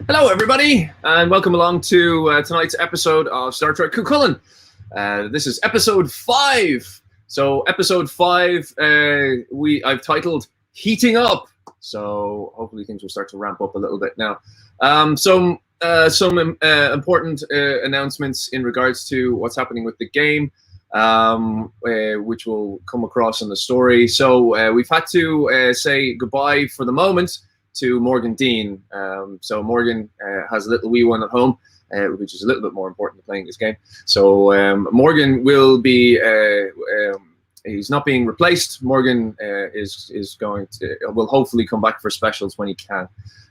Hello, everybody, and welcome along to tonight's episode of Star Trek Cuchulain. This is episode 5. So, episode 5, I've titled "Heating Up." So, hopefully, things will start to ramp up a little bit now. Some important announcements in regards to what's happening with the game, which will come across in the story. So, we've had to say goodbye for the moment to Morgan Deane. So Morgan has a little wee one at home, which is a little bit more important than playing this game. So Morgan will be, he's not being replaced. Morgan will hopefully come back for specials when he can.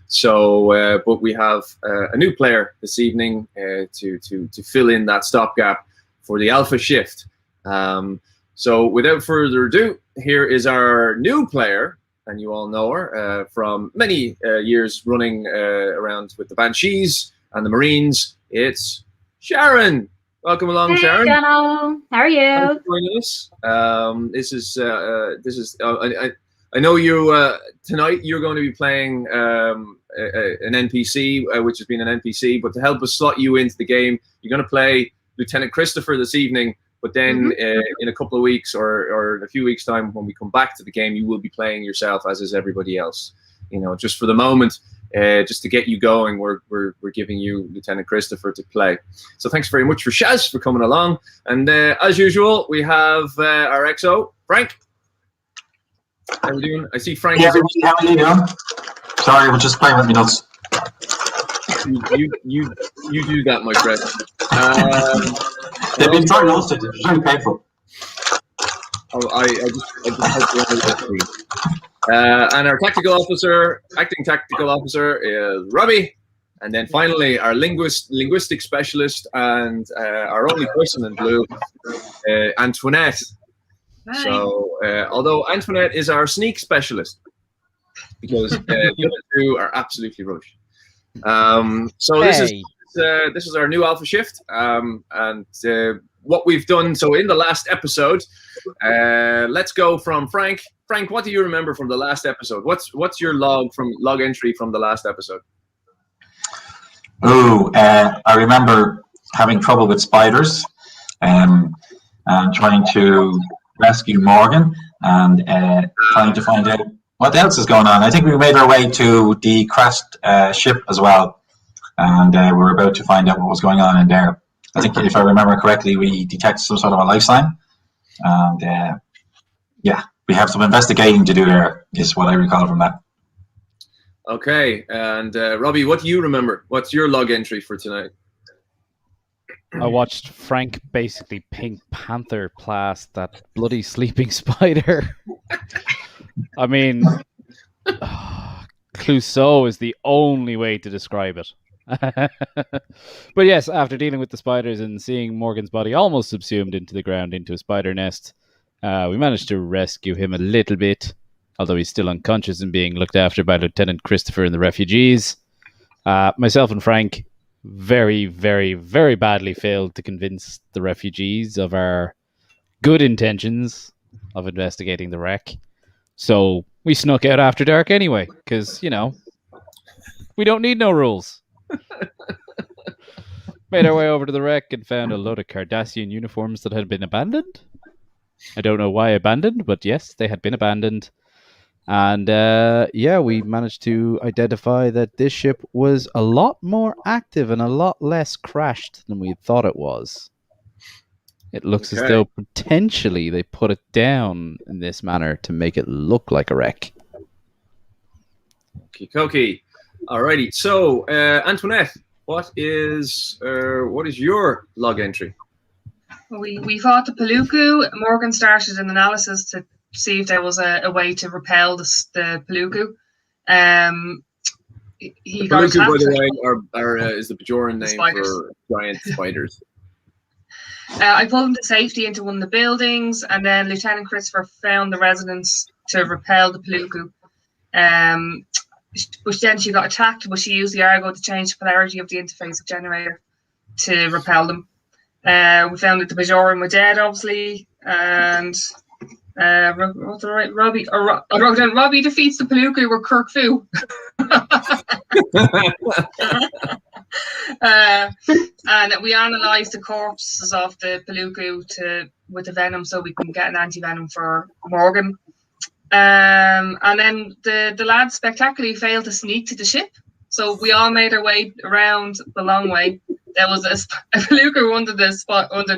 So, but we have a new player this evening to fill in that stopgap for the Alpha shift. So without further ado, here is our new player. And you all know her from many years running around with the Banshees and the Marines. It's Sharon. Welcome along, hey, Sharon. Jono. How are you? Thanks for joining us. I know you tonight. You're going to be playing an NPC, which has been an NPC. But to help us slot you into the game, you're going to play Lt Kristopher this evening. But then in a couple of weeks or in a few weeks' time, when we come back to the game, you will be playing yourself, as is everybody else. You know, just for the moment, just to get you going, we're giving you Lt Kristopher to play. So thanks very much for Shaz for coming along. And as usual, we have our XO, Frank. How are we doing? I see Frank. Hey everybody, how are you doing? Sorry, we're just playing with me nuts. You do that, my friend. They've been very roasted. It's very painful. Oh, I just hope you're and our acting tactical officer is Robbie. And then finally, our linguistic specialist and our only person in blue, Antoinette. Hi. So, although Antoinette is our sneak specialist, because the other two are absolutely rubbish. So this is our new Alpha shift, and what we've done. So in the last episode, let's go from Frank. Frank, what do you remember from the last episode? What's your log entry from the last episode? Oh, I remember having trouble with spiders, and trying to rescue Morgan, and trying to find out what else is going on. I think we made our way to the crashed ship as well. And we were about to find out what was going on in there. I think, if I remember correctly, we detected some sort of a life sign. And yeah, we have some investigating to do there, is what I recall from that. Okay, and Robbie, what do you remember? What's your log entry for tonight? I watched Frank basically Pink Panther blast that bloody sleeping spider. I mean, Clouseau is the only way to describe it. But yes, after dealing with the spiders and seeing Morgan's body almost subsumed into the ground into a spider nest, we managed to rescue him a little bit, although he's still unconscious and being looked after by Lt Kristopher and the refugees. Myself and Frank very, very, very badly failed to convince the refugees of our good intentions of investigating the wreck. So we snuck out after dark anyway, because, you know, we don't need no rules. Made our way over to the wreck and found a load of Cardassian uniforms that had been abandoned. I don't know why abandoned, but yes, they had been abandoned. And yeah, we managed to identify that this ship was a lot more active and a lot less crashed than we thought it was. It looks as though potentially they put it down in this manner to make it look like a wreck. Okie. Alrighty. So, Antoinette, what is your log entry? We fought the Paluku. Morgan started an analysis to see if there was a way to repel the Paluku. He got Paluku, by attacked. the way, is the Bajoran name for giant spiders. I pulled him to safety into one of the buildings, and then Lt Kristopher found the residence to repel the Paluku. But then she got attacked, but she used the Argo to change the polarity of the interface generator to repel them. We found that the Bajoran were dead, obviously, and Robbie defeats the Paluku with Kirk Fu. And we analysed the corpses of the Paluku with the venom so we can get an anti-venom for Morgan. And then the lads spectacularly failed to sneak to the ship. So we all made our way around the long way. There was a Paluku under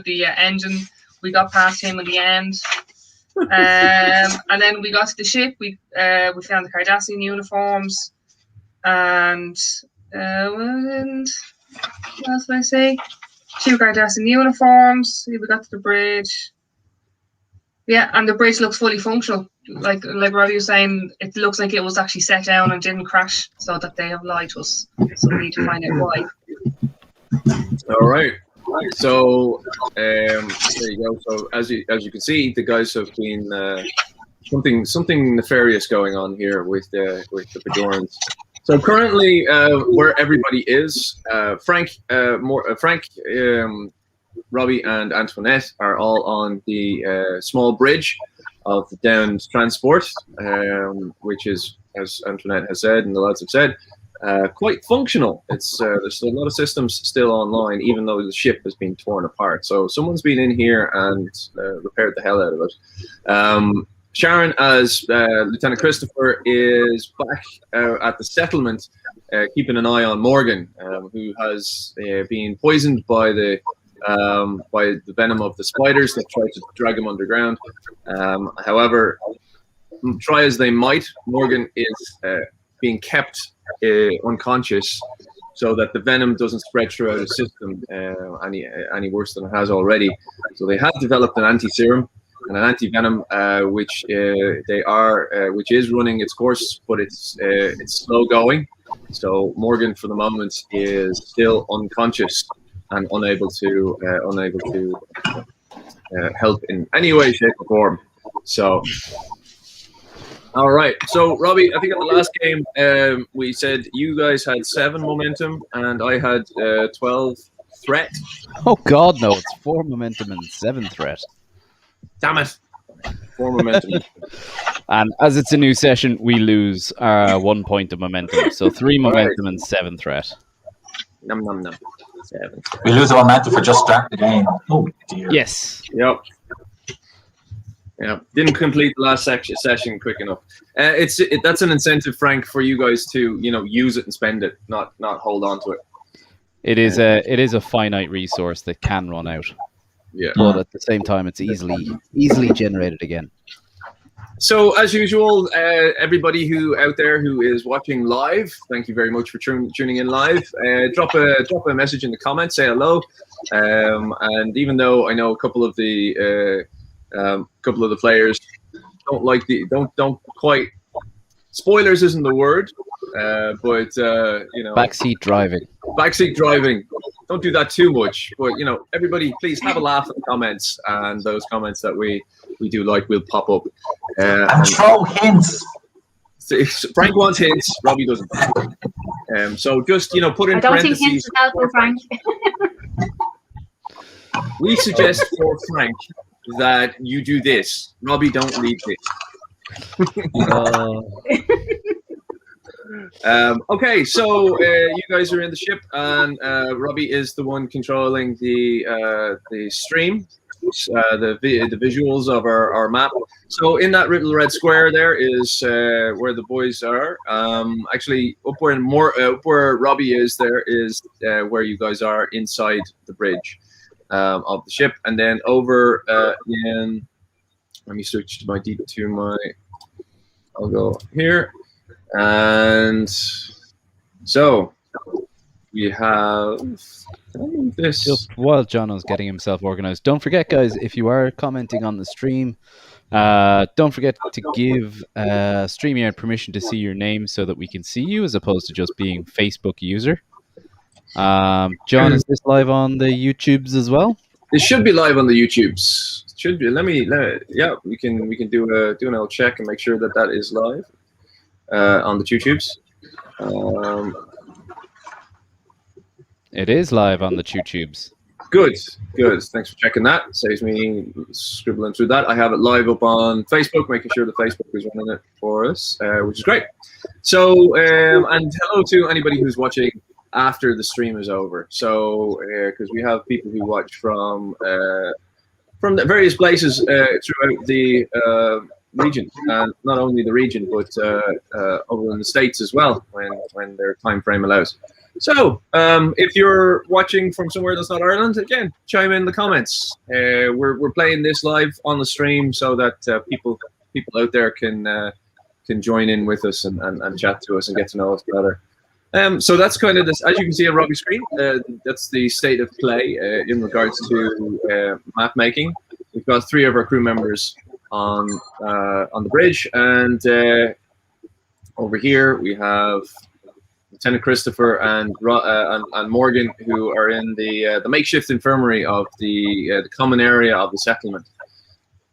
the engine. We got past him in the end. And then we got to the ship. We found the Cardassian uniforms. And what else did I say? 2 Cardassian uniforms. We got to the bridge. Yeah, and the bridge looks fully functional. Like Robbie was saying, it looks like it was actually set down and didn't crash, so that they have lied to us. So we need to find out why. All right. So there you go. So as you can see, the guys have been something nefarious going on here with the Bajorans. So currently, where everybody is, Frank, Robbie, and Antoinette are all on the small bridge of the downed transport, which is, as Antoinette has said and the lads have said, quite functional. It's there's a lot of systems still online, even though the ship has been torn apart. So someone's been in here and repaired the hell out of it. Sharon, as Lieutenant Kristopher, is back at the settlement, keeping an eye on Morgan, who has been poisoned by the venom of the spiders that tried to drag him underground. However, try as they might, Morgan is being kept unconscious so that the venom doesn't spread throughout the system any worse than it has already. So they have developed an anti-serum and an anti-venom, which is running its course, but it's slow going. So Morgan, for the moment, is still unconscious and unable to help in any way, shape, or form. So, all right. So, Robbie, I think at the last game we said you guys had 7 momentum and I had 12 threat. Oh God, no! It's 4 momentum and 7 threat. Damn it! 4 momentum. And as it's a new session, we lose 1 point of momentum. So 3 momentum and 7 threat. Num num num. 7. We lose the momentum for just start the game. Oh dear. Yes. Yep. Yeah. Didn't complete the last session quick enough. That's an incentive, Frank, for you guys to use it and spend it, not hold on to it. It is a finite resource that can run out. Yeah. But at the same time, it's easily generated again. So, as usual, everybody out there who is watching live, thank you very much for tuning in live. Drop a message in the comments, say hello. And even though I know a couple of the players don't quite. Spoilers isn't the word, but backseat driving. Backseat driving. Don't do that too much. But everybody, please have a laugh at the comments, and those comments that we do like will pop up. And throw hints. Frank wants hints. Robbie doesn't. So just put in I don't parentheses. think hints is helpful, Frank. We suggest for Frank that you do this. Robbie, don't leave this. Okay, so you guys are in the ship, and Robbie is the one controlling the stream, the visuals of our map. So in that little red square there is where the boys are. Actually, up where Robbie is, there is where you guys are inside the bridge of the ship, and then over in. Let me switch to my. I'll go here. And so we have this. Just while Jono's getting himself organized, don't forget, guys, if you are commenting on the stream, don't forget to give StreamYard permission to see your name so that we can see you, as opposed to just being Facebook user. John, is this live on the YouTubes as well? It should be live on the YouTubes. It should be. Let me. Yeah, we can do an old check and make sure that is live. On the YouTubes. It is live on the YouTubes. Good. Thanks for checking that. Saves me scribbling through that. I have it live up on Facebook, making sure the Facebook is running it for us, which is great. So, and hello to anybody who's watching after the stream is over. So, because we have people who watch from the various places throughout the region, and not only the region, but over in the States as well, when their time frame allows. So, if you're watching from somewhere that's not Ireland, again, chime in the comments. We're playing this live on the stream so that people out there can join in with us and chat to us and get to know us better. So that's kind of this, as you can see on Robbie's screen, that's the state of play in regards to map making. We've got 3 of our crew members on the bridge, and over here we have Lt Kristopher and Morgan, who are in the makeshift infirmary of the common area of the settlement.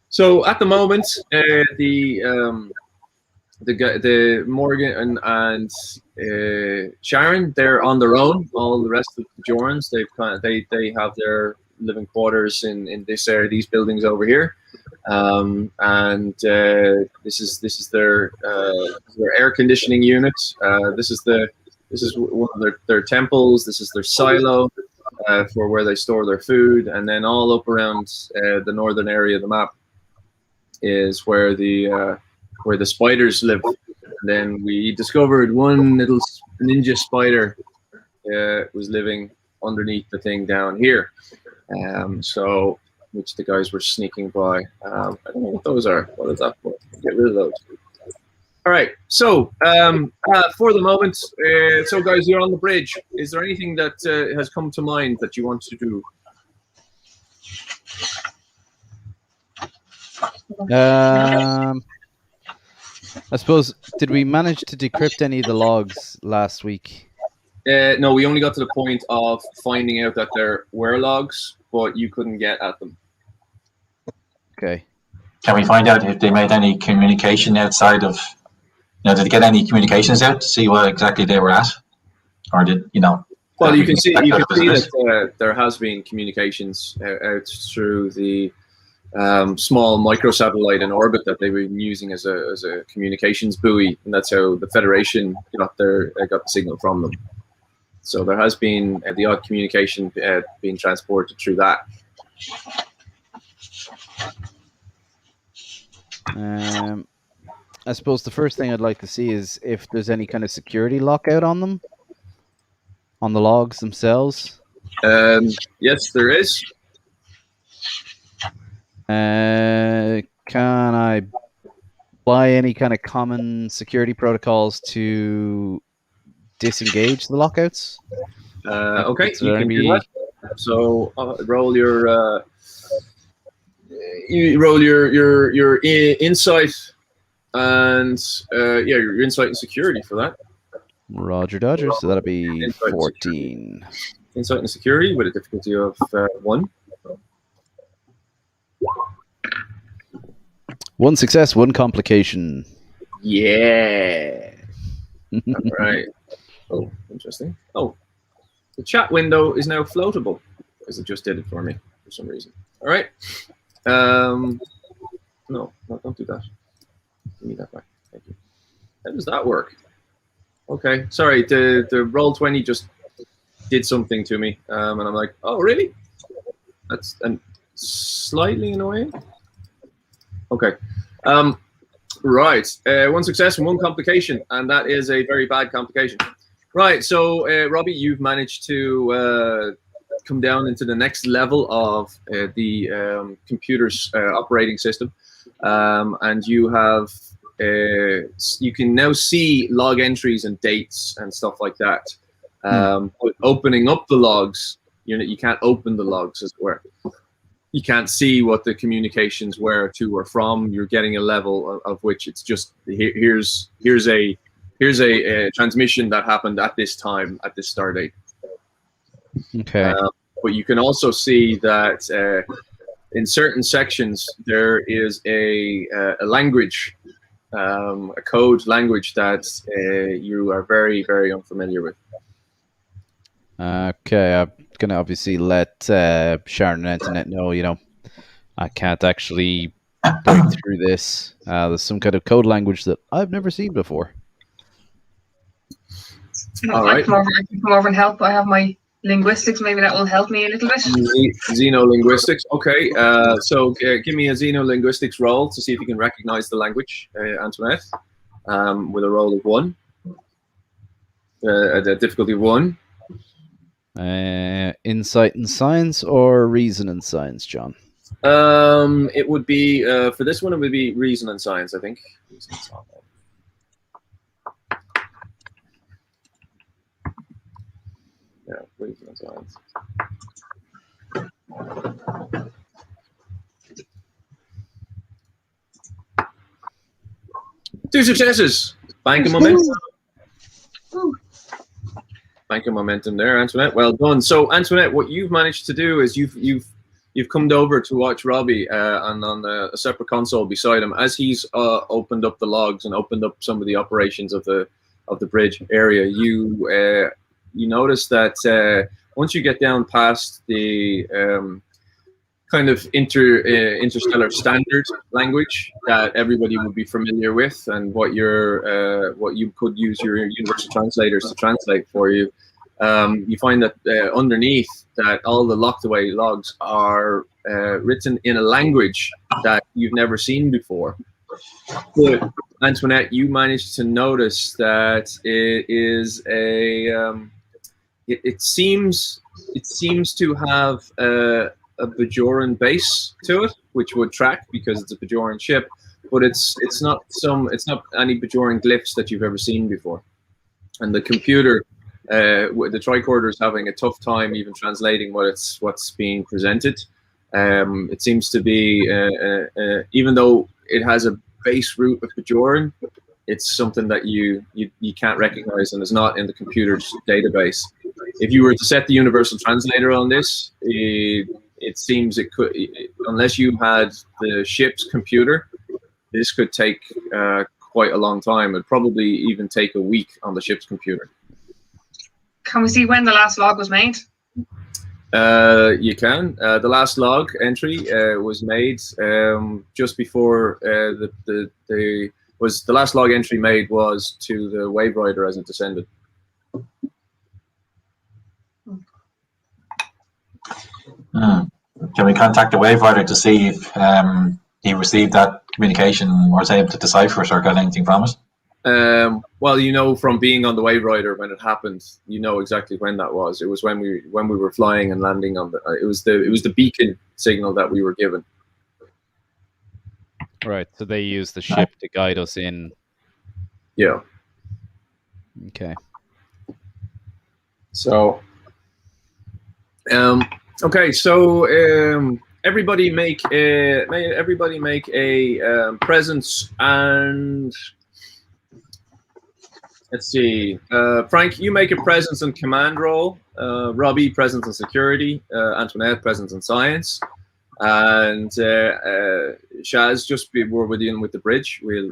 So at the moment, the Morgan and Sharon, they're on their own. All the rest of the Jorans, they have their living quarters in this area, these buildings over here, and this is their air conditioning unit. This is one of their temples. This is their silo for where they store their food, and then all up around the northern area of the map is where the spiders live. And then we discovered one little ninja spider was living underneath the thing down here. So, which the guys were sneaking by. I don't know what those are. What is that for? Get rid of those. All right. So, for the moment, so guys, you're on the bridge. Is there anything that has come to mind that you want to do? I suppose, did we manage to decrypt any of the logs last week? No, we only got to the point of finding out that there were logs, but you couldn't get at them. Okay. Can we find out if they made any communication outside of, did they get any communications out to see what exactly they were at? Or did, Well, you can see that there has been communications out through the small microsatellite in orbit that they've been using as a communications buoy, and that's how the Federation got the signal from them. So there has been the odd communication being transported through that. I suppose the first thing I'd like to see is if there's any kind of security lockout on them, on the logs themselves. Yes, there is. Can I apply any kind of common security protocols to disengage the lockouts? Okay, you can do that. So roll your insight and your insight and security for that. Roger Dodger. So that'll be 14. Insight and security with a difficulty of 1. 1 success, 1 complication. Yeah. All right. Oh, interesting. Oh, the chat window is now floatable because it just did it for me for some reason. All right. No, don't do that. Give me that back. Thank you. How does that work? Okay. Sorry, the Roll20 just did something to me, and I'm like, oh, really? That's slightly annoying. Okay. Right. 1 success and 1 complication, and that is a very bad complication. Right. So, Robbie, you've managed to come down into the next level of the computer's operating system, and you have you can now see log entries and dates and stuff like that. But opening up the logs, you can't open the logs, as it were. You can't see what the communications were to or from. You're getting a level of which it's just here's a transmission that happened at this time at this start date. Okay. But you can also see that in certain sections there is a language, a code language that you are very, very unfamiliar with. Okay, I'm gonna obviously let Sharon and Antoinette know. I can't actually break through this. There's some kind of code language that I've never seen before. All right. I can come over and help. I have my linguistics. Maybe that will help me a little bit. Xenolinguistics. Okay. So give me a xenolinguistics roll to see if you can recognize the language, Antoinette, with a roll of 1. A difficulty of 1. Insight and science or reason and science, John? It would be for this one. It would be reason and science, I think. Reason and science. Yeah, reason and science. 2 successes. Bank of momentum. Bank of momentum there, Antoinette. Well done. So, Antoinette, what you've managed to do is you've come over to watch Robbie and on a separate console beside him as he's opened up the logs and opened up some of the operations of the bridge area. You notice that once you get down past the kind of interstellar standard language that everybody would be familiar with, and what you could use your universal translators to translate for you, you find that underneath that all the locked away logs are written in a language that you've never seen before. But Antoinette, you managed to notice that it is a it seems to have a Bajoran base to it, which would track because it's a Bajoran ship, but it's not any Bajoran glyphs that you've ever seen before. And the computer, the tricorder, is having a tough time even translating what's being presented. It seems to be even though it has a base root of Bajoran, it's something that you can't recognize and is not in the computer's database. If you were to set the universal translator on this, it seems it could, unless you had the ship's computer, this could take quite a long time. It'd probably even take a week on the ship's computer. Can we see when the last log was made? You can. The last log entry was made just before the last log entry made was to the Wave Rider as it descended. Can we contact the Wave Rider to see if he received that communication or was able to decipher it or got anything from it? Well, from being on the Wave Rider when it happened, exactly when that was. It was when we were flying and landing on it was the beacon signal that we were given. Right. So they used the ship to guide us in. Yeah. Okay. So. Okay, so everybody make a presence and let's see. Frank, you make a presence and command roll. Robbie, presence and security. Antoinette, presence and science. And Shaz, we're with the bridge. We'll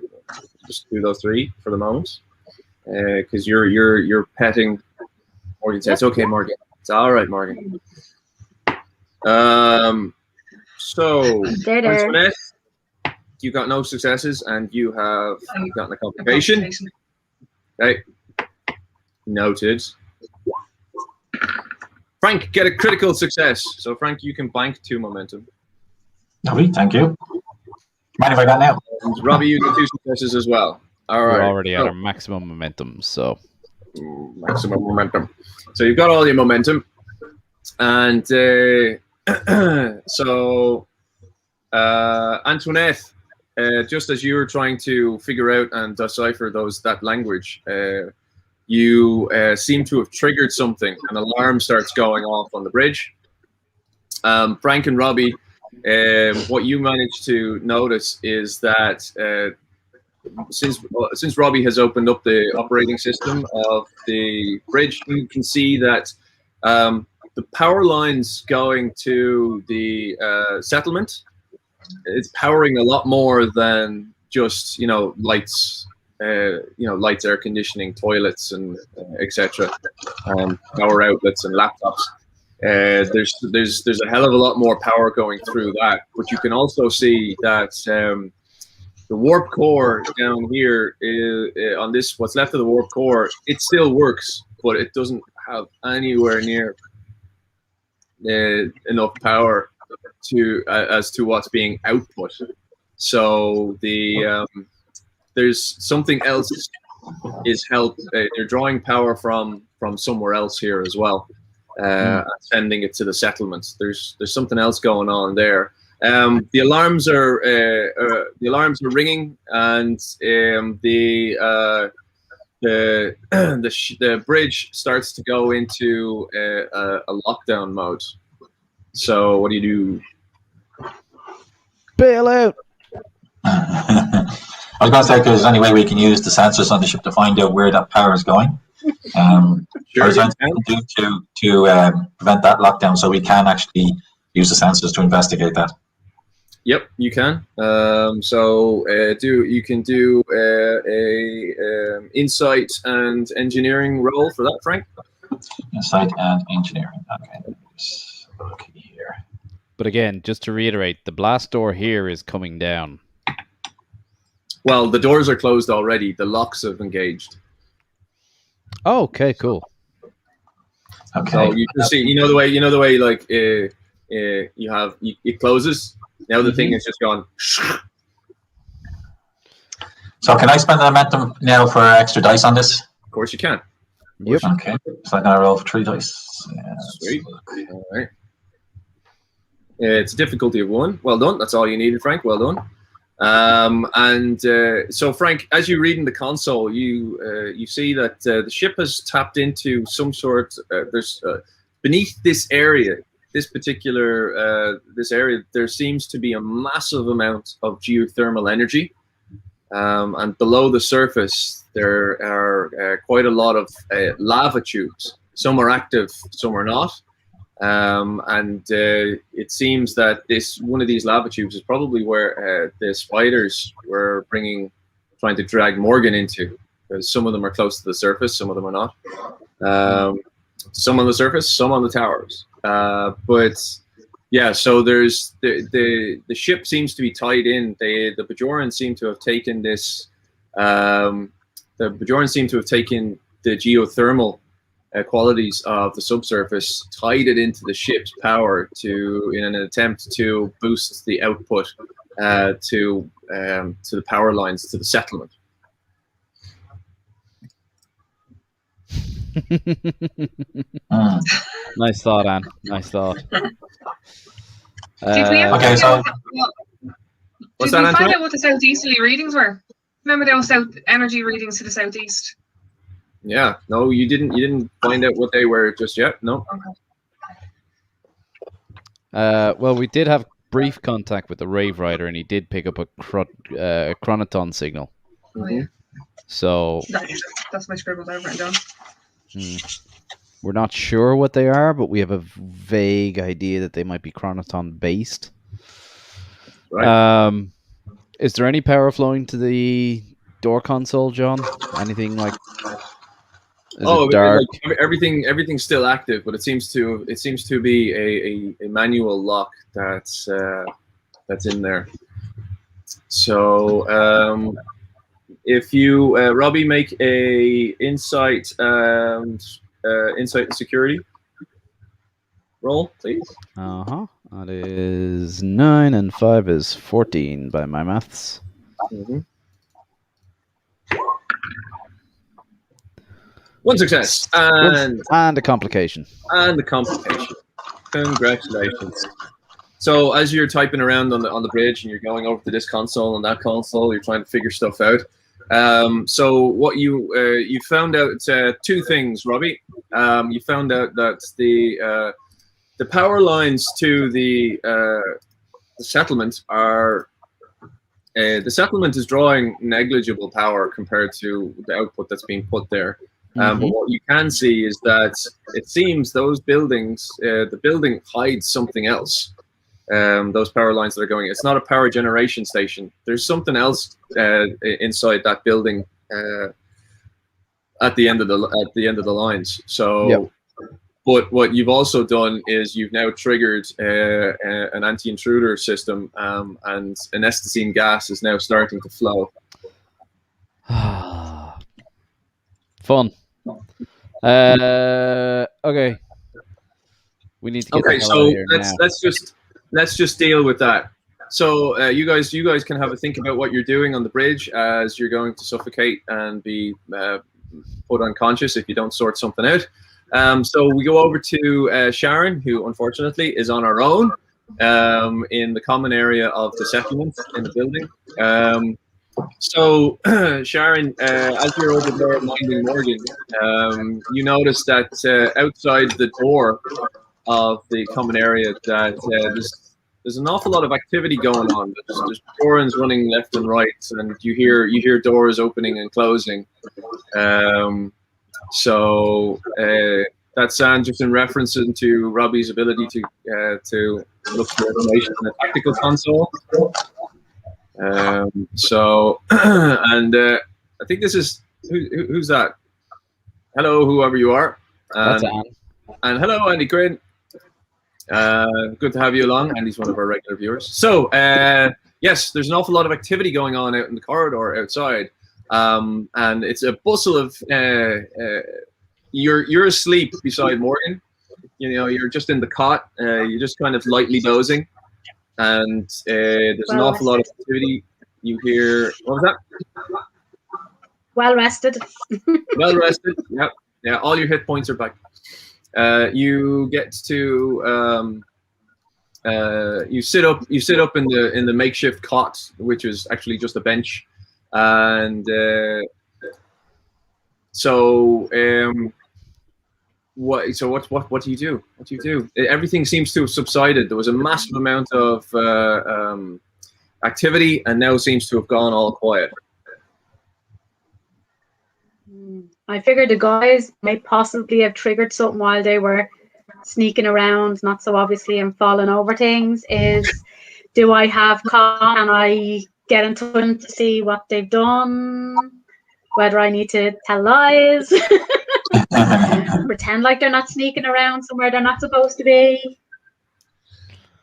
just do those 3 for the moment, because you're petting Morgan. Says, "Okay, Morgan. It's all right, Morgan." So Antoinette, you got no successes and you have gotten a complication. Okay, noted. Frank, get a critical success. So Frank, you can bank 2 momentum. Lovely, thank you. Mind if I got now? And Robbie, you get 2 successes as well. All right. We're already at our maximum momentum, so maximum momentum. So you've got all your momentum, and so Antoinette, just as you were trying to figure out and decipher that language, you seem to have triggered something. An alarm starts going off on the bridge. Frank and Robbie, what you managed to notice is that since Robbie has opened up the operating system of the bridge, you can see that the power lines going to the settlement, it's powering a lot more than just lights lights, air conditioning, toilets, and etc. Power outlets and laptops. There's a hell of a lot more power going through that, but you can also see that the warp core down here on this, what's left of the warp core, it still works, but it doesn't have anywhere near enough power as to what's being output. So there's something else is they're drawing power from somewhere else here as well, sending it to the settlements. There's something else going on there. The alarms are ringing, and the bridge starts to go into a lockdown mode. So what do you do? Bail out. I was going to say, if there's any way we can use the sensors on the ship to find out where that power is going. Sure, or is there anything we can do to prevent that lockdown, so we can actually use the sensors to investigate that? Yep, you can. You can do a insight and engineering roll for that, Frank. Insight and engineering. Okay, let's look here. But again, just to reiterate, the blast door here is coming down. Well, the doors are closed already. The locks have engaged. Oh, okay, cool. Okay. So you can see, the way, like it closes. Now the thing is just gone. So can I spend the momentum now for extra dice on this? Of course you can. Yep. Okay. So I'm gonna roll for 3 dice. Yeah, Sweet. All right. It's a difficulty of 1. Well done. That's all you needed, Frank. Well done. So Frank, as you read in the console, you see that the ship has tapped into some sort. There's beneath this area, this area, there seems to be a massive amount of geothermal energy, and below the surface there are quite a lot of lava tubes. Some are active, some are not. It seems that one of these lava tubes is probably where the spiders were trying to drag Morgan into. Because some of them are close to the surface, some of them are not. Some on the surface, some on the towers. But yeah, so there's the ship seems to be tied in. The Bajorans seem to have taken this. The Bajorans seem to have taken the geothermal qualities of the subsurface, tied it into the ship's power in an attempt to boost the output to the power lines to the settlement. Nice thought, Anne. Nice thought. Did we ever okay, so find out what the southeasterly readings were? Remember those south energy readings to the southeast? Yeah, no, you didn't find out what they were just yet. No. Okay. Well, we did have brief contact with the Rave Rider, and he did pick up a chronoton signal. Oh, yeah. So that's my scribbles I've written down. We're not sure what they are, but we have a vague idea that they might be chronoton based. Right. Is there any power flowing to the door console, John? Anything like? Is it dark? Like everything's still active, but it seems to be a manual lock that's in there. So if you Robbie, make a insight and security roll, please. That is 9 and 5 is 14 by my maths. Mm-hmm. 1 success and a complication. Congratulations. So as you're typing around on the bridge and you're going over to this console and that console, you're trying to figure stuff out. So what you found out 2 things, Robbie. You found out that the power lines to the settlement are the settlement is drawing negligible power compared to the output that's being put there. But what you can see is that it seems those buildings, the building hides something else. Those power lines that are going, it's not a power generation station. There's something else inside that building at the end of the lines. So. Yep. But what you've also done is you've now triggered an anti-intruder system, and anesthetine gas is now starting to flow. Fun. Okay. We need to get the hell out of here now. let's just deal with that. So you guys can have a think about what you're doing on the bridge as you're going to suffocate and be put unconscious if you don't sort something out. So we go over to Sharon, who unfortunately is on her own in the common area of the settlement in the building. So Sharon, as you're over there minding Morgan, you notice that outside the door of the common area that there's an awful lot of activity going on. There's Torrens running left and right, and you hear doors opening and closing. So that sounds just in reference to Robbie's ability to look for information in the tactical console. So and I think this is who's that? Hello, whoever you are. That's Anne. And hello, Andy Crane. Good to have you along. Andy's one of our regular viewers. So yes, there's an awful lot of activity going on out in the corridor outside. And it's a bustle of you're asleep beside Morgan. You know, you're just in the cot. You're just kind of lightly dozing, and there's an awful lot of activity. You hear, what was that? Well rested. Well rested. Yep. Yeah. All your hit points are back. You get to you sit up in the makeshift cot, which is actually just a bench. And what do you do? What do you do? Everything seems to have subsided. There was a massive amount of activity, and now seems to have gone all quiet. I figured the guys may possibly have triggered something while they were sneaking around, not so obviously, and falling over things. Do I have can I get in touch to see what they've done? Whether I need to tell lies, pretend like they're not sneaking around somewhere they're not supposed to be.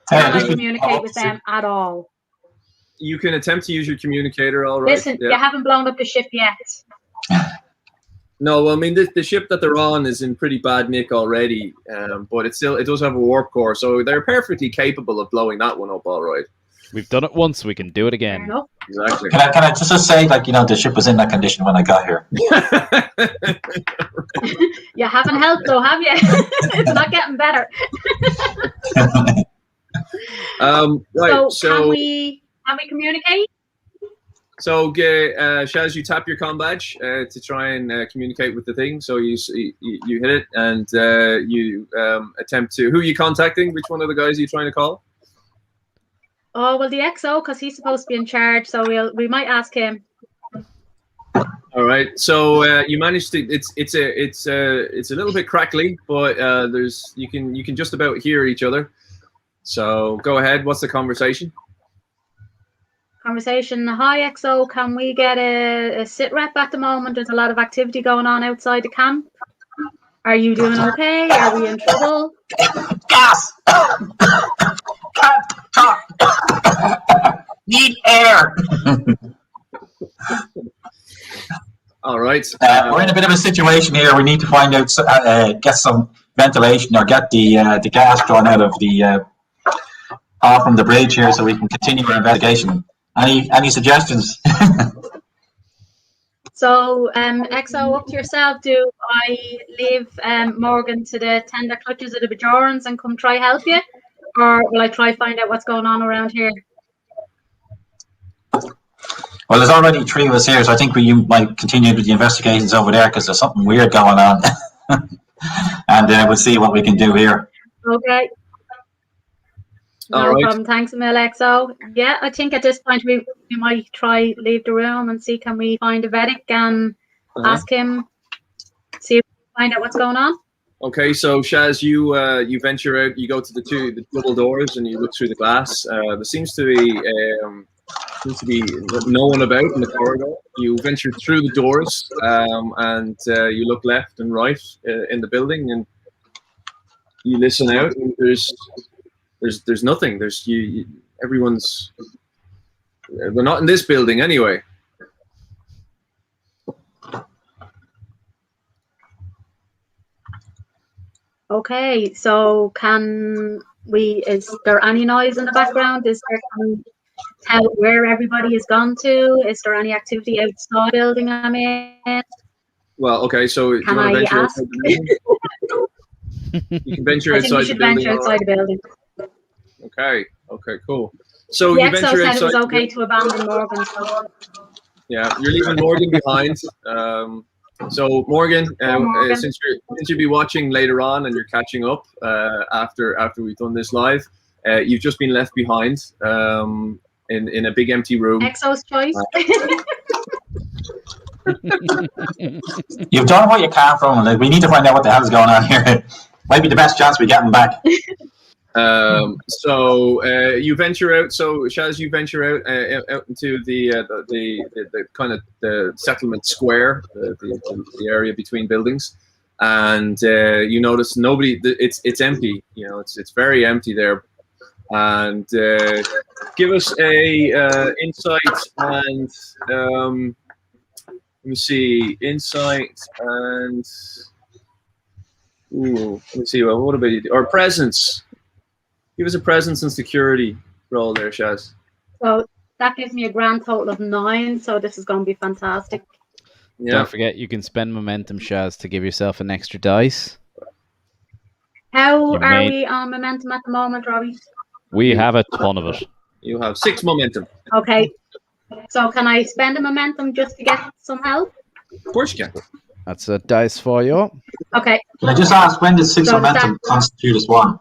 Can I communicate with them at all? You can attempt to use your communicator, all right. Listen, you haven't blown up the ship yet. No, well, I mean, the ship that they're on is in pretty bad nick already, but it does have a warp core, so they're perfectly capable of blowing that one up, all right. We've done it once, we can do it again. Exactly. Can I just say, like, you know, the ship was in that condition when I got here. You haven't helped though, have you? It's not getting better. Right. So can we communicate? So, Shaz, you tap your comm badge to try and communicate with the thing. So you hit it, and you attempt to. Who are you contacting? Which one of the guys are you trying to call? Oh well, the XO, because he's supposed to be in charge. So we might ask him. All right. So you managed to. It's a little bit crackly, but you can just about hear each other. So go ahead. What's the conversation? Hi XO, can we get a sit rep at the moment? There's a lot of activity going on outside the camp. Are you doing okay? Are we in trouble? Gas! Can't talk! Need air! All right. We're in a bit of a situation here. We need to find out, get some ventilation or get the gas drawn out of the off from the bridge here so we can continue our investigation. Any suggestions? So, XO, up to yourself. Do I leave Morgan to the tender clutches of the Bajorans and come try help you? Or will I try find out what's going on around here? Well, there's already 3 of us here, so I think we might continue with the investigations over there because there's something weird going on. And we'll see what we can do here. Okay. No problem. Thanks, XO. Yeah, I think at this point we might try leave the room and see can we find a medic and ask him, see if we can find out what's going on. Okay, so Shaz, you venture out. You go to the double doors and you look through the glass. There seems to be Seems to be no one about in the corridor. You venture through the doors, and you look left and right in the building, and you listen out. And there's nothing. Everyone's. They're not in this building anyway. Okay, so is there any noise in the background? Can we tell where everybody has gone to? Is there any activity outside the building I'm in? Well, okay, so do you want to venture outside the building? You can venture I think outside we the should building. venture outside the building. Okay, cool. So The you venture EXO said outside. it was okay to abandon Morgan. So. Yeah, you're leaving Morgan behind. So Morgan, Morgan. since you'll be watching later on and you're catching up after we've done this live, you've just been left behind in a big empty room. EXO's choice. You've done what you can from him. Like, we need to find out what the hell's going on here. Might be the best chance we get him back. So you venture out. So Shaz, you venture out into the kind of the settlement square, the area between buildings, and you notice nobody. It's empty. You know, it's very empty there. And give us a insight and let me see, insight and let me see. What about you? Or presence. Give us a presence and security roll there, Shaz. So that gives me a grand total of 9. So this is going to be fantastic. Yeah. Don't forget, you can spend momentum, Shaz, to give yourself an extra dice. How are we on momentum at the moment, Robbie? We have a ton of it. You have 6 momentum. Okay. So can I spend a momentum just to get some help? Of course you can. That's a dice for you. Okay. Can I just ask, when does 6 momentum constitute as 1?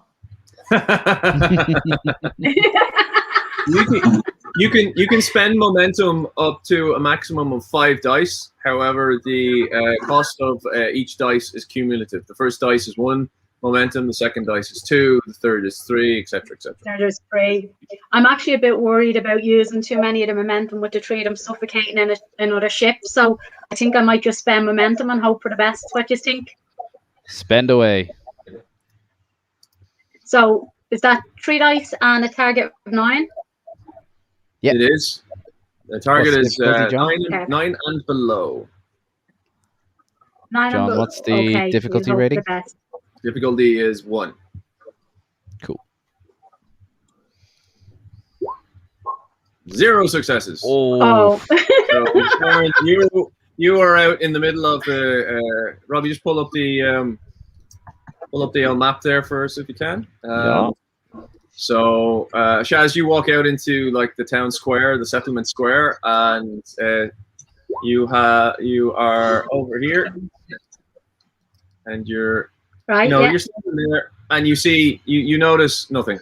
You can spend momentum up to a maximum of 5 dice. However, the cost of each dice is cumulative. The first dice is 1 momentum, the second dice is 2, the third is 3, etc., etc. There's 3. I'm actually a bit worried about using too many of the momentum with the 3 of them suffocating in another ship. So I think I might just spend momentum and hope for the best. What do you think? Spend away. So is that 3 dice and a target of 9? Yep. It is. The target What's is the difficulty, 9 and below. 9 John, and below. what's the difficulty we'll hope rating? for the best. Difficulty is 1. Cool. 0 successes. Oh. So, Karen, you are out in the middle of the. Robbie, just pull up the map there first if you can. Yeah. So, Shaz, you walk out into like the town square, the settlement square, and you are over here, and you're Right. you're standing there, and you notice nothing.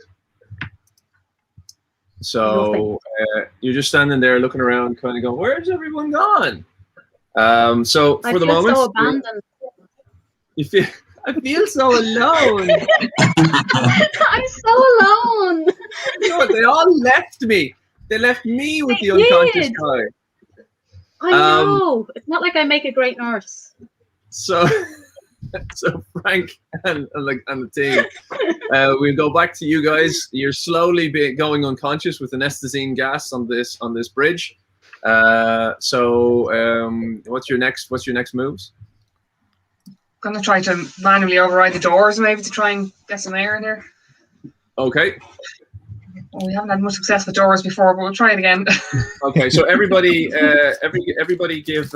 So you're just standing there looking around, kind of going, "Where's everyone gone?" So for the moment, so abandoned. I feel so alone. I'm so alone. No, they all left me. They left me with the unconscious guy. I know. It's not like I make a great nurse. So Frank and the team, we'll go back to you guys. You're slowly going unconscious with anesthetine gas on this bridge. So what's your next moves? Gonna try to manually override the doors, maybe, to try and get some air in here. Okay. Well, we haven't had much success with doors before, but we'll try it again. Okay. So everybody give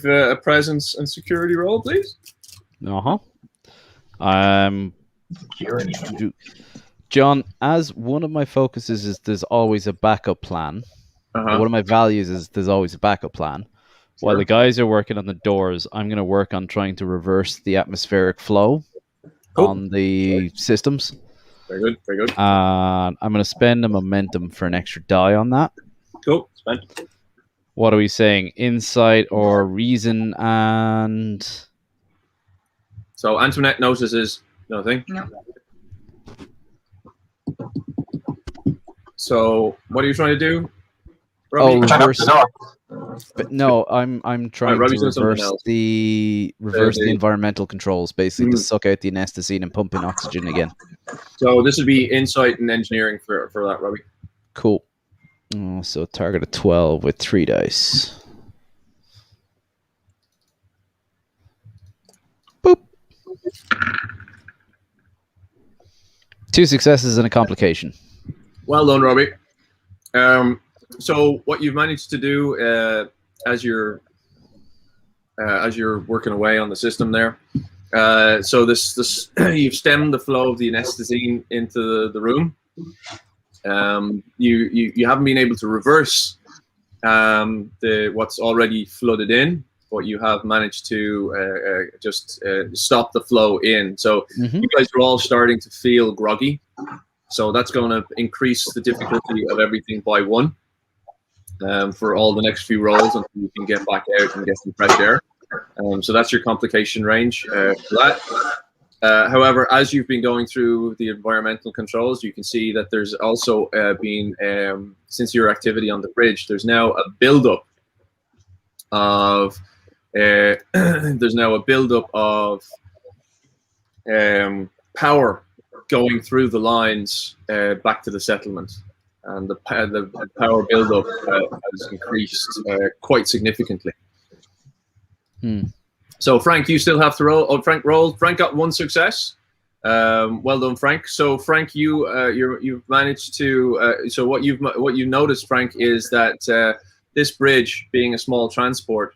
a presence and security roll, please. Security. John, as one of my focuses is there's always a backup plan. One of my values is there's always a backup plan. Sure. While the guys are working on the doors, I'm going to work on trying to reverse the atmospheric flow on the systems. Very good, very good. I'm going to spend a momentum for an extra die on that. Cool, spend. What are we saying? Insight or reason and... So Antoinette notices nothing. No. So what are you trying to do, Oh, Robbie? Trying to open the door. But no, I'm trying Robbie's to doing something reverse else. the environmental controls, basically to suck out the anesthetine and pump in oxygen again. So this would be insight and engineering for that, Robbie. Cool. So target of 12 with 3 dice. Boop. 2 successes and a complication. Well done, Robbie. So what you've managed to do as you're working away on the system there, so this you've stemmed the flow of the anesthetine into the room. You haven't been able to reverse what's already flooded in, but you have managed to just stop the flow in. So you guys are all starting to feel groggy. So that's going to increase the difficulty of everything by 1 for all the next few rolls until you can get back out and get some fresh air. So that's your complication range for that. However, as you've been going through the environmental controls, you can see that there's also been, since your activity on the bridge, there's now a buildup of power going through the lines back to the settlement, and the power buildup has increased quite significantly. So Frank, you still have to roll. Oh, Frank rolled. Frank got 1 success. Well done, Frank. So Frank, you've managed to. So what you noticed, Frank, is that this bridge, being a small transport,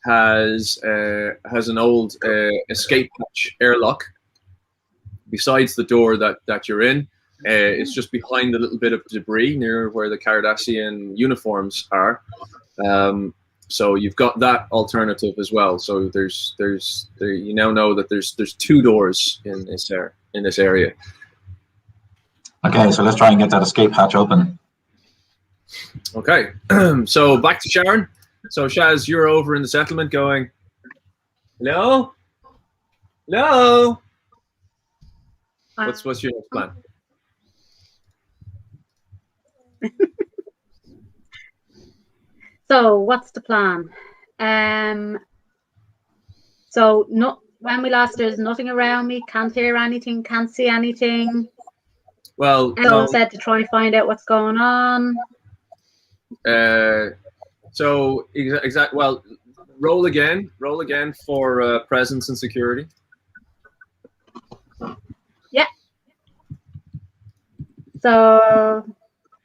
has an old escape hatch airlock. Besides the door that you're in, it's just behind a little bit of debris near where the Cardassian uniforms are. So you've got that alternative as well. So you now know that there's 2 doors in this area. Okay, so let's try and get that escape hatch open. Okay, so back to Sharon. So Shaz, you're over in the settlement going, hello? Hello? What's your next plan? So what's the plan? So when we last, there's nothing around me, can't hear anything, can't see anything. Well, no. Said to try and find out what's going on. So well, roll again for presence and security. Yeah. So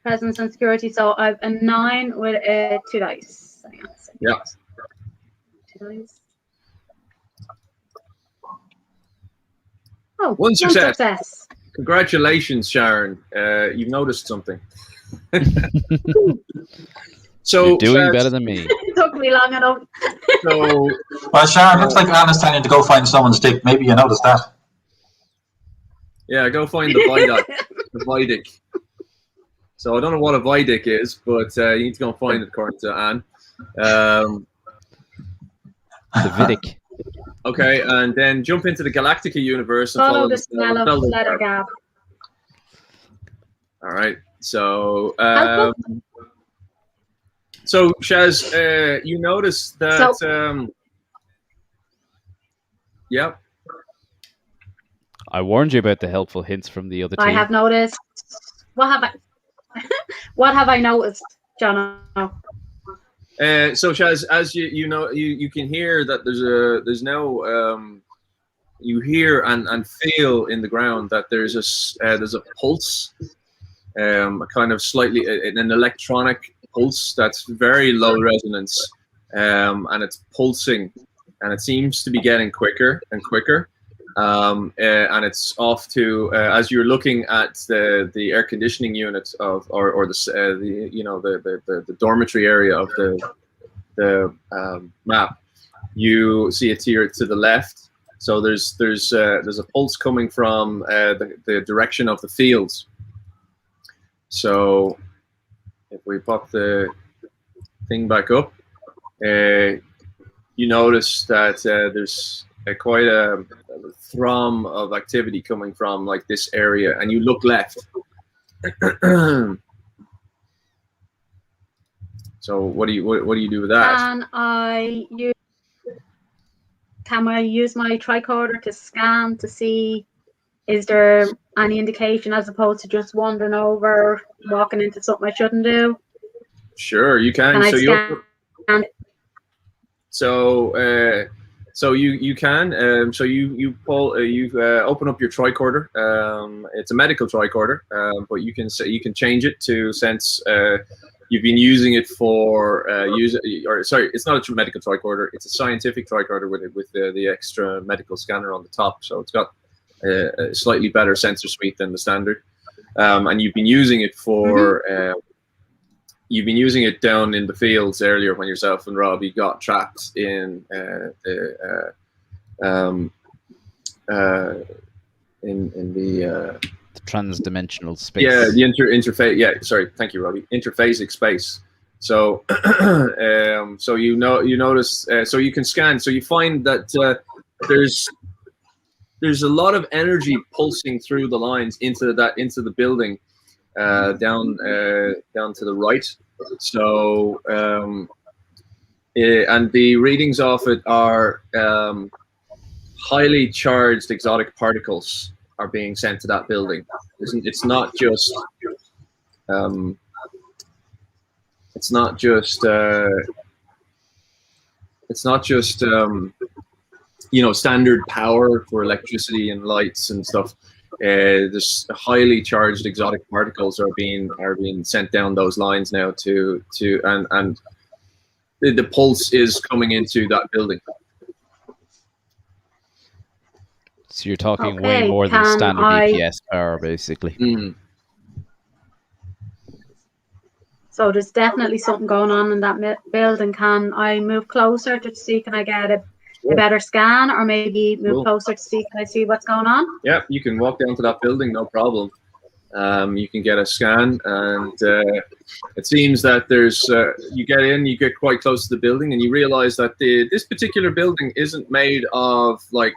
presence and security. So I've a 9 with 2 dice. Yeah. 2 dice. Oh, 1 success. Congratulations, Sharon. You've noticed something. So you're doing better than me. It took me long enough. So, well, Sharon, looks like Anna's telling you to go find someone's dick. Maybe you noticed that. Yeah, go find the Vidic. The Vidic. So I don't know what a Vidic is, but you need to go and find it according to Anne. The Vidic. Okay, and then jump into the Galactica universe and follow the smell of leather gab. All right. So, so Shaz, you notice that. Yeah. I warned you about the helpful hints from the other team. I have noticed. What have I noticed, John? So Shaz, as you know, you can hear that there's no you hear and feel in the ground that there's a pulse, a kind of slightly an electronic pulse that's very low resonance, and it's pulsing, and it seems to be getting quicker and quicker. And it's off to as you're looking at the air conditioning unit of or the dormitory area of the map. You see it here to the left. So there's a pulse coming from the direction of the fields. So if we pop the thing back up, you notice that there's quite a thrum of activity coming from like this area, and you look left So what do you do with that? Can I use my tricorder to scan to see is there any indication as opposed to just wandering over, walking into something I shouldn't do? Sure, you can. Can I So scan? So you can. So you open up your tricorder. It's a medical tricorder, but you can change it to sense. You've been using it for it's not a medical tricorder. It's a scientific tricorder with the extra medical scanner on the top. So it's got a slightly better sensor suite than the standard. And you've been using it for. You've been using it down in the fields earlier when yourself and Robbie got trapped in the transdimensional space. Yeah, the interface. Yeah, sorry, thank you, Robbie. Interphasic space. So, so you notice. So you can scan. So you find that there's a lot of energy pulsing through the lines into the building. Down to the right. So and the readings of it are highly charged exotic particles are being sent to that building. It's not just standard power for electricity and lights and stuff. There's highly charged exotic particles are being sent down those lines now and the pulse is coming into that building. So you're talking way more than standard EPS power, basically. Mm. So there's definitely something going on in that building. Can I move closer to see? Can I get a better scan, or maybe move closer to see? Can I see what's going on? Yeah, you can walk down to that building, no problem. You can get a scan, and it seems that there's you get in, you get quite close to the building, and you realize that this particular building isn't made of like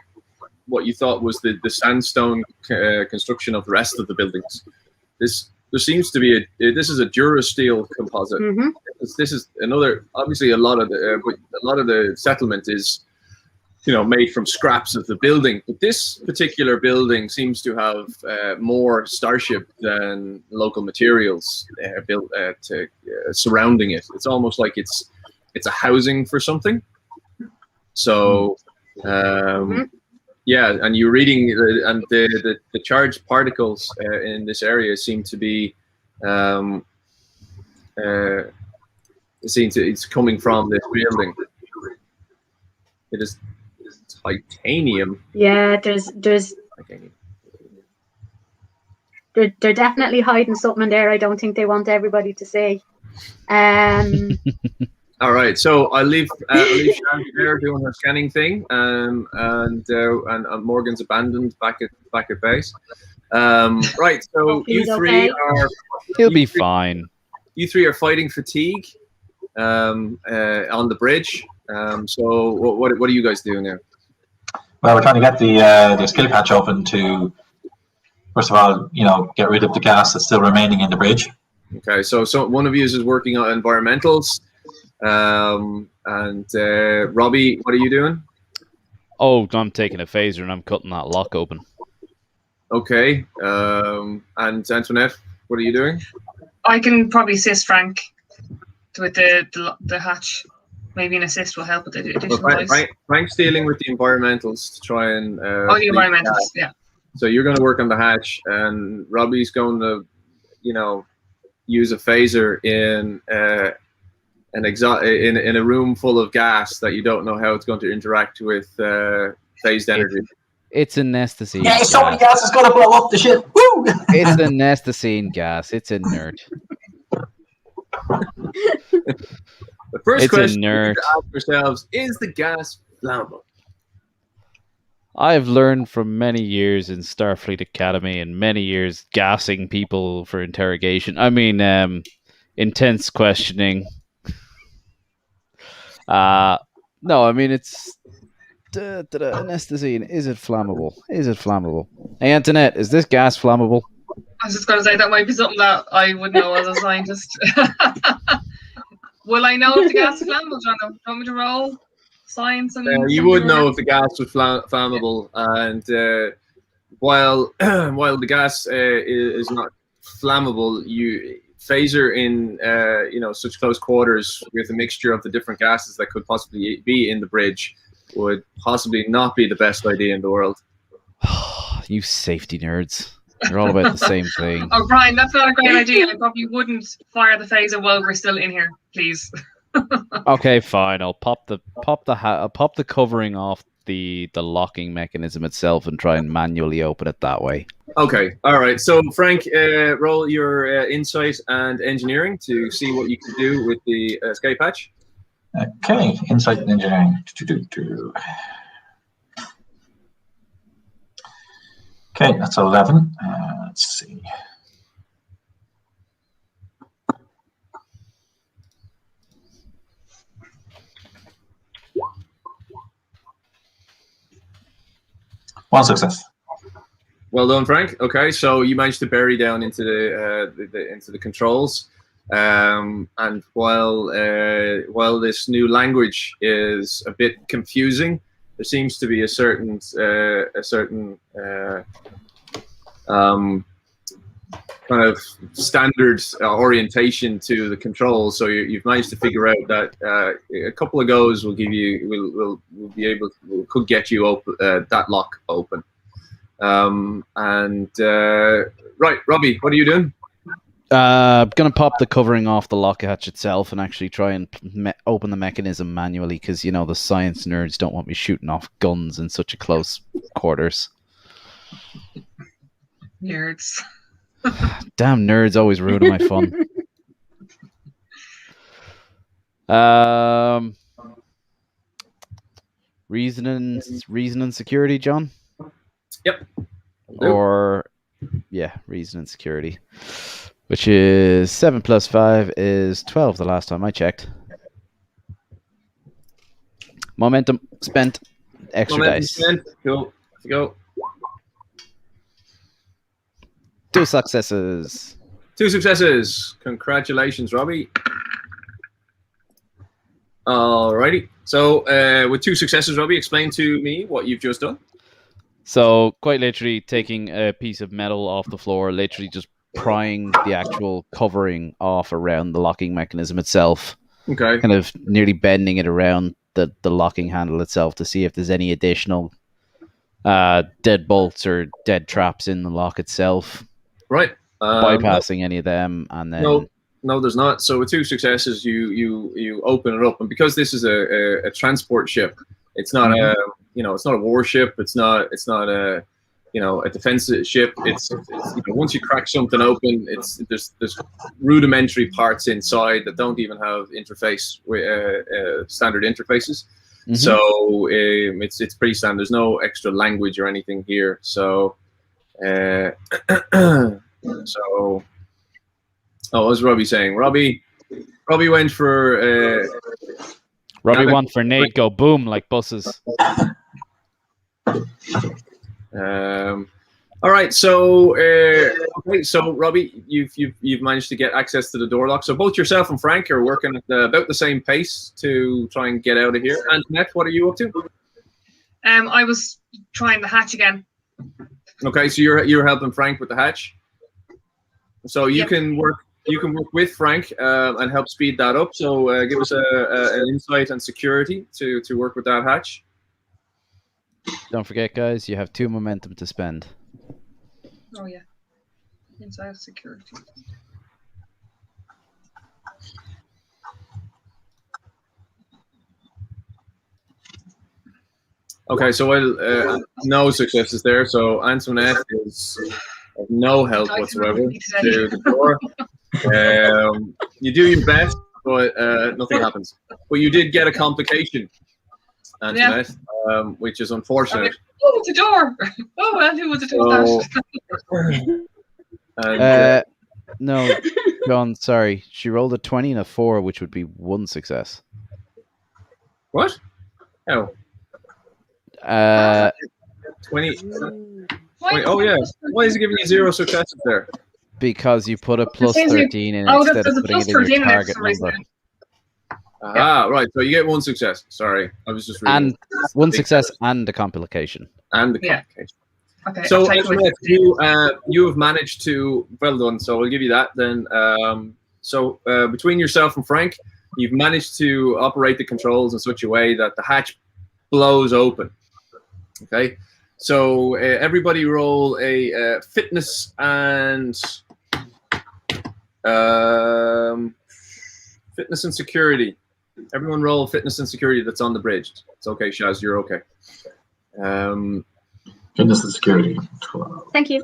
what you thought was the sandstone construction of the rest of the buildings. There seems to be this is a Durasteel composite. Mm-hmm. This is another, obviously a lot of the settlement is made from scraps of the building, but this particular building seems to have more starship than local materials built surrounding it. It's almost like it's a housing for something. So yeah, and you're reading and the charged particles in this area seem to be it's coming from this building. It is titanium. Yeah, there's they're definitely hiding something in there. I don't think they want everybody to see. All right, so I'll leave Shanti there doing her scanning thing, and Morgan's abandoned back at base. Right, so you three are. He'll be fine. You three are fighting fatigue on the bridge. So what are you guys doing there? Well, we're trying to get the skill patch open to, first of all, get rid of the gas that's still remaining in the bridge. Okay, so one of you is working on environmentals, and Robbie, what are you doing? Oh, I'm taking a phaser and I'm cutting that lock open. Okay, and Antoinette, what are you doing? I can probably assist Frank with the hatch. Maybe an assist will help with the additional Frank's dealing with the environmentals to try and... the environmentals, yeah. So you're going to work on the hatch, and Robbie's going to, use a phaser in in a room full of gas that you don't know how it's going to interact with phased energy. It's a nesticine. Yeah, so many gas is going to blow up the ship. Woo! It's a nesticine gas. It's inert. The first question we have to ask ourselves, is the gas flammable? I've learned from many years in Starfleet Academy and many years gassing people for interrogation. I mean, intense questioning. No, I mean, it's... Nesticine, is it flammable? Is it flammable? Hey, Antoinette, is this gas flammable? I was just going to say that might be something that I would know as a scientist. Will I know if the gas is flammable, John? Do you want me to roll science and? You would know if the gas was flammable, and while while the gas is not flammable, phaser in such close quarters with a mixture of the different gases that could possibly be in the bridge would possibly not be the best idea in the world. You safety nerds. You're all about the same thing. Oh, Brian, that's not a great idea. I probably wouldn't fire the phaser while we're still in here, please. Okay, fine. I'll pop the covering off the locking mechanism itself and try and manually open it that way. Okay, all right. So Frank, roll your insight and engineering to see what you can do with the escape hatch. Okay, insight and engineering. Okay, that's 11. Let's see. One success. Well done, Frank. Okay, so you managed to bury down into the controls, and while this new language is a bit confusing, there seems to be a certain kind of standard orientation to the controls. So you've managed to figure out that a couple of goes will give you could get you open that lock open. Right, Robbie, what are you doing? I'm gonna pop the covering off the lock hatch itself and actually try and open the mechanism manually, because the science nerds don't want me shooting off guns in such a close quarters. Nerds. Damn nerds always ruining my fun. Reason and security, John? Yep. Or reason and security. Which is 7 plus 5 is 12 the last time I checked. Momentum spent. Extra dice. Spent. Cool. Let's go. 2 successes. 2 successes. Congratulations, Robbie. Alrighty. So with 2 successes, Robbie, explain to me what you've just done. So quite literally taking a piece of metal off the floor, literally just prying the actual covering off around the locking mechanism itself. Okay. Kind of nearly bending it around the locking handle itself to see if there's any additional dead bolts or dead traps in the lock itself. Right. Bypassing any of them, and then no, there's not. So with 2 successes, you open it up, and because this is a transport ship, it's not it's not a warship. It's not a a defensive ship. It's once you crack something open, there's rudimentary parts inside that don't even have interface with standard interfaces. Mm-hmm. So it's pretty standard. There's no extra language or anything here. So what was Robbie saying? Robbie went for Robbie went for Nate go boom like buses. All right, so okay, so Robbie, you've managed to get access to the door lock. So both yourself and Frank are working at about the same pace to try and get out of here. Antoinette, what are you up to? I was trying the hatch again. Okay, so you're helping Frank with the hatch. So you can work with Frank and help speed that up. So give us an insight and security to work with that hatch. Don't forget, guys, you have 2 momentum to spend. Oh yeah, inside security. Okay, so no successes there. So Antoinette is of no help whatsoever to the door. You do your best, but nothing happens. But you did get a complication, Antoinette, which is unfortunate. Oh, it's a door. Oh, well, who was it? No, John, sorry. She rolled a 20 and a 4, which would be 1 success. What? Oh. 20. Oh, yeah. Why is it giving you 0 successes there? Because you put a plus 13 in it instead of putting it in your target number. Right. So you get one success. Sorry, I was just reading. And one success and a complication. And the Yeah. complication. Okay. So I'll take it with Antoinette, you have managed to, well done. So we'll give you that then. So between yourself and Frank, you've managed to operate the controls in such a way that the hatch blows open. Okay. So everybody roll a fitness and security. Everyone roll fitness and security that's on the bridge. It's okay, Shaz, you're okay. Fitness and security. Thank you.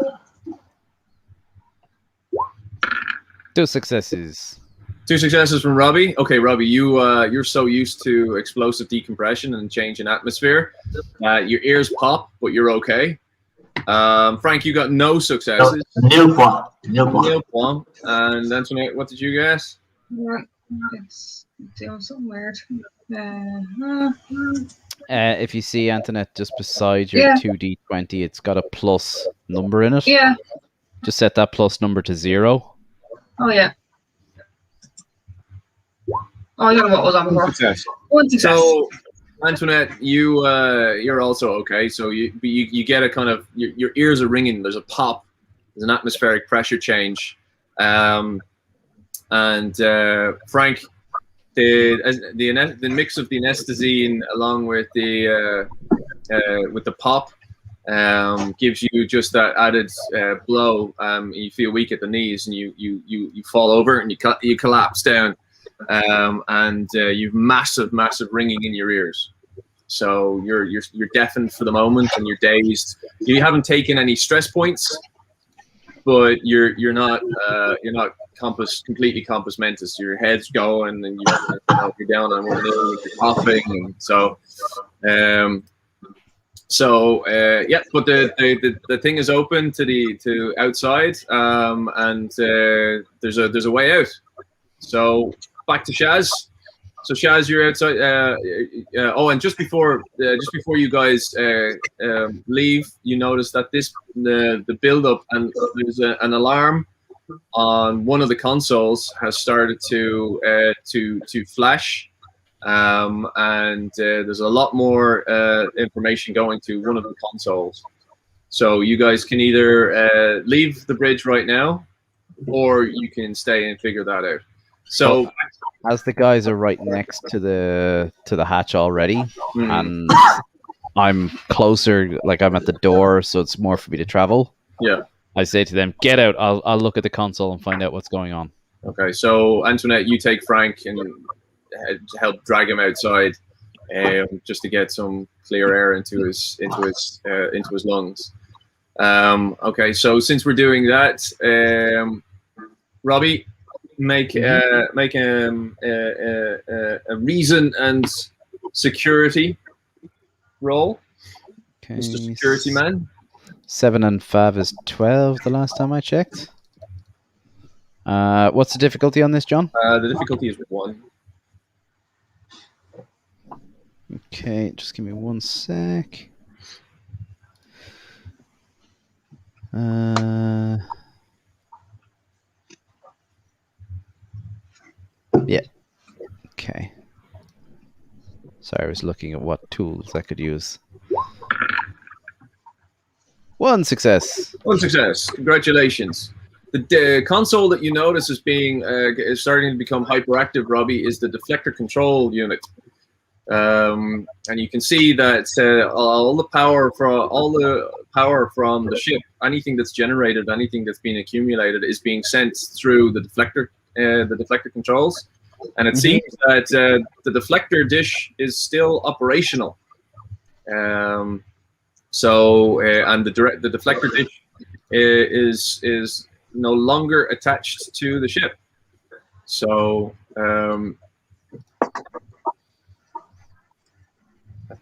2 successes. 2 successes from Robbie. Okay, Robbie, you're so used to explosive decompression and change in atmosphere. Your ears pop, but you're okay. Frank, you got no successes. Nil point. Nil point. And Antoinette, what did you guess? It's doing something weird. If you see Antoinette just beside your 2d20, it's got a plus number in it. Yeah. Just set that plus number to 0. Oh yeah. Oh, I don't know what was on before. Success. One success. So, Antoinette, you're also okay. So you get a kind of your ears are ringing. There's a pop. There's an atmospheric pressure change. And Frank, the mix of the anesthetizine along with the pop gives you just that added blow. You feel weak at the knees, and you fall over and you collapse down. And you've massive ringing in your ears. So you're deafened for the moment, and you're dazed. You haven't taken any stress points, but you're not completely compass mentis. Your head's going, and you're down on one knee, you're coughing, and so yeah. But the thing is open to outside, and there's a way out. So back to Shaz. So Shaz, you're outside. And just before you guys leave, you notice that the build up, and there's an alarm on one of the consoles has started to flash, and there's a lot more information going to one of the consoles. So you guys can either leave the bridge right now, or you can stay and figure that out. So, as the guys are right next to the hatch already, and I'm closer, like I'm at the door, so it's more for me to travel. Yeah. I say to them, "Get out! I'll look at the console and find out what's going on." Okay. So Antoinette, you take Frank and help drag him outside, just to get some clear air into his lungs. Okay. So since we're doing that, Robbie, make a reason and security roll. Okay. Mr. Security Man. 7 and 5 is 12. The last time I checked. What's the difficulty on this, John? The difficulty is 1. Okay, just give me 1 sec. Yeah. Okay. Sorry, I was looking at what tools I could use. 1 success. 1 success. Congratulations. The console that you notice is starting to become hyperactive, Robbie, is the deflector control unit. And you can see that all the power from the ship, anything that's generated, anything that's been accumulated, is being sent through the deflector controls. And it seems that the deflector dish is still operational. So the deflector dish is no longer attached to the ship. So I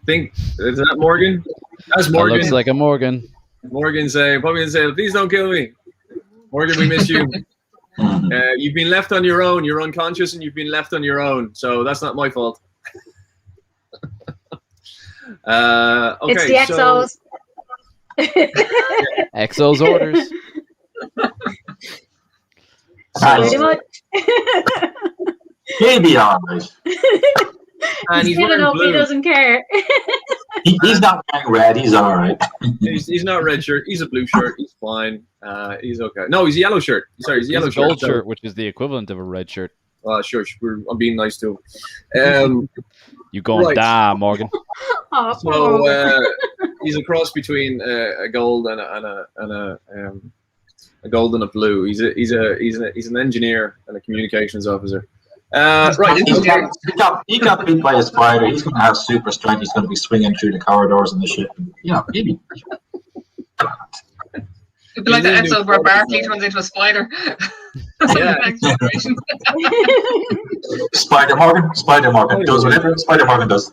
think, is that Morgan? That's Morgan. That looks like a Morgan. Morgan's probably gonna say, "Please don't kill me, Morgan. We miss you. You've been left on your own. You're unconscious, and you've been left on your own. So that's not my fault." Okay, it's the Exos. Exos orders. Pretty much. He'll be all right. And he's Still wearing enough, he blue. doesn't care. He's not wearing red. He's all right. He's not a red shirt. He's a blue shirt. He's fine. He's okay. No, he's a yellow shirt. Sorry, he's a He's yellow a gold shirt. shirt, which is the equivalent of a red shirt. Sure. I'm being nice to him. You going Right. da, Morgan? Oh, So he's a cross between a gold and a gold and a blue. He's an engineer and a communications officer. Right. He got beat by a spider. He's going to have super strength. He's going to be swinging through the corridors and the ship. Maybe. It'd be like the episode where Barkley turns into a spider. Yeah. Spider Morgan does whatever Spider Morgan does.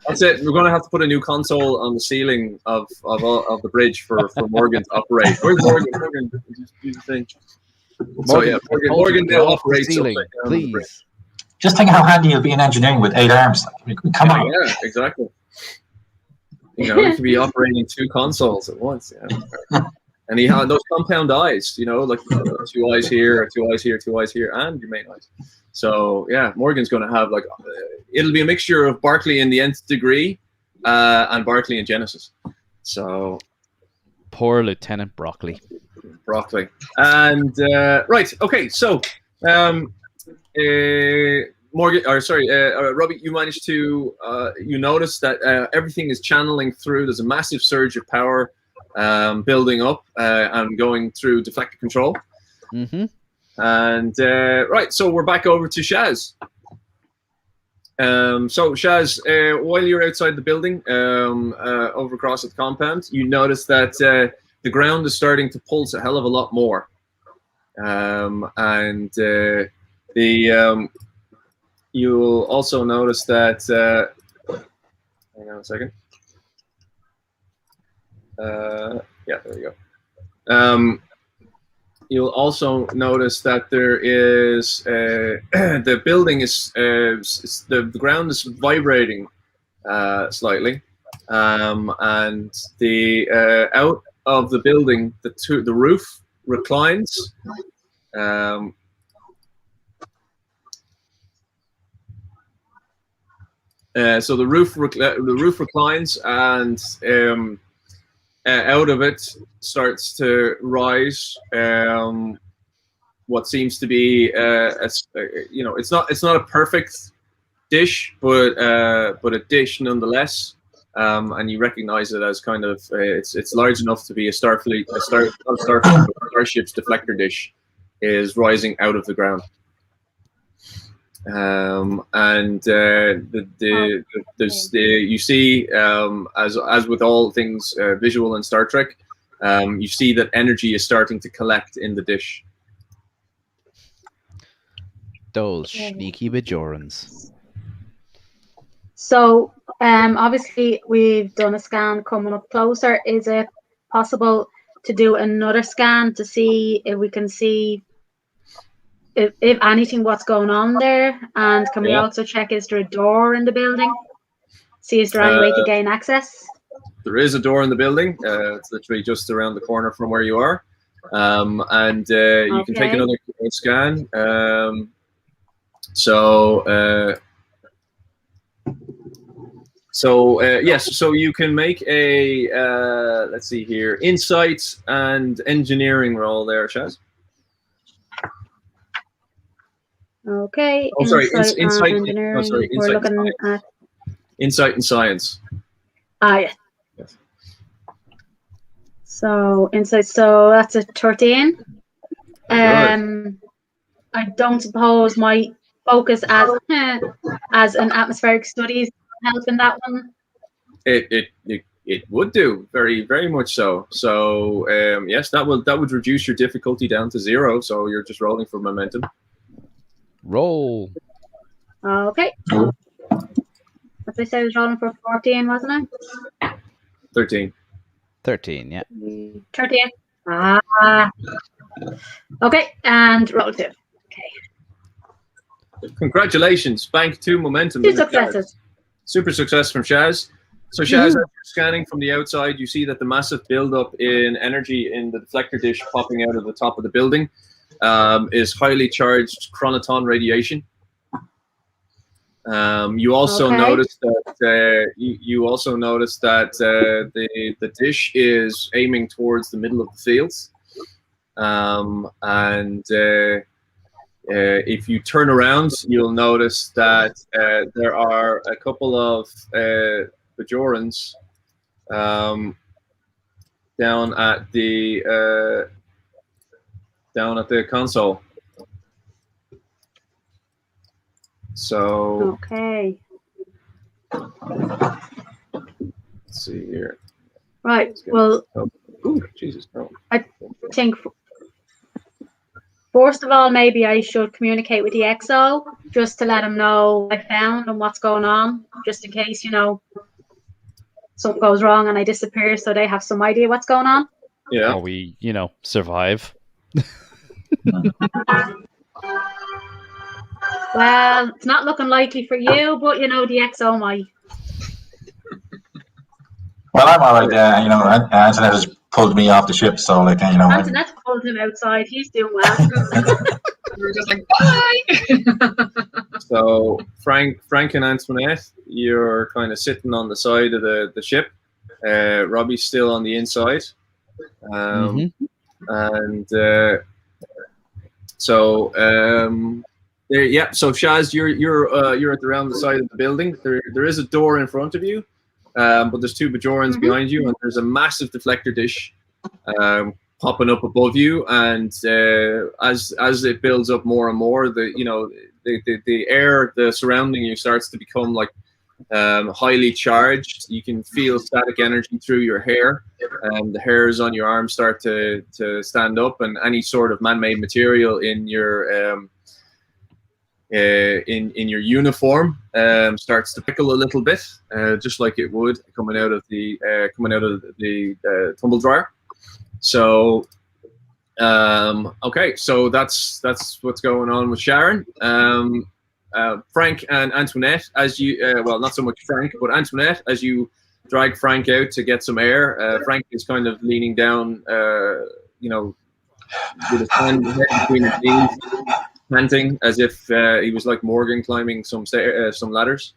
That's it. We're going to have to put a new console on the ceiling of the bridge for Morgan to operate. Where's Morgan? Morgan, do the thing. So yeah, Morgan will operate ceiling, something on the bridge. please. Just think how handy you'll be in engineering with 8 arms. Come on. Yeah, exactly. You could be operating 2 consoles at once. Yeah. And he had those compound eyes, like 2 eyes here, 2 eyes here, 2 eyes here, and your main eyes. So yeah, Morgan's going to have it'll be a mixture of Barkley in the nth degree and Barkley in Genesis. So Poor Lieutenant Broccoli. And right, okay, so Morgan, Robbie, you managed to you notice that everything is channeling through. There's a massive surge of power building up and going through deflector control. Mm-hmm. And right, so we're back over to Shaz. So Shaz, while you're outside the building, over across at the compound, you notice that the ground is starting to pulse a hell of a lot more, and you'll also notice that. Hang on a second. Yeah, there you go. You'll also notice that there is the building is the ground is vibrating slightly, and the out of the building the roof reclines. So the roof reclines, and out of it starts to rise what seems to be it's not a perfect dish, but a dish nonetheless, and you recognize it as kind of it's large enough to be a starship's deflector dish is rising out of the ground. And you see, as with all things visual in Star Trek, you see that energy is starting to collect in the dish. Those sneaky Bajorans. So, obviously, we've done a scan coming up closer. Is it possible to do another scan to see if we can see if anything, what's going on there? And can we also check, is there a door in the building? See, is there any way to gain access? There is a door in the building. It's literally just around the corner from where you are. And you can take another scan. Yes, so you can make a, let's see here, insight and engineering roll there, Shaz. Okay. Oh, sorry, insight and insight. engineering. We're looking at insight and science. Yeah. Yes. So insight. So that's a 13. Good. I don't suppose my focus as an atmospheric studies help in that one. It would do very, very much so. So yes, that would reduce your difficulty down to 0. So you're just rolling for momentum. Roll. Okay. As I said, I was rolling for 14, wasn't I? 13. 13, yeah. 13. Okay, and roll 2. Okay. Congratulations, bank 2 momentum. 2 successes. Super success from Shaz. So Shaz, as you're scanning from the outside, you see that the massive buildup in energy in the deflector dish popping out of the top of the building is highly charged chronoton radiation. You also Okay. notice that you also notice that the dish is aiming towards the middle of the fields, and if you turn around, you'll notice that there are a couple of Bajorans down at the console. So Okay. let's see here. Right. Well, Ooh, Jesus, no. I think first of all, maybe I should communicate with the XO just to let him know what I found and what's going on, just in case, something goes wrong and I disappear, so they have some idea what's going on. Yeah. Or we, survive. Well, it's not looking likely for you, but the XO might. Well, I'm all right. Antoinette has pulled me off the ship, so Antoinette pulled him outside. He's doing well. We're just like, bye. So Frank and Antoinette, you're kind of sitting on the side of the ship. Robbie's still on the inside, and so there. Yeah. So Shaz, you're at around the side of the building. There is a door in front of you, but there's two Bajorans behind you, and there's a massive deflector dish popping up above you. And as it builds up more and more, the air, the surrounding you starts to become like highly charged. You can feel static energy through your hair, and the hairs on your arms start to stand up, and any sort of man-made material in your in your uniform starts to prickle a little bit, just like it would coming out of the tumble dryer. So okay, so that's what's going on with Sharon. Frank and Antoinette, as you well, not so much Frank, but Antoinette, as you drag Frank out to get some air. Frank is kind of leaning down, with his hand between his knees, panting as if he was like Morgan climbing some ladders.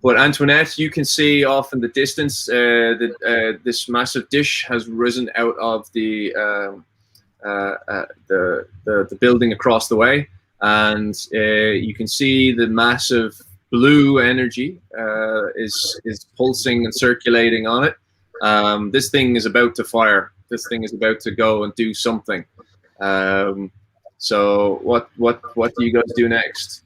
But Antoinette, you can see off in the distance that this massive dish has risen out of the building across the way, and you can see the massive blue energy is pulsing and circulating on it. This thing is about to fire. This thing is about to go and do something. So what do you guys do next?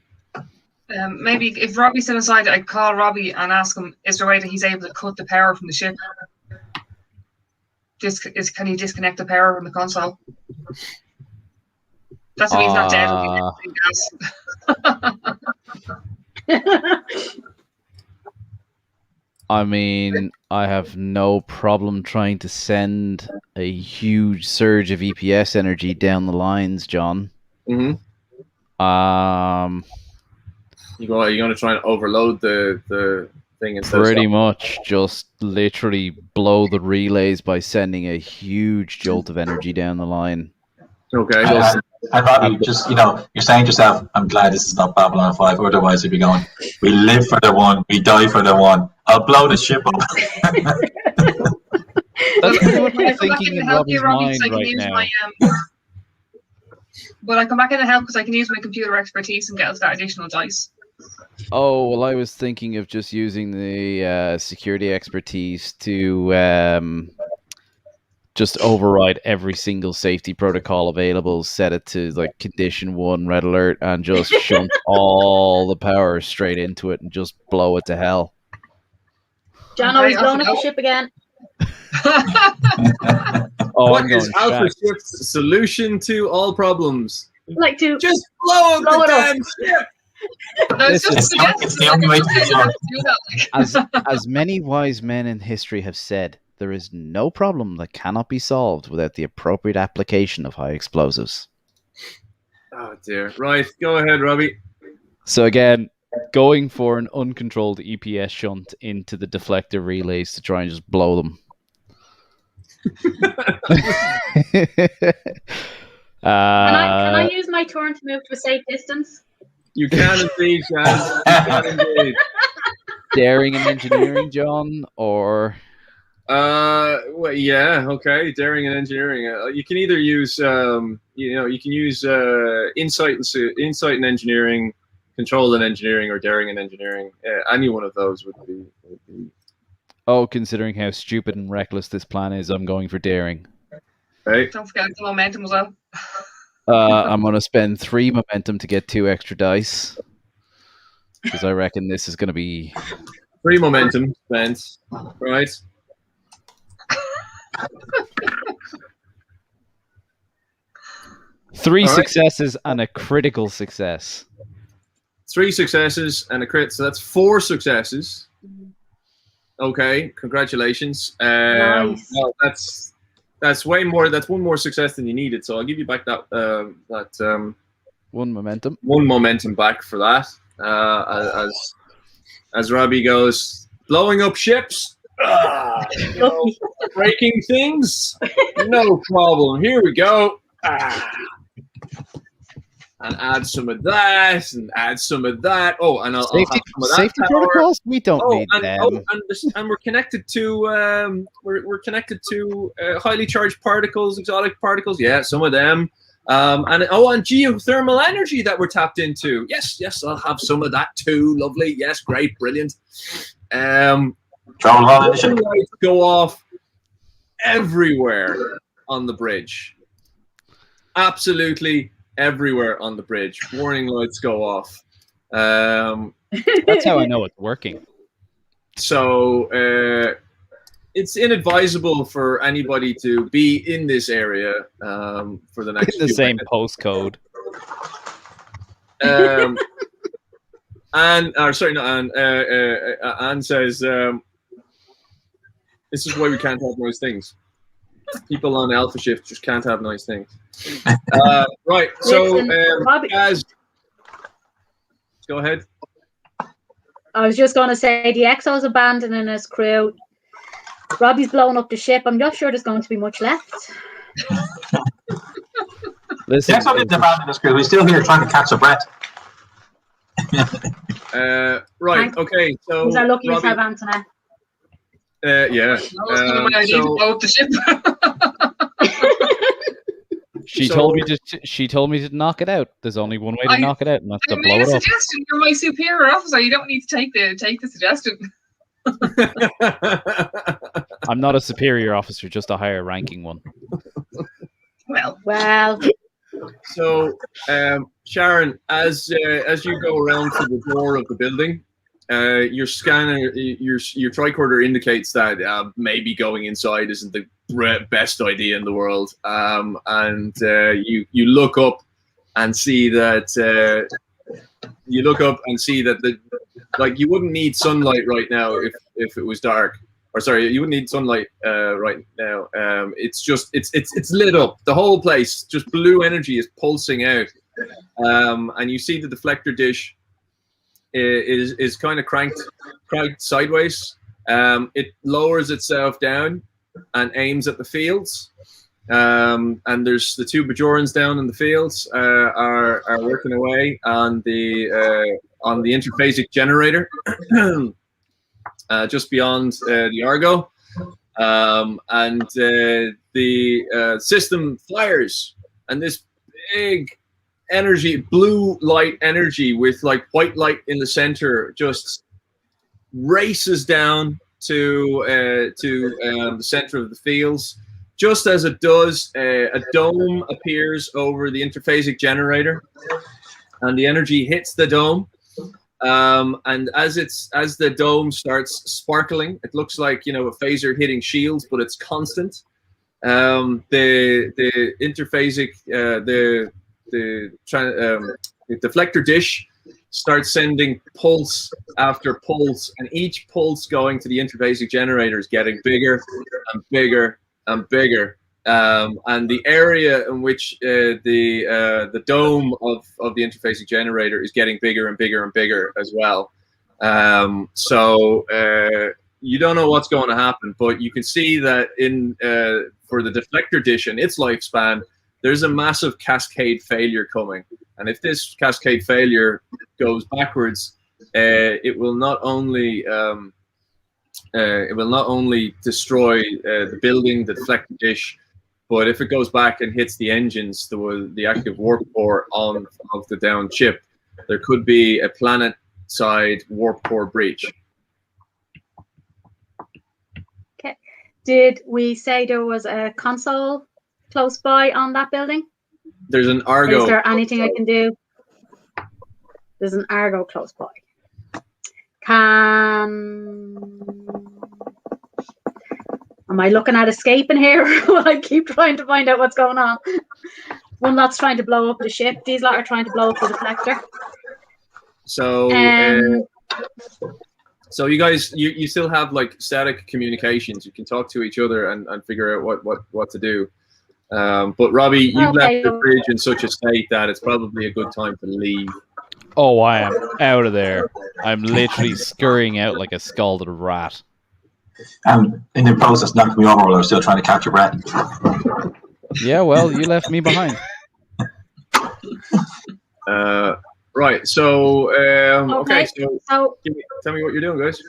Maybe if Robbie's still inside, I'd call Robbie and ask him, is there a way that he's able to cut the power from the ship? Can he disconnect the power from the console? That's if he's not dead. I mean, I have no problem trying to send a huge surge of EPS energy down the lines, John. Mm-hmm. You're going to try and overload the thing instead. Pretty much, just literally blow the relays by sending a huge jolt of energy down the line. Okay. And Robbie, just you're saying to yourself, I'm glad this is not Babylon 5. Otherwise, you'd be going, we live for the one, we die for the one. I'll blow the ship up. That's pretty much what I'm thinking in Robbie's mind right now. But I come back in and help because I can use my computer expertise and get us that additional dice. Oh, well, I was thinking of just using the security expertise to just override every single safety protocol available, set it to like condition 1, red alert, and just shunt all the power straight into it and just blow it to hell. John always blown up the ship again. What is Alpha Ship's solution to all problems? Like to just blow up the damn ship. It's the only way to do it. As many wise men in history have said, there is no problem that cannot be solved without the appropriate application of high explosives. Oh dear. Right, go ahead, Robbie. So again, going for an uncontrolled EPS shunt into the deflector relays to try and just blow them. Can I use my turn to move to a safe distance? You can indeed, Jan. You can indeed. Daring and engineering, John, or Well, yeah, okay. Daring and engineering. You can either use, you can use insight and engineering, control and engineering, or daring and engineering. Any one of those would be. oh, considering how stupid and reckless this plan is, I'm going for daring. Right. Don't forget the momentum as well. I'm going to spend 3 momentum to get 2 extra dice because I reckon this is going to be 3 momentum spent. Right. Three All right. successes and a critical success. 3 successes and a crit, so that's 4 successes. Okay, congratulations. Nice. Well, that's way more. That's 1 more success than you needed. So I'll give you back that 1 momentum. 1 momentum back for that. As Robbie goes, blowing up ships, breaking things, no problem. Here we go. And add some of that, and add some of that. Oh, and I'll have some of that Safety power. protocols? We don't need them. And we're connected to we're connected to highly charged particles, exotic particles. Yeah, some of them. And geothermal energy that we're tapped into. Yes, I'll have some of that too. Lovely. Yes, great, brilliant. Lights go off everywhere on the bridge. Absolutely everywhere on the bridge. Warning lights go off. That's how I know it's working. So it's inadvisable for anybody to be in this area for the next The few same minutes. postcode. Anne says, this is why we can't have nice things. People on Alpha Shift just can't have nice things. Right, so Robbie, Gaz, go ahead. I was just going to say the Exo's abandoning his crew. Robbie's blowing up the ship. I'm not sure there's going to be much left. Listen, The Exo didn't abandon us, crew. He's still here trying to catch a breath. Right, okay, so He's our luckiest Robbie, Anthony. yeah. That was kind of my idea to blow up the ship. She told me to knock it out. There's only one way to knock it out, and that's I to blow made a it up. suggestion. You're my superior officer. You don't need to take the suggestion. I'm not a superior officer, just a higher ranking one. Well. So, Sharon, as you go around to the door of the building, your scanner, your tricorder indicates that maybe going inside isn't the best idea in the world. And you look up and see that you wouldn't need sunlight right now if it was dark. Or sorry, you wouldn't need sunlight right now. It's lit up. The whole place, just blue energy is pulsing out, and you see the deflector dish is kind of cranked sideways. It lowers itself down and aims at the fields. And there's the 2 Bajorans down in the fields are working away on the interphasic generator. Just beyond the Argo, and the system fires, and this big energy, blue light energy with like white light in the center, just races down to the center of the fields. Just as it does, a dome appears over the interphasic generator, and the energy hits the dome. And as the dome starts sparkling, it looks like a phaser hitting shields, but it's constant. The interphasic the deflector dish starts sending pulse after pulse, and each pulse going to the interphasic generator is getting bigger and bigger and bigger. And the area in which the dome of the interphasic generator is getting bigger and bigger and bigger as well. So you don't know what's going to happen, but you can see that for the deflector dish and its lifespan, there's a massive cascade failure coming. And if this cascade failure goes backwards, it will not only destroy the building, the deflector dish, but if it goes back and hits the engines, the active warp core of the downed ship, there could be a planet-side warp core breach. Okay. Did we say there was a console close by on that building? There's an Argo. Is there anything I can do? There's an Argo close by. Am I looking at escaping here? Will I keep trying to find out what's going on? One that's trying to blow up the ship. These lot are trying to blow up the deflector. So, so you guys, you still have like static communications. You can talk to each other and figure out what to do. But Robbie, you've left the bridge in such a state that it's probably a good time to leave. Oh, I am out of there. I'm literally scurrying out like a scalded rat. And in the process, knocked me over while I was still trying to catch your breath. Yeah, well, you left me behind. Right, so, okay, so tell me what you're doing, guys.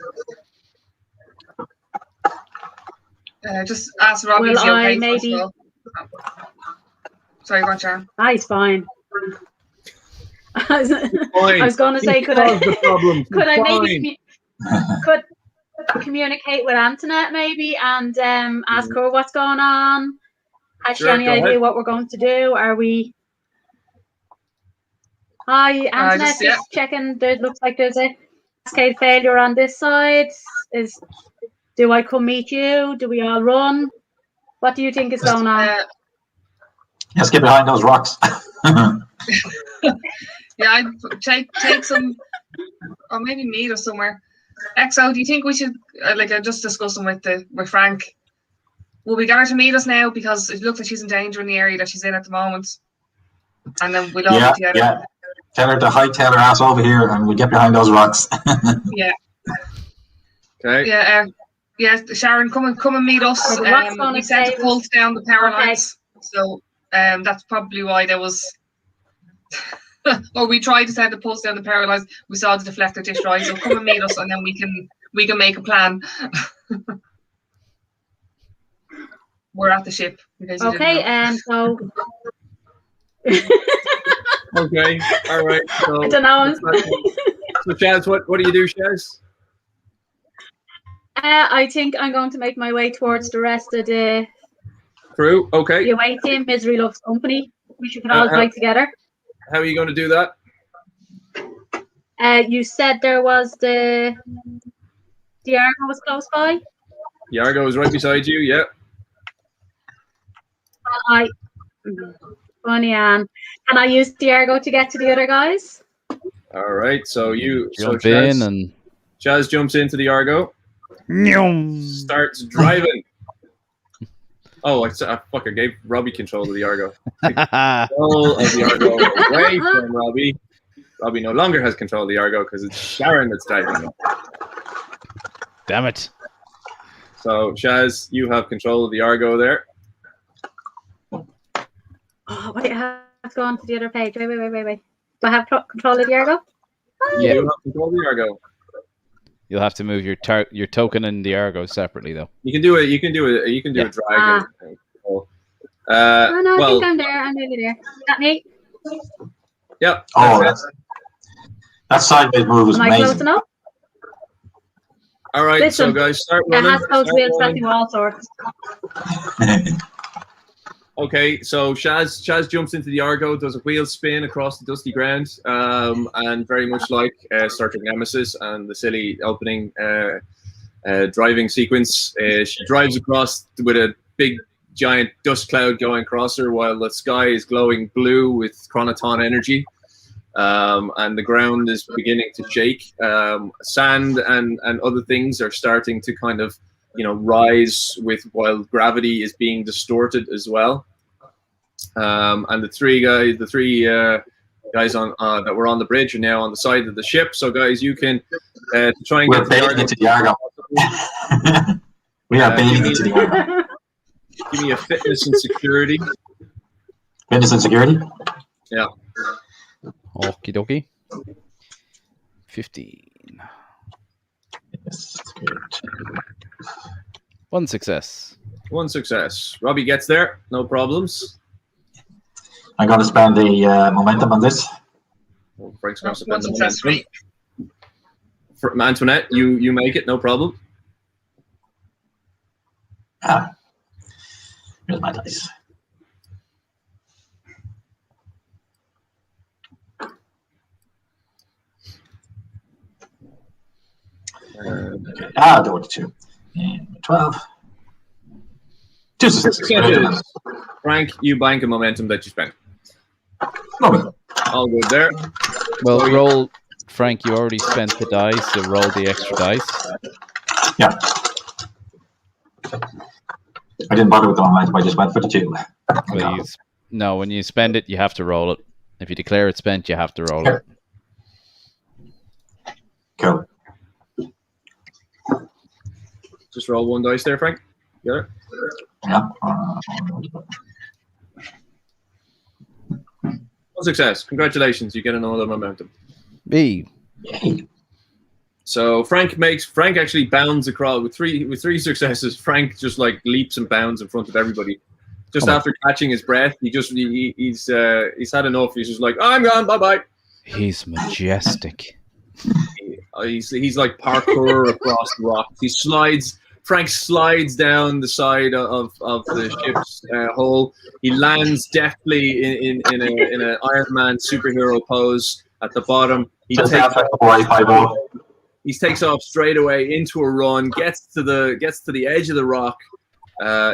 Just ask Robbie if he's okay. Maybe... Well. Sorry, go on, Sharon. He's fine. I was going to say, could I maybe communicate with Antoinette maybe and ask her what's going on? Has she any idea what we're going to do? Are we? Hi, Antoinette. Just checking. There looks like there's a cascade failure on this side. Do I come meet you? Do we all run? What do you think is going on? Let's get behind those rocks. Yeah, I'd take some, or maybe meet us somewhere. XO, do you think we should, like I'm just discussing with Frank, will we get her to meet us now? Because it looks like she's in danger in the area that she's in at the moment. And then we'll all get together. Yeah. Tell her to hightail her ass over here and we'll get behind those rocks. Yeah. Okay. Yeah, Sharon, come and meet us. We sent to pulse down the power lines. So that's probably why there was... or we tried to send a pulse down the power lines. We saw the deflector dish rise. So come and meet us, and then we can make a plan. We're at the ship. Okay, so. Okay, all right. So, I don't know. So Shaz, what do you do, Shaz? I think I'm going to make my way towards the rest of the crew. Okay. The away team. Misery loves company. We should all fight together. How are you going to do that? You said there was the Argo was close by. The Argo is right beside you. Yeah. Funny, Anne. Can I use the Argo to get to the other guys? All right. So jump in and Chaz jumps into the Argo. Starts driving. Oh, I gave Robbie control of the Argo. Control of the Argo away from Robbie. Robbie no longer has control of the Argo because it's Sharon that's driving. Damn it. So, Shaz, you have control of the Argo there. Oh, wait, I have to go on to the other page. Wait. Do I have control of the Argo? Yeah. You have control of the Argo. You'll have to move your token and the Argo separately, though. You can do it. You can do a drag. I think I'm there. I'm nearly there. Is that me? Yep. Oh, that sideways move was amazing. Am I close enough? All right, listen, so guys, start running. It has coach wheels pressing all sorts. Okay, so Shaz jumps into the Argo, does a wheel spin across the dusty ground, and very much like Star Trek Nemesis and the silly opening driving sequence, she drives across with a big giant dust cloud going across her while the sky is glowing blue with chronoton energy, and the ground is beginning to shake. Sand and other things are starting to kind of rise while gravity is being distorted as well. And the three guys on that were on the bridge are now on the side of the ship. So guys, you can try and get into the Argo. We are baiting into the Argo. Give me a fitness and security. Fitness and security. Yeah. Okie dokie. 15. Yes, security. 1 success. 1 success. Robbie gets there. No problems. I'm going to spend the momentum on this. Well, Frank's going to spend 1 the success, momentum. Frank. For Antoinette, you make it. No problem. Ah, here's my dice. Okay. There were 2. And 12. 2 successes. Frank, you bank a momentum that you spent. Moment. All good there. Well, roll, Frank. You already spent the dice, so roll the extra dice. Yeah. I didn't bother with the momentum. I just went for the 2. Please. No, when you spend it, you have to roll it. If you declare it spent, you have to roll it. Cool. Just roll 1 dice there, Frank. Got it? Yeah. 1 success. Congratulations. You get another momentum. B. Yay. So Frank actually bounds across with three successes. Frank just like leaps and bounds in front of everybody. Just after catching his breath, he's had enough. He's just like, oh, I'm gone. Bye bye. He's majestic. He's like parkour across the rocks. Frank slides down the side of the ship's hull. He lands deftly in an Iron Man superhero pose at the bottom. He takes off straight away into a run. Gets to the edge of the rock.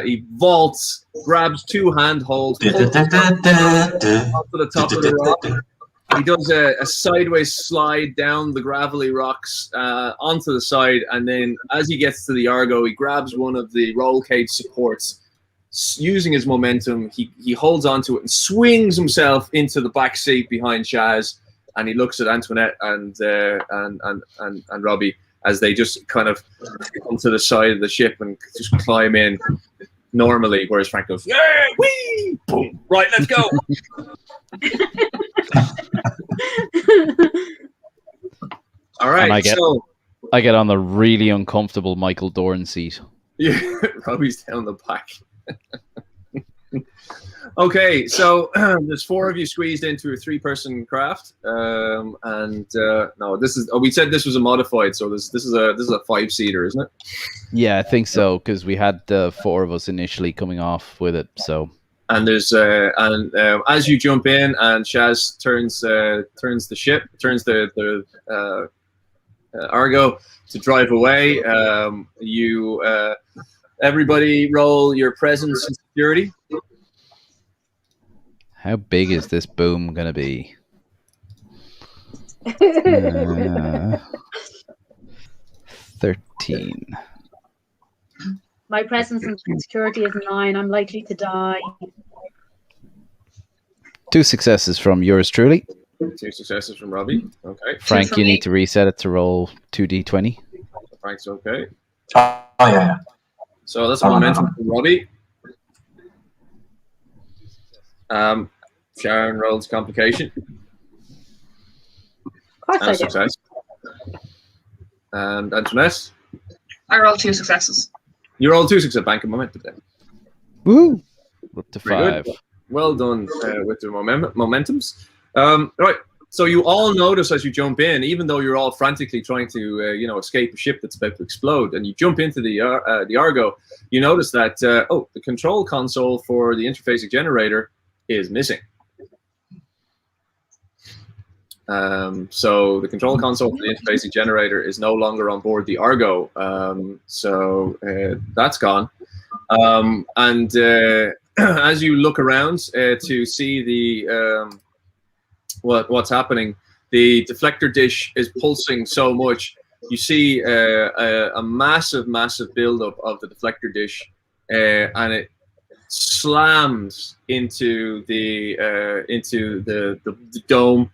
He vaults, grabs 2 handholds, pulls up to the top of the rock. He does a sideways slide down the gravelly rocks onto the side, and then as he gets to the Argo, he grabs one of the roll cage supports. Using his momentum, he holds onto it and swings himself into the back seat behind Shaz, and he looks at Antoinette and Robbie as they just kind of come to the side of the ship and just climb in normally, whereas Frank goes, yeah, wee, boom, right, let's go. All right, I get on the really uncomfortable Michael Dorn seat. Yeah, Robbie's down the back. Okay, so there's 4 of you squeezed into a 3-person craft, no, this is. We said this was a modified, so this is a 5-seater, isn't it? Yeah, I think so, because we had 4 of us initially coming off with it. So, and there's as you jump in, and Shaz turns the Argo to drive away. Everybody roll your presence and security. How big is this boom going to be? 13. My presence and security is 9. I'm likely to die. 2 successes from yours truly. 2 successes from Robbie. Okay. Frank, you need to reset it to roll 2d20. Frank's okay. Oh, yeah. So that's a momentum from Robbie. Sharon rolls complication. Of course I do. Success. And Antoinette? I rolled 2 successes. You rolled 2 success, bank of momentum then. Woo! Up to Very 5. good. Well done with the momentums. Right. So you all notice as you jump in, even though you're all frantically trying to, escape a ship that's about to explode, and you jump into the Argo, you notice that the control console for the interfacic generator is missing. So the control console for the interfacic generator is no longer on board the Argo. So that's gone. And as you look around to see the what's happening, the deflector dish is pulsing so much. You see a massive buildup of the deflector dish, and it slams into the dome.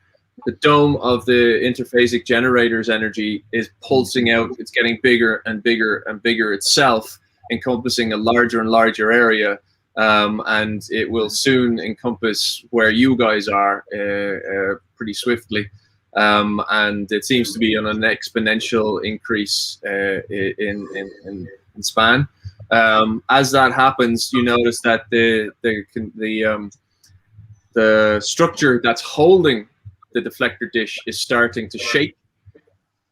The dome of the interfacic generator's energy is pulsing out. It's getting bigger and bigger and bigger itself, encompassing a larger and larger area. and it will soon encompass where you guys are pretty swiftly. And it seems to be on an exponential increase in span. As that happens, you notice that the structure that's holding the deflector dish is starting to shake.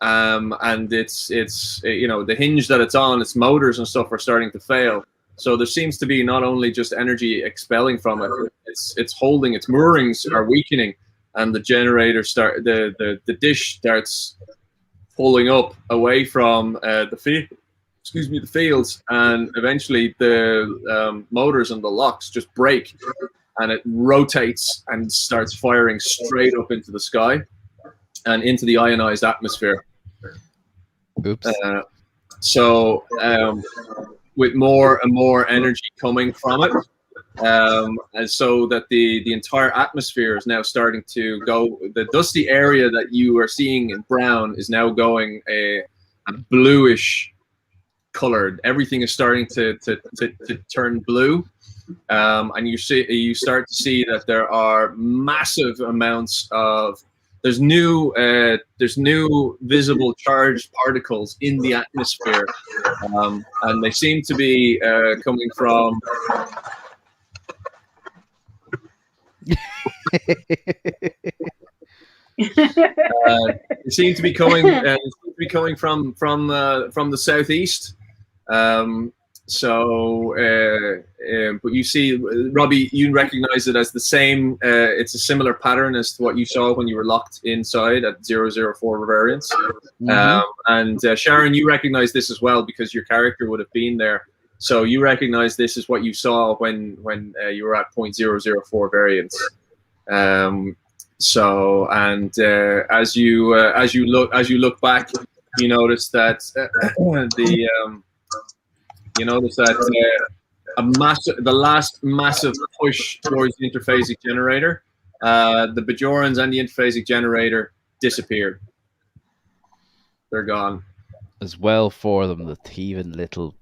And it's the hinge that it's on, its motors and stuff are starting to fail. So there seems to be not only just energy expelling from it, it's holding, its moorings are weakening, and the generator the dish starts pulling up away from the fields, and eventually the motors and the locks just break, and it rotates and starts firing straight up into the sky and into the ionized atmosphere. Oops. With more and more energy coming from it, and so that the entire atmosphere is now starting to go. The dusty area that you are seeing in brown is now going a bluish colored. Everything is starting to turn blue, and you start to see that there are massive amounts of there's new visible charged particles in the atmosphere, and they seem to be coming from they seem to be coming from the southeast. But you see, Robbie, you recognize it as the same. It's a similar pattern as to what you saw when you were locked inside at 004 variance. And Sharon, you recognize this as well because your character would have been there. So you recognize this as what you saw when you were at 0.004 variance. As you look back, you notice that the last massive push towards the interphasic generator, the Bajorans and the interphasic generator disappeared. They're gone. As well for them, the thieving little.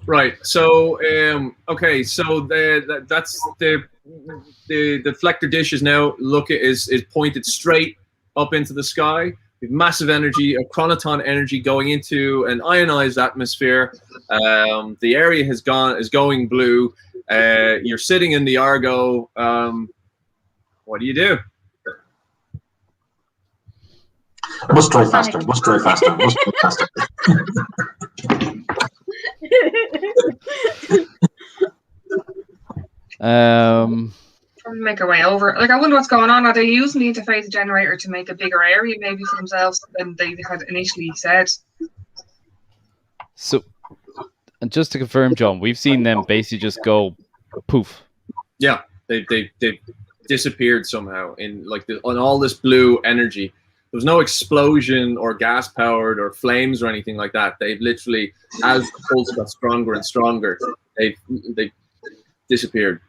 Right. So okay. So that's the deflector dish is now is pointed straight up into the sky with massive energy, a chronoton energy going into an ionized atmosphere. The area is going blue. You're sitting in the Argo. What do you do? Must drive faster. Must drive faster. Must drive faster. Make our way over. Like, I wonder what's going on. Are they using the interface generator to make a bigger area, maybe for themselves than they had initially said? So, and just to confirm, John, we've seen them basically just go poof. Yeah, they disappeared somehow on all this blue energy. There was no explosion or gas powered or flames or anything like that. They've literally, as the pulse got stronger and stronger, they disappeared.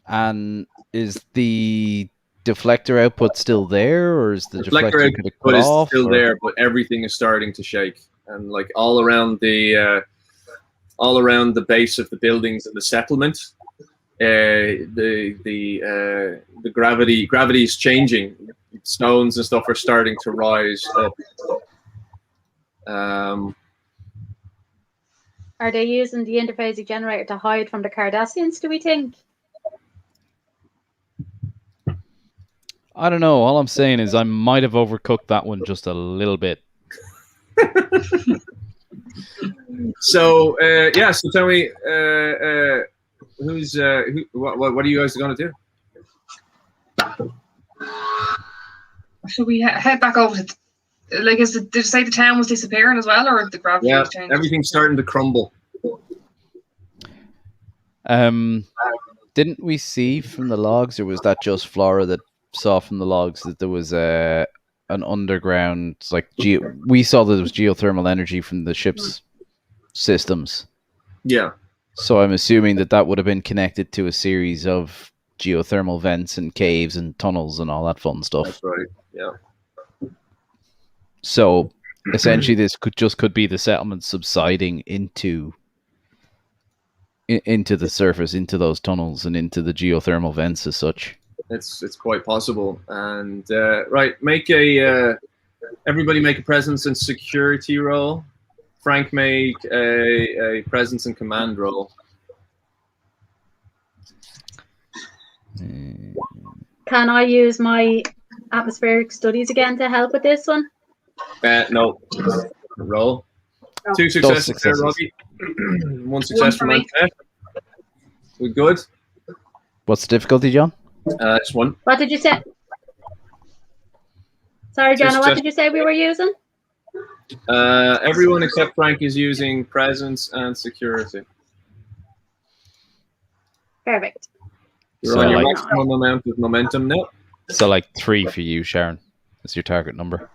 And is the deflector output still there, or is the deflector output is still there, but everything is starting to shake, and like all around the base of the buildings and the settlement, the gravity is changing. Stones and stuff are starting to rise up. Are they using the interphasic generator to hide from the Cardassians, do we think? I don't know. All I'm saying is I might have overcooked that one just a little bit. So tell me, what are you guys going to do? Should we head back over to? Did you say the town was disappearing as well, or the gravity was changing? Everything's starting to crumble. Didn't we see from the logs, or was that just Flora that saw from the logs that there was an underground, we saw that there was geothermal energy from the ship's systems. Yeah. So I'm assuming that would have been connected to a series of geothermal vents and caves and tunnels and all that fun stuff. That's right. Yeah. So essentially this could be the settlement subsiding into the surface, into those tunnels, and into the geothermal vents as such. It's quite possible. And right, everybody make a presence and security roll. Frank, make a presence and command roll. Can I use my atmospheric studies again to help with this one? No. Roll. No. 2 successes there, Robbie. 1 success from Antoinette. We good? What's the difficulty, John? It's 1. What did you say? Sorry, Jonah, what did you say we were using? Everyone except Frank is using presence and security. Perfect. You're So on your like- maximum amount of momentum now. So like 3 for you, Sharon. That's your target number.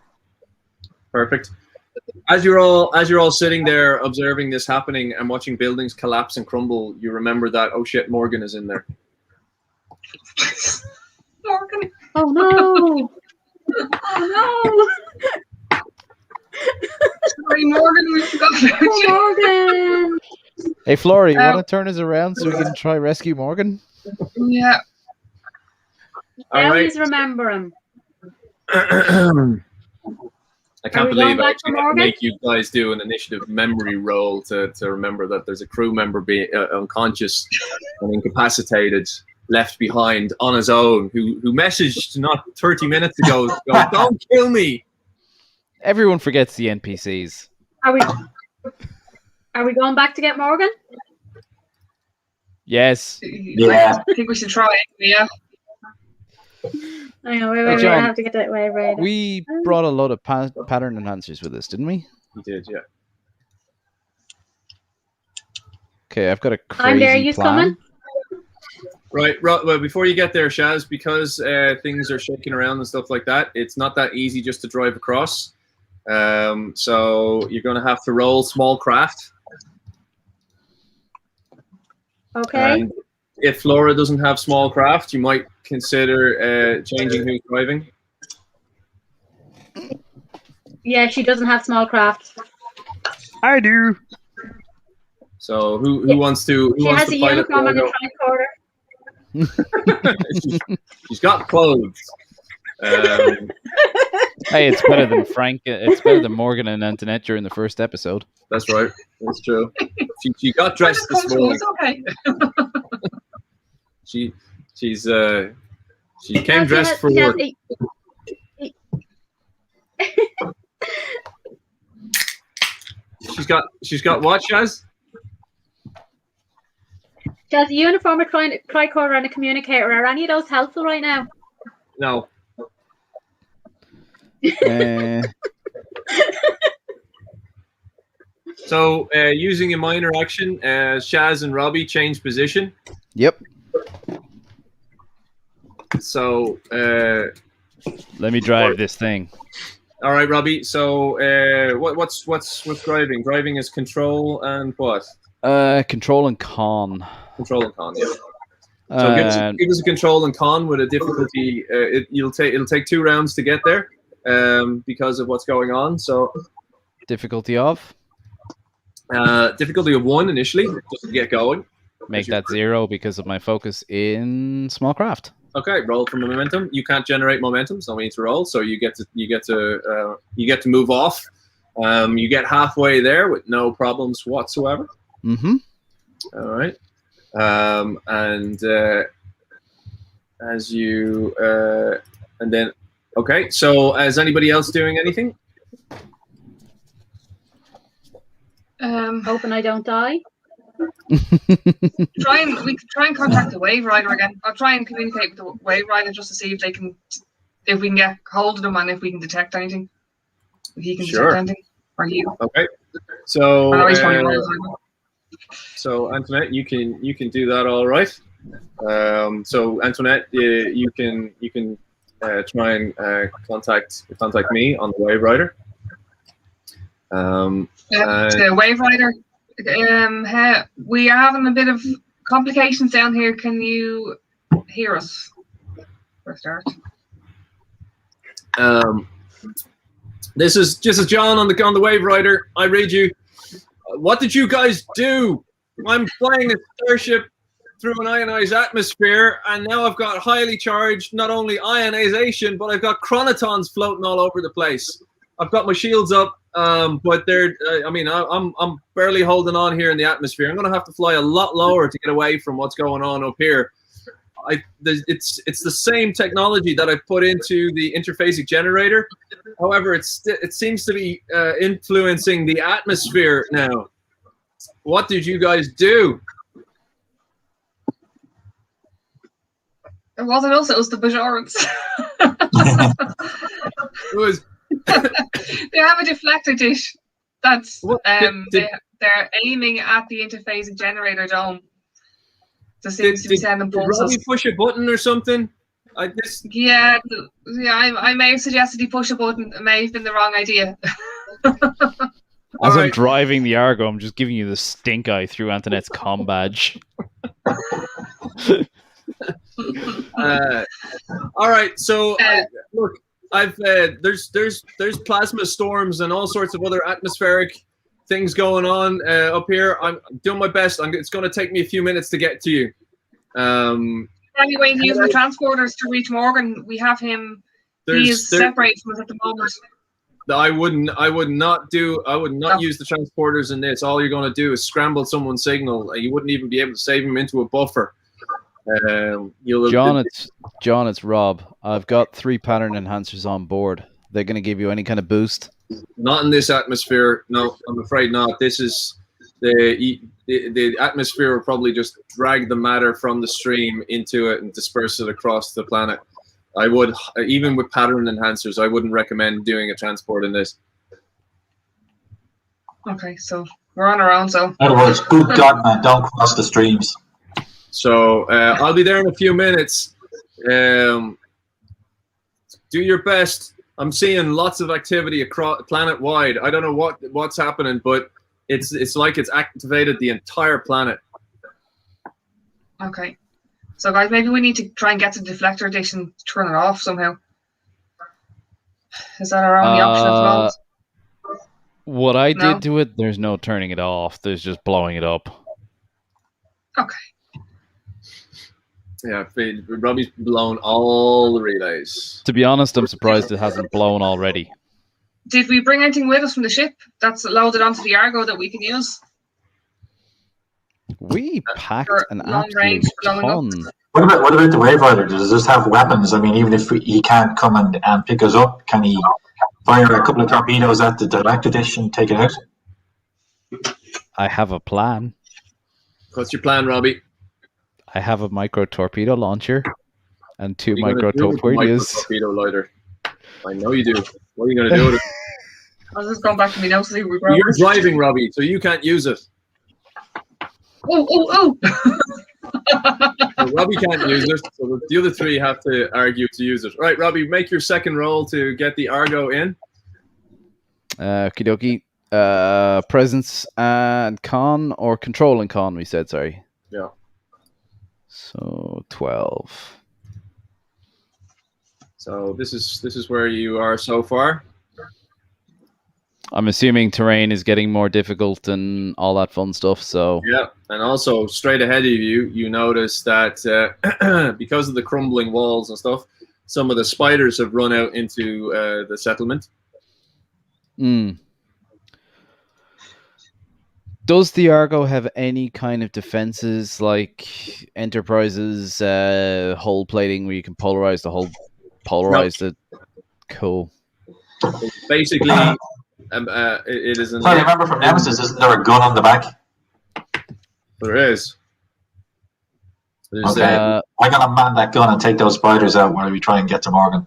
Perfect. As you're all sitting there observing this happening and watching buildings collapse and crumble, you remember that, oh shit, Morgan is in there. Morgan. Oh no! Oh Sorry, Morgan, we forgot about no! you. Morgan! Hey, Flora, you want to turn us around so we can try rescue Morgan? Yeah. All Now right. he's remembering. I can't Are we believe going I back to actually have to Morgan? make you guys do an initiative memory roll to remember that there's a crew member being unconscious and incapacitated, left behind on his own, who messaged not 30 minutes ago, don't kill me. Everyone forgets the NPCs. Are we going back to get Morgan? Yes. Yeah. I think we should try it. Yeah. I know, wait, Hey, I John, have to get that way right. We brought a lot of pattern enhancers with us, didn't we? He did, yeah. Okay, I've got a I'm there, crazy you's plan. coming? Right, well, before you get there, Shaz, because things are shaking around and stuff like that, it's not that easy just to drive across. So you're going to have to roll small craft. Okay. And if Flora doesn't have small craft, you might consider changing who's driving. Yeah, she doesn't have small craft. I do. So who wants to? Who She wants has to a pilot uniform and a Flora? tricorder. She's got clothes. Hey, it's better than Frank. It's better than Morgan and Antoinette during the first episode. That's right. That's true. She got dressed this morning. It's okay. She came dressed for work. She's got what, Shaz? She has a uniform, a tricorder, and a communicator. Are any of those helpful right now? No. So using a minor action, Shaz and Robbie change position. Yep. So Let me drive this thing. all right, Robbie. So what's driving? Driving is control and what? Control and con. Control and con. Yeah. So give us a control and con with a difficulty. It'll take 2 rounds to get there, because of what's going on. So Difficulty of? difficulty of 1 initially, just to get going. Make that 0 because of my focus in small craft. Okay, roll for momentum. You can't generate momentum, so we need to roll. So you get to move off. You get halfway there with no problems whatsoever. Mm-hmm. All right. And as you and then okay. So is anybody else doing anything? Hoping I don't die. We could try and contact the wave rider again. I'll try and communicate with the wave rider just to see if we can get hold of them and if we can detect anything. If he can detect anything, or you. Okay. So I know he's probably rolls like that. so Antoinette, you can do that all right. So Antoinette, you can try and contact me on the wave rider. The wave rider. We are having a bit of complications down here. Can you hear us? For a start. This is John on the Wave Rider. I read you. What did you guys do? I'm flying a starship through an ionized atmosphere, and now I've got highly charged, not only ionization, but I've got chronotons floating all over the place. I've got my shields up, but they're, I'm barely holding on here in the atmosphere. I'm going to have to fly a lot lower to get away from what's going on up here. It's the same technology that I put into the interphasic generator. However, it seems to be influencing the atmosphere now. What did you guys do? It wasn't us, it was the Bajorans. It was. They have a deflector dish that's they're aiming at the interphasic generator dome. There seems to be sending pulses. Did Robbie push a button or something? Yeah, I may have suggested he push a button. It may have been the wrong idea. As I'm driving the Argo, I'm just giving you the stink eye through Antoinette's comm badge. All right, so look, there's plasma storms and all sorts of other atmospheric things going on up here. I'm doing my best. It's going to take me a few minutes to get to you. Anyway, he's using the transporters to reach Morgan. We have him. He's separated from us at the moment. I would not use the transporters in this. All you're going to do is scramble someone's signal. You wouldn't even be able to save him into a buffer. John, it's Rob. I've got 3 pattern enhancers on board. They're going to give you any kind of boost? Not in this atmosphere. No, I'm afraid not. This is the atmosphere will probably just drag the matter from the stream into it and disperse it across the planet. I would, even with pattern enhancers, I wouldn't recommend doing a transport in this. Okay, so we're on our own. So, in other words, good God, man, don't cross the streams. So I'll be there in a few minutes. Do your best. I'm seeing lots of activity across planet-wide. I don't know what's happening, but it's like it's activated the entire planet. Okay. So, guys, maybe we need to try and get the deflector dish and turn it off somehow. Is that our only option at the moment? What I did to it, there's no turning it off. There's just blowing it up. Okay. Yeah, Robbie's blown all the relays. To be honest, I'm surprised it hasn't blown already. Did we bring anything with us from the ship that's loaded onto the Argo that we can use? We packed an range, absolute ton. What about the Wave Rider? Does this have weapons? I mean, even if he can't come and pick us up, can he fire a couple of torpedoes at the deflector dish and take it out? I have a plan. What's your plan, Robbie? I have a micro torpedo launcher and 2 micro torpedoes. Torpedo lighter. I know you do. What are you going to do with it? I was just going back to me now. See, you're driving, Robbie, so you can't use it. Oh! So Robbie can't use it, so the other 3 have to argue to use it. Right, Robbie, make your second roll to get the Argo in. Okie dokie. Presence and con, or control and con, we said, sorry. Yeah. So 12. So this is where you are so far. I'm assuming terrain is getting more difficult and all that fun stuff. So yeah, and also straight ahead of you, you notice that because of the crumbling walls and stuff, some of the spiders have run out into the settlement. Does the Argo have any kind of defenses like Enterprise's hull plating where you can polarize the hull? It? Cool. Basically, it isn't. I remember from Nemesis, isn't there a gun on the back? There is. Okay. I gotta man that gun and take those spiders out while we try and get to Morgan.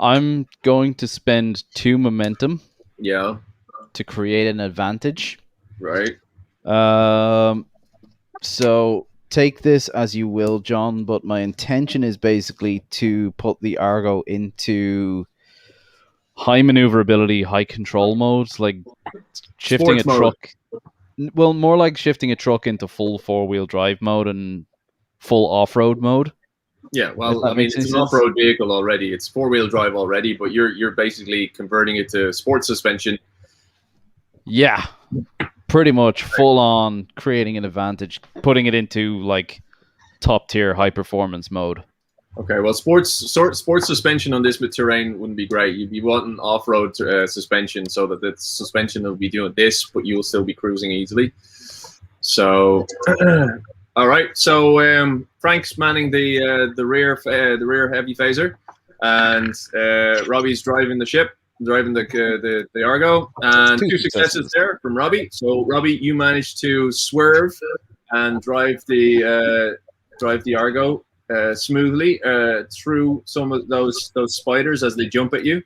I'm going to spend 2 momentum. Yeah. To create an advantage. Right. So take this as you will, John, but my intention is basically to put the Argo into high maneuverability, high control modes, like shifting Sports a truck. Well, more like shifting a truck into full 4-wheel drive mode and full off-road mode. Yeah, well, that I mean, makes it's any an sense. off-road vehicle already. It's four-wheel drive already, but you're basically converting it to sports suspension. Yeah, pretty much full on creating an advantage, putting it into like top tier high performance mode. Okay, well, sports suspension on this with terrain wouldn't be great. You'd be wanting off-road suspension so that the suspension will be doing this, but you'll still be cruising easily. So, all right. So Frank's manning the rear heavy phaser, and Robbie's driving the ship, driving the Argo, and two successes there from Robbie. So Robbie, you managed to swerve and drive the Argo smoothly through some of those spiders as they jump at you,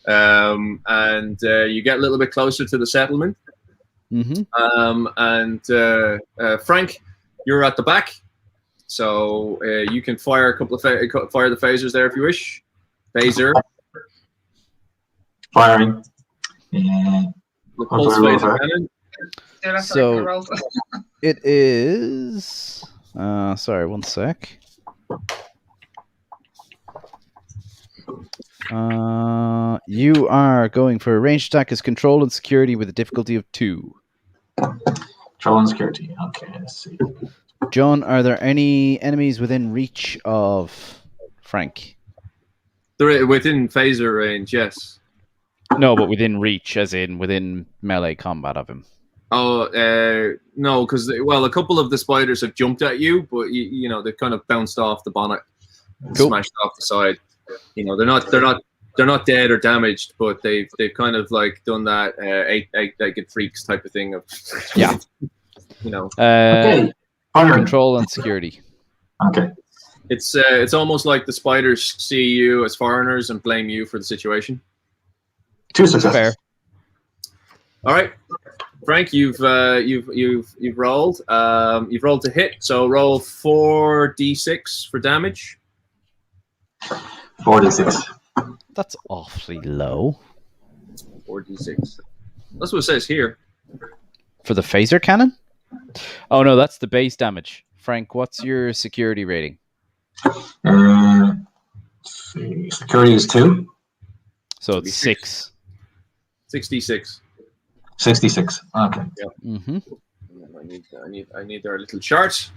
and you get a little bit closer to the settlement. And Frank, you're at the back, so you can fire a couple of fire the phasers there if you wish. Phaser. Firing. The pulse phaser cannon. So it is. Sorry, one sec. You are going for a ranged attack as control and security with a difficulty of 2. Control and security. Okay, let's see. John, are there any enemies within reach of Frank? They're within phaser range, yes. No, but within reach, as in within melee combat of him. Oh, no, because a couple of the spiders have jumped at you, but you know they've kind of bounced off the bonnet, and smashed off the side. You know they're not dead or damaged, but they've kind of like done that eight-legged freaks type of thing of yeah. You know. Okay. Control and security. Okay. It's almost like the spiders see you as foreigners and blame you for the situation. 2 successes. Fair. All right, Frank, you've rolled. You've rolled to hit. So roll 4d6 for damage. 4d6. That's awfully low. 4d6. That's what it says here. For the phaser cannon? Oh no, that's the base damage. Frank, what's your security rating? Security is 2. So it's 6. 66. 66. Okay. Yep. Mm-hmm. I need our little chart.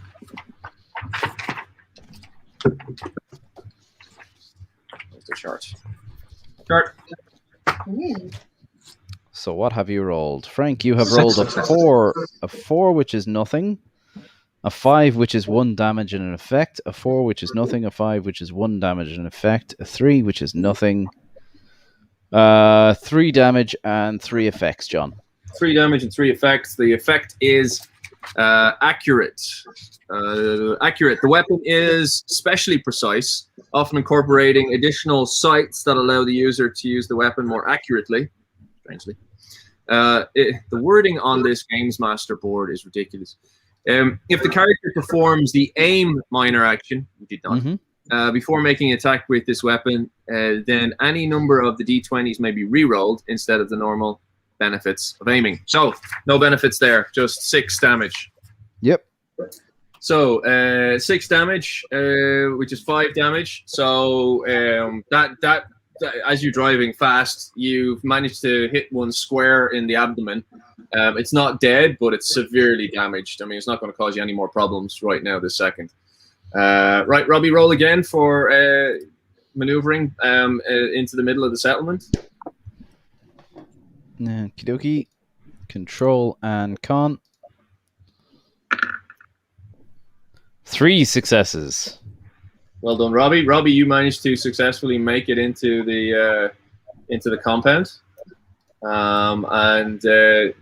Where's the chart? Chart. So what have you rolled? Frank, you have rolled a 4. A 4, which is nothing. A 5, which is 1 damage and an effect. A 4, which is nothing. A 5, which is 1 damage and an effect. A 3, which is nothing. 3 damage and 3 effects, John. 3 damage and 3 effects. The effect is accurate. Accurate. The weapon is specially precise, often incorporating additional sights that allow the user to use the weapon more accurately. Strangely. The wording on this Games Master board is ridiculous. If the character performs the aim minor action, we did not, before making an attack with this weapon, then any number of the d20s may be re-rolled instead of the normal benefits of aiming. So, no benefits there, just 6 damage. Yep. So, 6 damage, which is 5 damage. So, that as you're driving fast, you've managed to hit one square in the abdomen. It's not dead, but it's severely damaged. I mean, it's not going to cause you any more problems right now this second. Right, Robbie, roll again for maneuvering into the middle of the settlement. Okie dokie. Control and con. 3 successes. Well done, Robbie. Robbie, you managed to successfully make it into the compound. And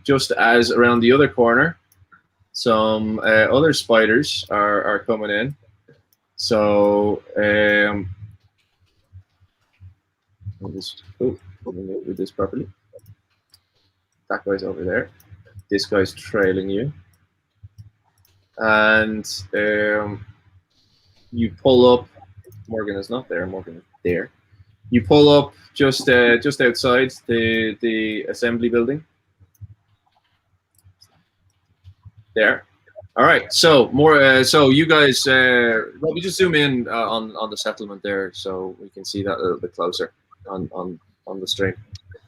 just as around the other corner, some other spiders are coming in. So let me do this properly. That guy's over there. This guy's trailing you. And you pull up. Morgan is not there. Morgan is there. You pull up just outside the assembly building. There, All right. So more. So you guys, let me just zoom in on the settlement there, so we can see that a little bit closer on the stream.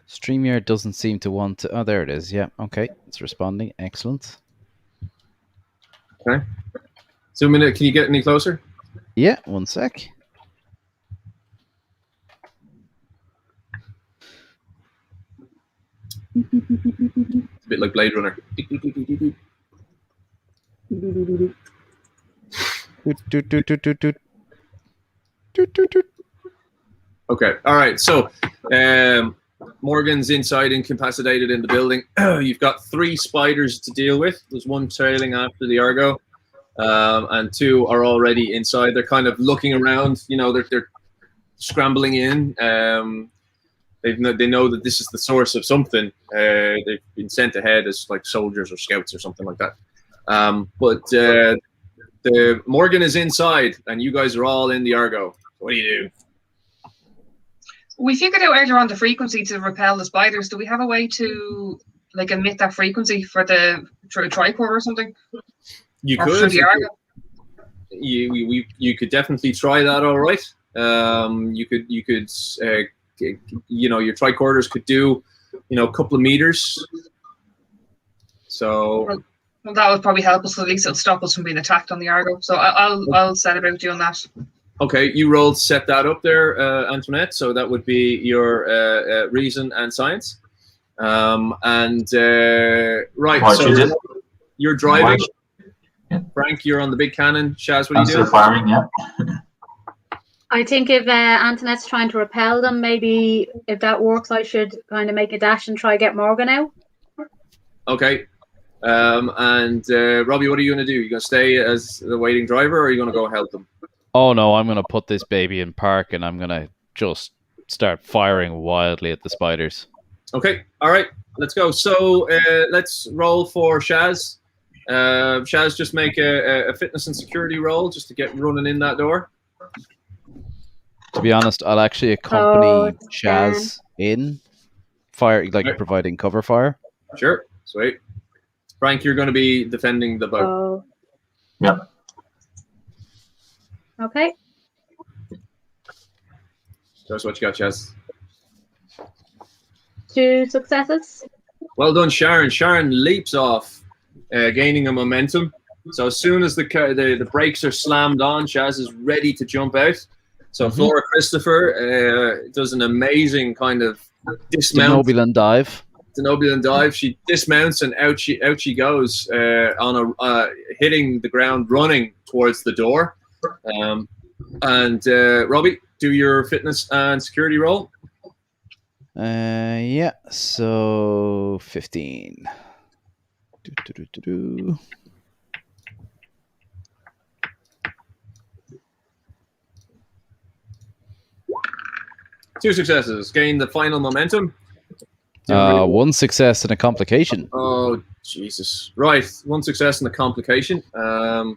StreamYard doesn't seem to want to. Oh, there it is. Yeah. Okay. It's responding. Excellent. Okay. Zoom in. Can you get any closer? Yeah. 1 sec. It's a bit like Blade Runner. Okay. All right. So Morgan's inside, incapacitated in the building. You've got 3 spiders to deal with. There's 1 trailing after the Argo, and 2 are already inside. They're kind of looking around. You know, they're scrambling in. They know that this is the source of something. They've been sent ahead as like soldiers or scouts or something like that. But the Morgan is inside, and you guys are all in the Argo. What do you do? We figured out earlier on the frequency to repel the spiders. Do we have a way to like emit that frequency for the tricorder or something? You or could. The Argo? You could definitely try that. All right. You could. You know, your tricorders could do, you know, a couple of meters. So. Well, that would probably help us. At least it'll stop us from being attacked on the Argo. So I'll set about doing that. Okay, you rolled set that up there, Antoinette. So that would be your reason and science. Right. So you're driving. Yeah. Frank, you're on the big cannon. Shaz, what are you doing? Still firing. Yeah. I think if Antoinette's trying to repel them, maybe if that works, I should kind of make a dash and try get Morgan out. Okay. Robbie, what are you going to do? You going to stay as the waiting driver, or are you going to go help them? Oh no, I'm going to put this baby in park, and I'm going to just start firing wildly at the spiders. Okay. All right. Let's go. So let's roll for Shaz. Shaz, just make a fitness and security roll just to get running in that door. To be honest, I'll actually accompany Shaz in fire, like providing cover fire. Sure. Sweet. Frank, you're going to be defending the boat. Yep. Okay. Show us what you got, Shaz. 2 successes. Well done, Sharon. Sharon leaps off, gaining a momentum. So as soon as the brakes are slammed on, Shaz is ready to jump out. So Flora Kristopher does an amazing kind of dismount. Denobulan dive. Denobulan dive. She dismounts and out she goes hitting the ground, running towards the door. Robbie, do your fitness and security roll. Yeah. So 15. 2 successes. Gain the final momentum. 1 success and a complication. Oh, Jesus. Right. 1 success and a complication. No,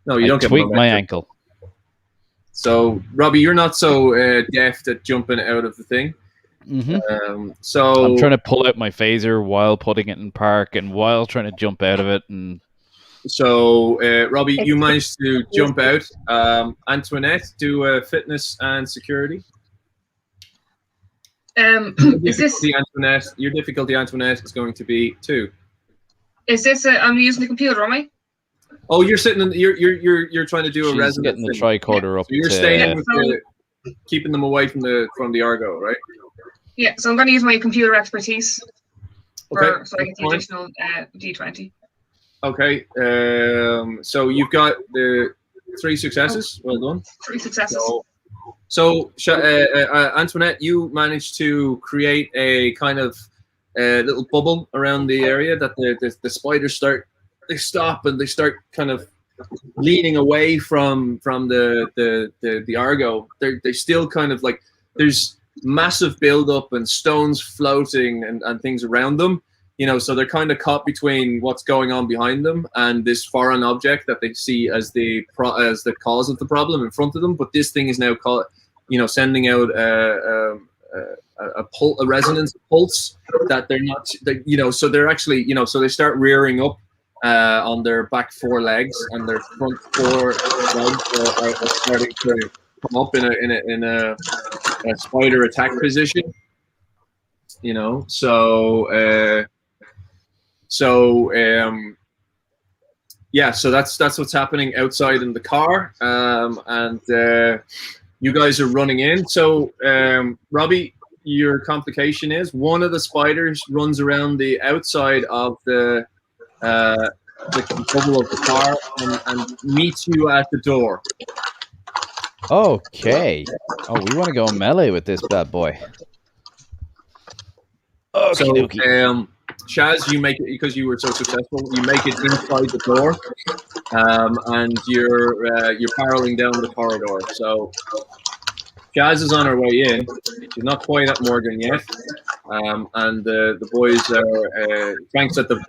you don't get tweaked my ankle. So, Robbie, you're not so deft at jumping out of the thing. So I'm trying to pull out my phaser while putting it in park and while trying to jump out of it. And so, Robbie, you managed to jump out. Antoinette, do fitness and security. Is this Antoinette? Your difficulty, Antoinette, is going to be 2. Is this? I'm using the computer, am I? Oh, you're sitting in. You're trying to do a resonance. Getting the tricorder up. So you're staying with keeping them away from the Argo, right? Yeah. So I'm going to use my computer expertise. Okay. So I get the additional D20. Okay. So you've got the 3 successes. Well done. 3 successes. So Antoinette, you managed to create a kind of little bubble around the area that the spiders stop and they start kind of leaning away from the Argo. They still kind of like there's massive buildup and stones floating and things around them. You know, so they're kind of caught between what's going on behind them and this foreign object that they see as the cause of the problem in front of them. But this thing is now sending out a resonance pulse that they're not. So they're actually so they start rearing up on their back 4 legs, and their front 4 legs are starting to come up in a spider attack position. You know, yeah, so that's what's happening outside in the car, and you guys are running in. So Robbie, your complication is one of the spiders runs around the outside of the bubble of the car and meets you at the door. Okay. Oh, we want to go melee with this bad boy. So, Shaz, you make it because you were so successful. You make it inside the door, and you're barreling down the corridor. So, Shaz is on her way in. She's not quite at Morgan yet, and the boys are Frank's at the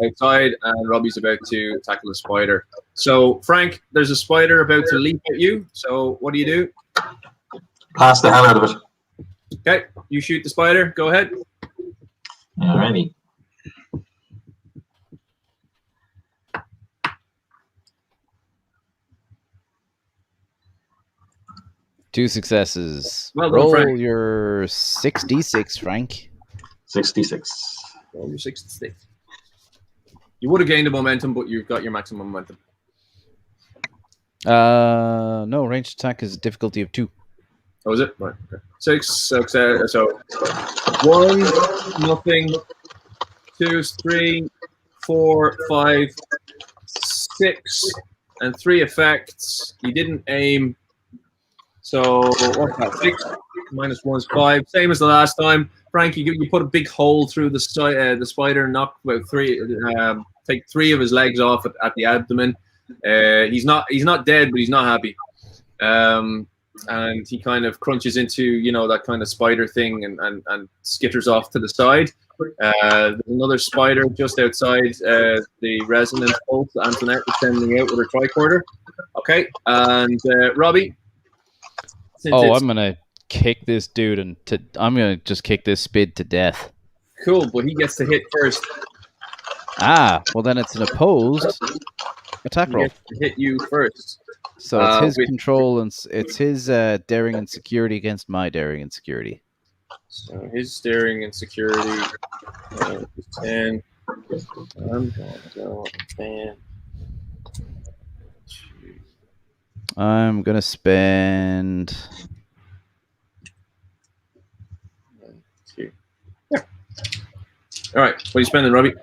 outside, and Robbie's about to tackle a spider. So, Frank, there's a spider about to leap at you. So, what do? Pass the hell out of it. Okay, you shoot the spider. Go ahead. Alrighty. Two successes. Well done, Roll Frank. your 6d6, Frank. 66. Roll your 66. You would have gained a momentum, but you've got your maximum momentum. No, ranged attack is a difficulty of 2. Oh, is it? Right. Okay. 6. So 1, nothing. 2, 3, 4, 5, 6, and 3 effects. You didn't aim. So what's that? 6 minus 1 is 5. Same as the last time. Frank, you put a big hole through the spider, knock about 3. Take 3 of his legs off at the abdomen. He's not dead, but he's not happy. And he kind of crunches into, you know, that kind of spider thing and skitters off to the side. There's another spider just outside the resonance pulse. Antoinette is sending out with her tricorder. Okay, and Robbie. I'm gonna kick this dude I'm gonna just kick this spid to death. Cool, but he gets to hit first. Ah, well then it's an opposed attack roll. He gets to hit you first. So it's his control and it's his daring and security against my daring and security. So his daring and security is 10. I'm going to go 10. I'm gonna spend 2. Yeah. All right. What are you spending, Robbie?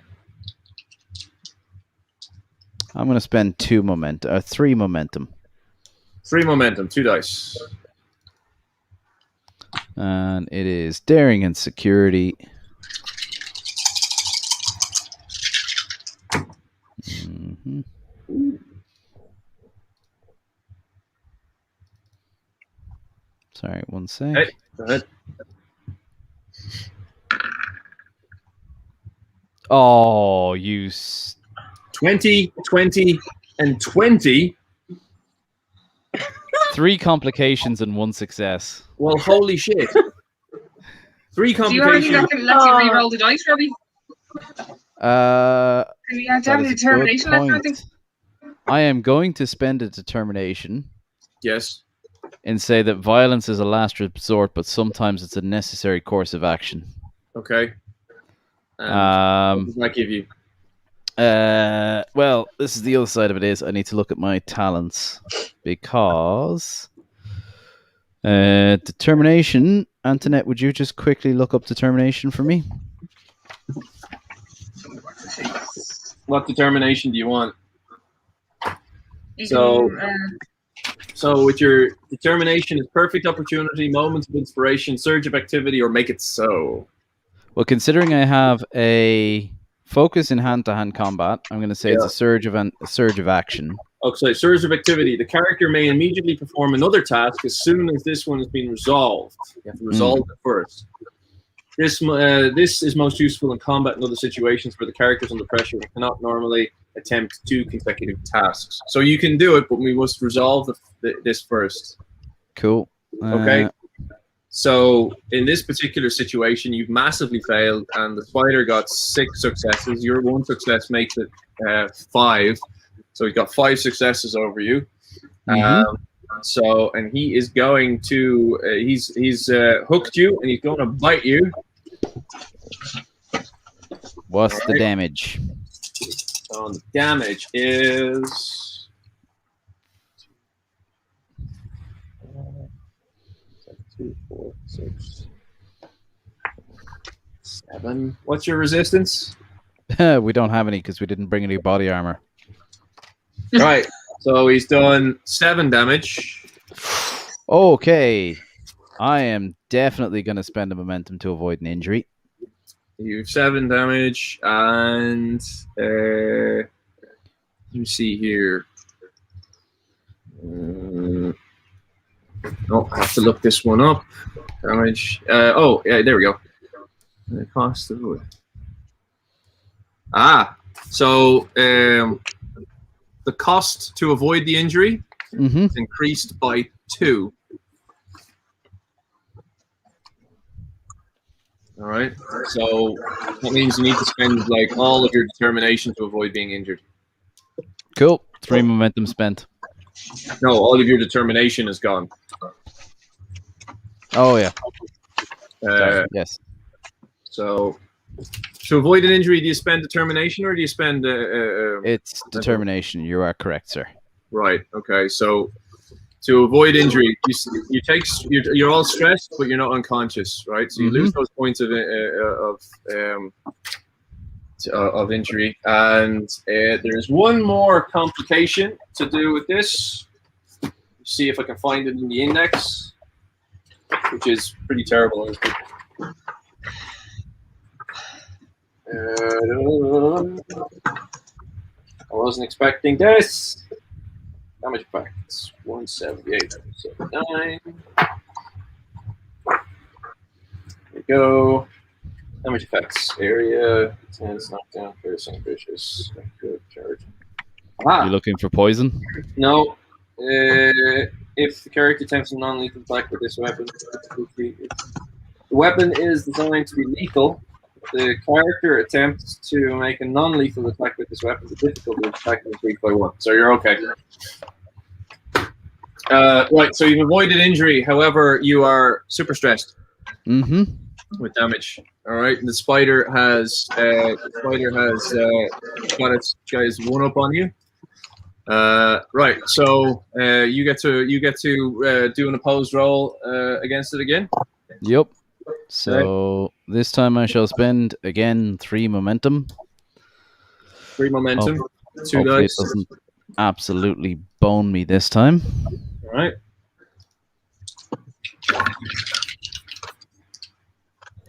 I'm gonna spend 3 momentum. 3 momentum, 2 dice. And it is daring and security. Mm-hmm. Sorry, one sec. Hey, go ahead. Oh, 20, 20, and 20. 3 complications and 1 success. Well, holy shit. 3 Do you already complications. let you re-roll the dice, Robbie? That Do you have is a any determination good left, I point. think? I am going to spend a determination Yes. and say that violence is a last resort, but sometimes it's a necessary course of action. Okay. What does that give you? Well, this is the other side of it is I need to look at my talents because determination. Antoinette, would you just quickly look up determination for me? What determination do you want? You So- can, So with your determination is perfect opportunity, moments of inspiration, surge of activity, or make it so. Well, considering I have a focus in hand-to-hand combat, I'm going to say it's a surge of action. Okay, surge of activity. The character may immediately perform another task as soon as this one has been resolved. You have to resolve it first. This is most useful in combat and other situations where the character is under pressure and cannot normally attempt 2 consecutive tasks. So you can do it, but we must resolve this first. Cool. Okay. So in this particular situation, you've massively failed, and the spider got 6 successes. Your 1 success makes it 5. So he's got 5 successes over you. So, and he is going to, he's hooked you, and he's going to bite you. What's the damage? So the damage is 2, 4, 6, 7. What's your resistance? We don't have any because we didn't bring any body armor. Right. So he's done 7 damage. Okay. I am definitely going to spend a momentum to avoid an injury. You have 7 damage, and let me see here. Oh, I have to look this one up. Damage. Oh, yeah, there we go. The cost of wood. So the cost to avoid the injury is increased by 2. All right. So that means you need to spend like all of your determination to avoid being injured. Cool. 3 momentum spent. No, all of your determination is gone. Oh yeah. Yes. So to avoid an injury, do you spend determination or do you spend? It's determination. You are correct, sir. Right. Okay. So to avoid injury, you're all stressed, but you're not unconscious, right? So you lose those points of injury, and there's one more complication to do with this. See if I can find it in the index, which is pretty terrible. I wasn't expecting this. Damage effects 178, 179. There we go. Damage effects area 10 knockdown, piercing, vicious, good charge. You looking for poison? No. If the character attempts a non-lethal attack with this weapon, the weapon is designed to be lethal. The character attempts to make a non-lethal attack with this weapon. The difficulty of attacking is increased by 1. So you're okay. Right, so you've avoided injury. However, you are super stressed with damage. All right, and the spider has got its guys 1 up on you. Right, so you get to do an opposed roll against it again. Yep. So this time I shall spend again 3 momentum. 3 momentum. 2 hopefully dice. It doesn't absolutely bone me this time. All right.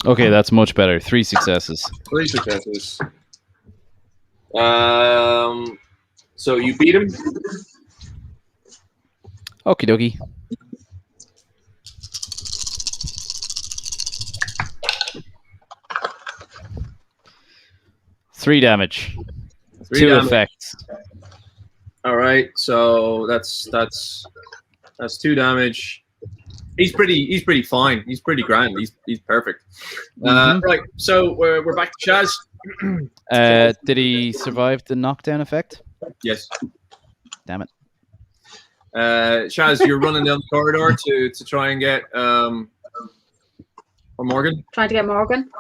Okay, that's much better. 3 successes. 3 successes. So you beat him. Okie dokie. Three damage. 2 effects. All right, so that's 2 damage. He's pretty fine. He's pretty grand. He's perfect. Right, so we're back to Chaz. Did he survive the knockdown effect? Yes. Damn it. Chaz, you're running down the corridor to try and get Morgan. Trying to get Morgan.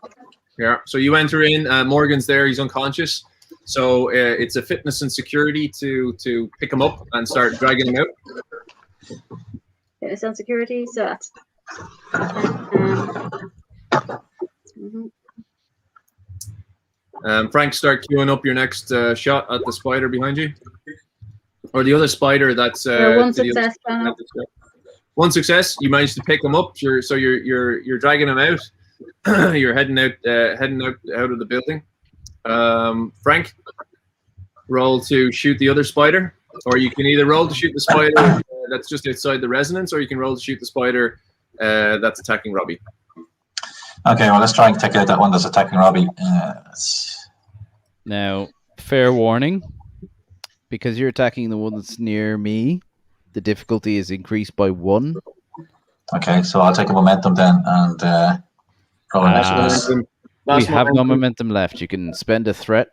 Yeah. So you enter in. Morgan's there. He's unconscious. So it's a fitness and security to pick him up and start dragging him out. Fitness and security. So that's. Frank, start queuing up your next shot at the spider behind you, or the other spider that's. 1 success. 1 success. You managed to pick him up. So you're dragging him out. You're heading out of the building. Frank, roll to shoot the other spider, or you can either roll to shoot the spider that's just outside the resonance, or you can roll to shoot the spider that's attacking Robbie. Okay, well, let's try and take out that one that's attacking Robbie. Now, fair warning, because you're attacking the one that's near me, the difficulty is increased by 1. Okay, so I'll take a momentum then and roll an Last extra. momentum. We Last have no momentum. momentum left. You can spend a threat.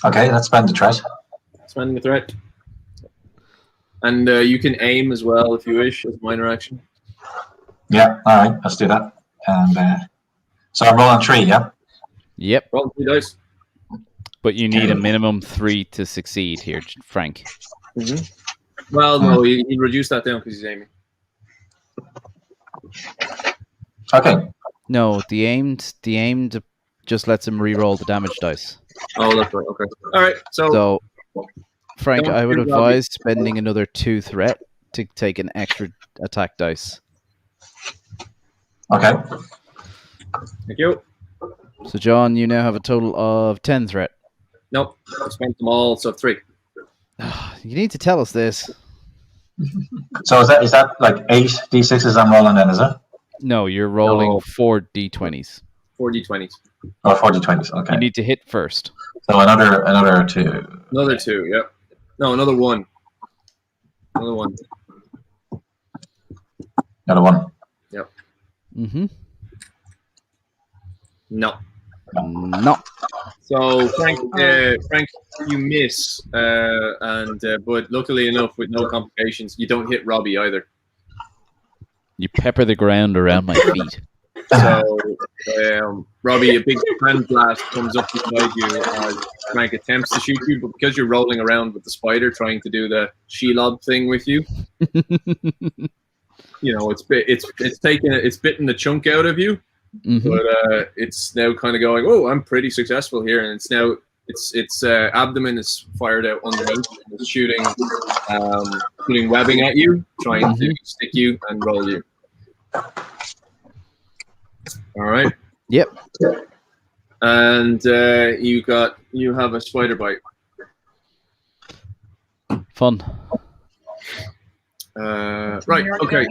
Okay, let's spend the threat. Spending a threat. And you can aim as well if you wish as a minor action. Yeah, all right, let's do that. And so I'm rolling 3, yeah? Yep. Roll 3 dice. But you need a minimum 3 to succeed here, Frank. Mm-hmm. Well, no, you reduce that down because he's aiming. Okay. No, the aimed just lets him re-roll the damage dice. Oh, that's right. Okay. All right. So Frank, don't I would do advise spending another 2 threat to take an extra attack dice. Okay. Thank you. So, John, you now have a total of 10 threat. Nope. I spent them all, so 3. You need to tell us this. So is that like 8 d6s I'm rolling then, is it? No, you're rolling No. 4 d20s. 4 d20s. Oh, 4 d20s, okay. You need to hit first. So another 2. Another 2, yep. No, another 1. Another 1. Another 1. Yep. Mm-hmm. No. No. So Frank, you miss, but luckily enough, with no complications, you don't hit Robbie either. You pepper the ground around my feet. So, Robbie, a big hand blast comes up beside you as Frank attempts to shoot you, but because you're rolling around with the spider trying to do the Shelob thing with you, you know it's bitten the chunk out of you. Mm-hmm. But it's now kind of going, oh, I'm pretty successful here, and it's now its abdomen is fired out underneath, and it's shooting webbing at you, trying to stick you and roll you. All right. Yep. And you have a spider bite. Fun. Right. Okay.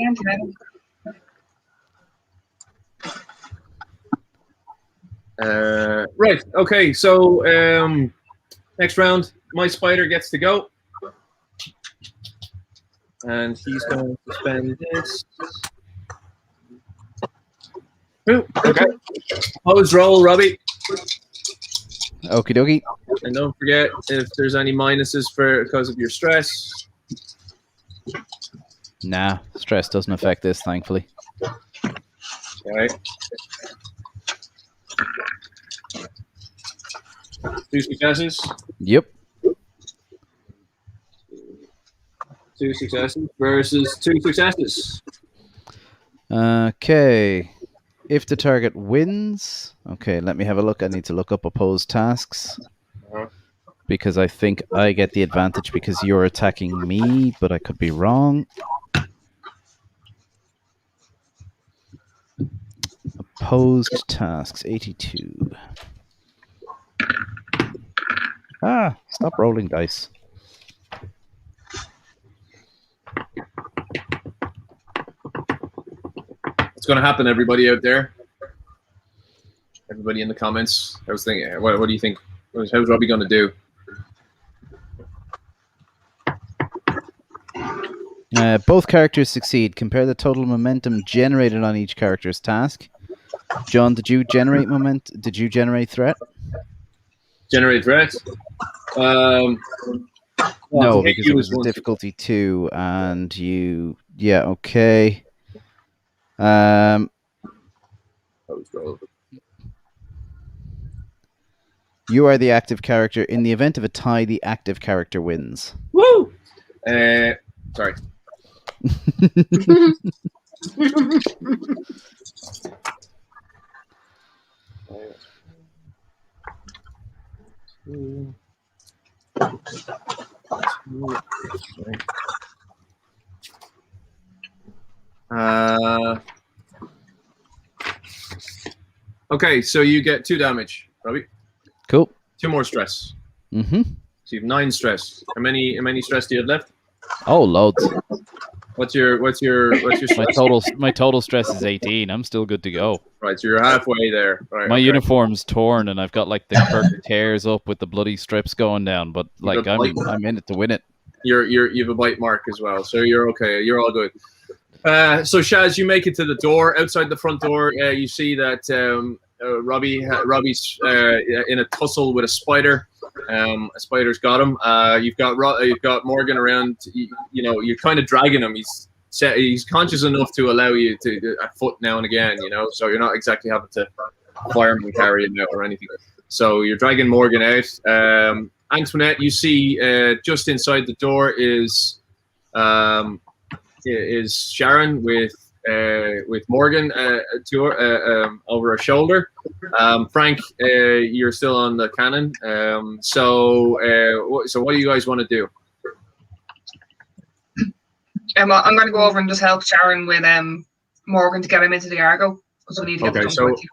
Right. Okay. So next round, my spider gets to go, and he's going to spend this. Ooh, okay. Opposed roll, Robbie. Okie dokie. And don't forget if there's any minuses because of your stress. Nah, stress doesn't affect this, thankfully. Okay. 2 successes. Yep. 2 successes versus 2 successes. Okay. If the target wins... Okay, let me have a look. I need to look up opposed tasks. Because I think I get the advantage because you're attacking me, but I could be wrong. Opposed tasks, 82. Stop rolling dice. What's going to happen, everybody out there? Everybody in the comments. I was thinking, what do you think? How's Robbie going to do? Both characters succeed. Compare the total momentum generated on each character's task. John, did you generate Did you generate threat? Generate threat? No, because it was a difficulty 2, and you... Yeah, okay. You are the active character. In the event of a tie, the active character wins. Woo! Sorry. Okay, so you get 2 damage, Robbie. Cool. 2 more stress. Mm-hmm. So you have 9 stress. How many stress do you have left? Oh, loads. What's your stress? My total stress is 18. I'm still good to go. Right, so you're halfway there. Right, my uniform's torn, and I've got like the curtain tears up with the bloody strips going down. But like I'm in it to win it. You have a bite mark as well, so you're okay. You're all good. So Shaz, you make it to the door. Outside the front door, you see that Robbie's in a tussle with a spider. A spider's got him. You've got Morgan around. You're kind of dragging him. He's conscious enough to allow you to a foot now and again. So you're not exactly having to fireman carry him out or anything. So you're dragging Morgan out. Antoinette, you see just inside the door is Sharon with Morgan over her shoulder. Frank, you're still on the cannon. So what do you guys want to do? I'm going to go over and just help Sharon with Morgan to get him into the Argo. So we need him to come with you.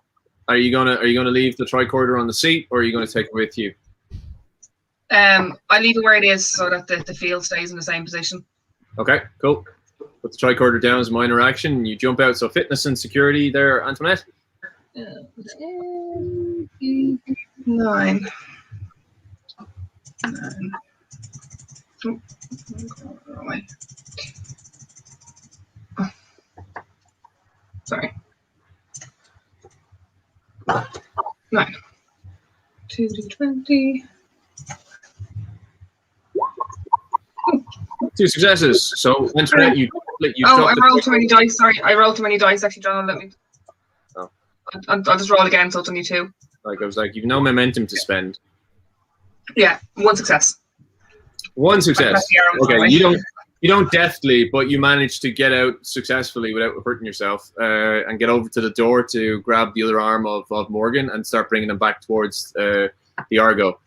Are you gonna leave the tricorder on the seat, or are you gonna take it with you? I leave it where it is so that the field stays in the same position. Okay, cool. Put the tricorder down as minor action, and you jump out. So fitness and security there, Antoinette. 9. Oh, sorry. 9. 2d20. 2 successes. So Antoinette, you. I rolled too many dice. Sorry, I rolled too many dice. Actually, John, let me. Oh. I'll just roll again, so it's only 2. Like I was like, you've no momentum to spend. Yeah, 1 success. 1 success. Okay, you don't deftly, but you manage to get out successfully without hurting yourself, and get over to the door to grab the other arm of Morgan and start bringing him back towards the Argo.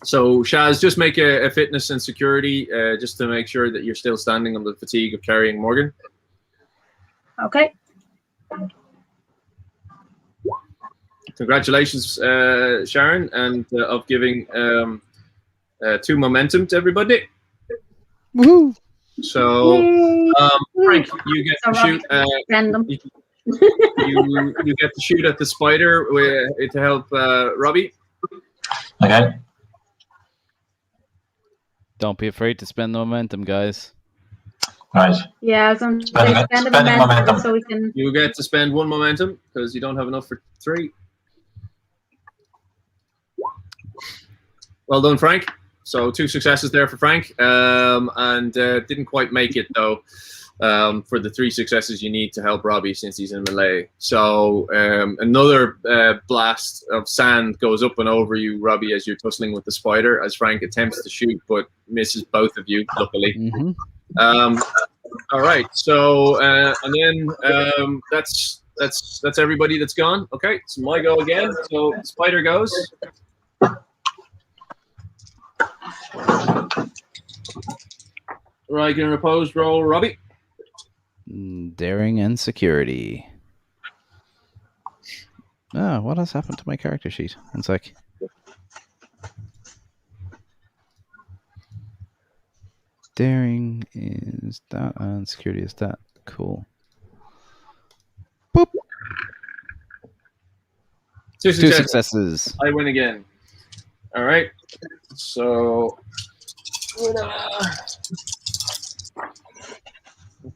So Shaz, just make a fitness and security, just to make sure that you're still standing on the fatigue of carrying Morgan. Okay. Congratulations, Sharon, and of giving 2 momentum to everybody. Woohoo! So, Frank, you get to shoot. You get to shoot at the spider to help Robbie. Okay. Don't be afraid to spend the momentum, guys. Right. Yeah, I was going to say spend the momentum so we can. You get to spend 1 momentum because you don't have enough for 3. Well done, Frank. So 2 successes there for Frank, and didn't quite make it though for the 3 successes you need to help Robbie since he's in melee. So another blast of sand goes up and over you, Robbie, as you're tussling with the spider, as Frank attempts to shoot but misses both of you, luckily. Mm-hmm. All right, so and then that's everybody that's gone. Okay, so my go again. So spider goes. Right, an opposed roll, Robbie. Daring and security. Oh, what has happened to my character sheet? One sec. Daring is that, and security is that. Cool. Boop. 2 2 successes. I win again. All right. So.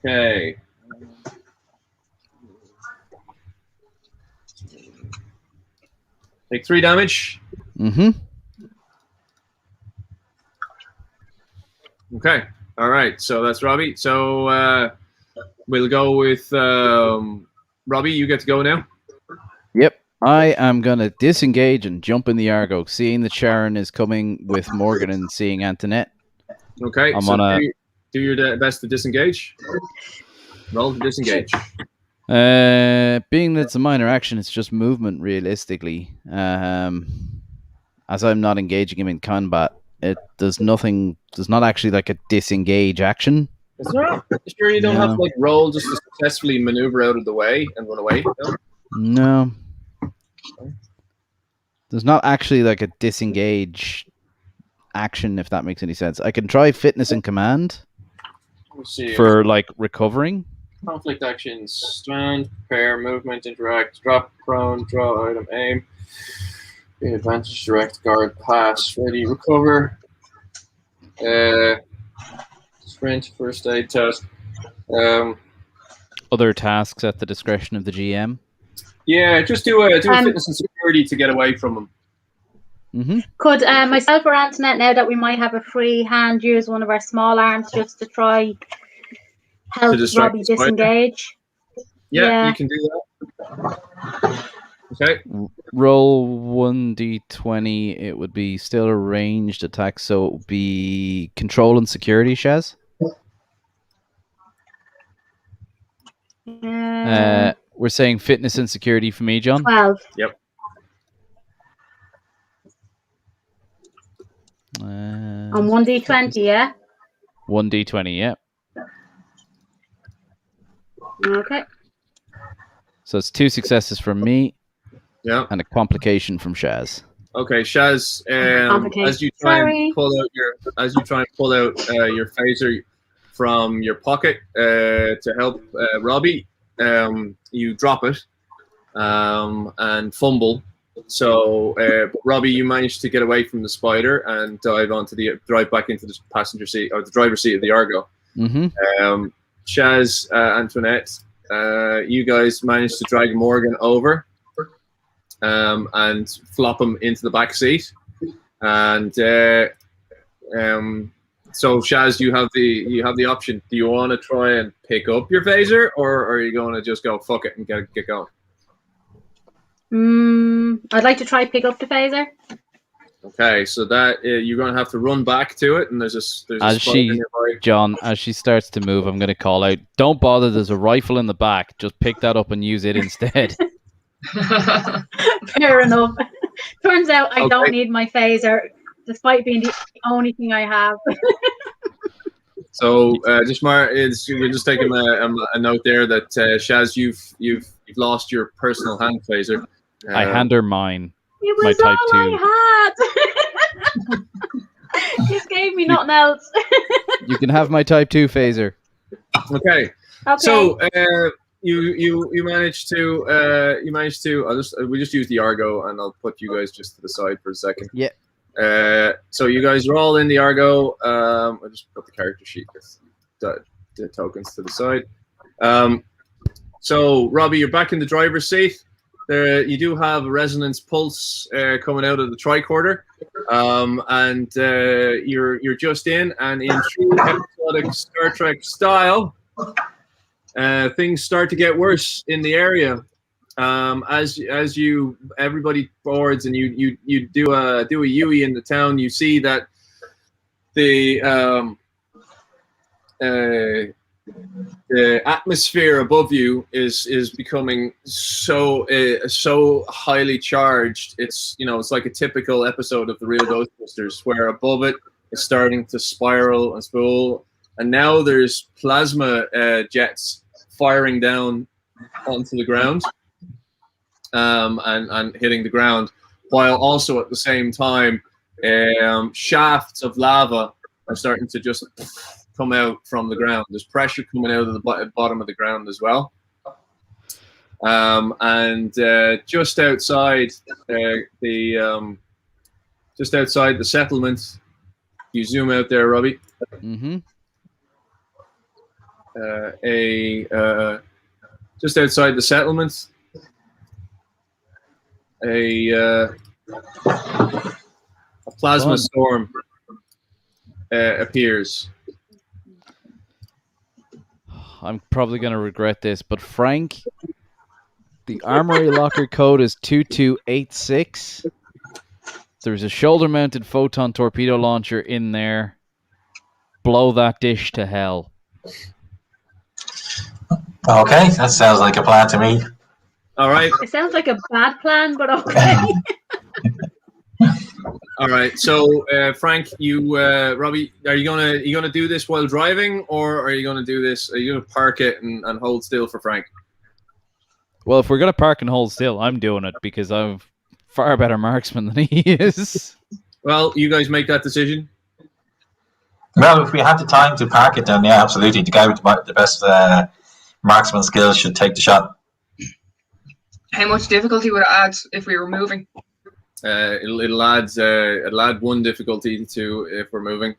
Okay. Take 3 damage. Mm-hmm. Okay. All right. So that's Robbie. So we'll go with Robbie. You get to go now. Yep. I am going to disengage and jump in the Argo, seeing that Sharon is coming with Morgan and seeing Antoinette. Okay. Do your best to disengage. Roll to disengage. Being that it's a minor action, it's just movement realistically. As I'm not engaging him in combat, there's not actually like a disengage action. Is there? Sure you don't have to like roll just to successfully maneuver out of the way and run away? No. There's not actually like a disengage action, if that makes any sense. I can try fitness and command for like recovering. Conflict actions: stand, prepare, movement, interact, drop, prone, draw item, aim, gain advantage, direct, guard, pass, ready, recover, sprint, first aid test. Other tasks at the discretion of the GM. Yeah, just do a fitness and security to get away from them. Mm-hmm. Could myself or Antoinette, now that we might have a free hand, use one of our small arms just to try help Robbie disengage? Yeah, you can do that. Okay. Roll 1d20. It would be still a ranged attack, so it would be control and security, Shaz. We're saying fitness and security for me, John. 12. Yep. On 1d20, yeah? 1d20, yeah. Okay. So it's 2 successes from me. Yeah. And a complication from Shaz. Okay, Shaz. As you try and pull out your phaser from your pocket to help Robbie, you drop it and fumble. So, Robbie, you managed to get away from the spider and drive back into the passenger seat or the driver's seat of the Argo. Mm-hmm. Shaz, Antoinette, you guys managed to drag Morgan over and flop him into the back seat. And so, Shaz, you have the option. Do you want to try and pick up your phaser, or are you going to just go fuck it and get going? I'd like to try pick up the phaser. Okay, so that you're going to have to run back to it, and there's a spot in your bike. John, as she starts to move, I'm going to call out, don't bother, there's a rifle in the back. Just pick that up and use it instead. Fair enough. Turns out I don't need my phaser, despite being the only thing I have. So, we're just taking a note there that Shaz, you've lost your personal hand phaser. I hand her mine. It was my type all 2. I had. Just gave me nothing else. You can have my type 2 phaser. Okay. So you managed to we just use the Argo, and I'll put you guys just to the side for a second. Yeah. So you guys are all in the Argo. I'll just put the character sheet with the tokens to the side. So Robbie, you're back in the driver's seat. You do have a resonance pulse coming out of the tricorder, and you're just in. And in true episodic Star Trek style, things start to get worse in the area. As everybody boards and you do a UE in the town, you see that the atmosphere above you is becoming so highly charged. It's like a typical episode of the real Ghostbusters, where above it is starting to spiral and spool, and now there's plasma jets firing down onto the ground, and hitting the ground, while also at the same time shafts of lava are starting to just come out from the ground. There's pressure coming out of the bottom of the ground as well. And just outside the settlement, you zoom out there, Robbie. Mm-hmm. Just outside the settlement, a plasma storm appears. I'm probably going to regret this, but Frank, the armory locker code is 2286. There's a shoulder-mounted photon torpedo launcher in there. Blow that dish to hell. Okay, that sounds like a plan to me. All right. It sounds like a bad plan, but okay. All right. So, Frank, Robbie, are you gonna do this while driving, or are you gonna do this? Are you gonna park it and hold still for Frank? Well, if we're gonna park and hold still, I'm doing it because I'm far better marksman than he is. Well, you guys make that decision. Well, if we had the time to park it, then yeah, absolutely. The guy with the best marksman skills should take the shot. How much difficulty would it add if we were moving? It'll add 1 difficulty to if we're moving,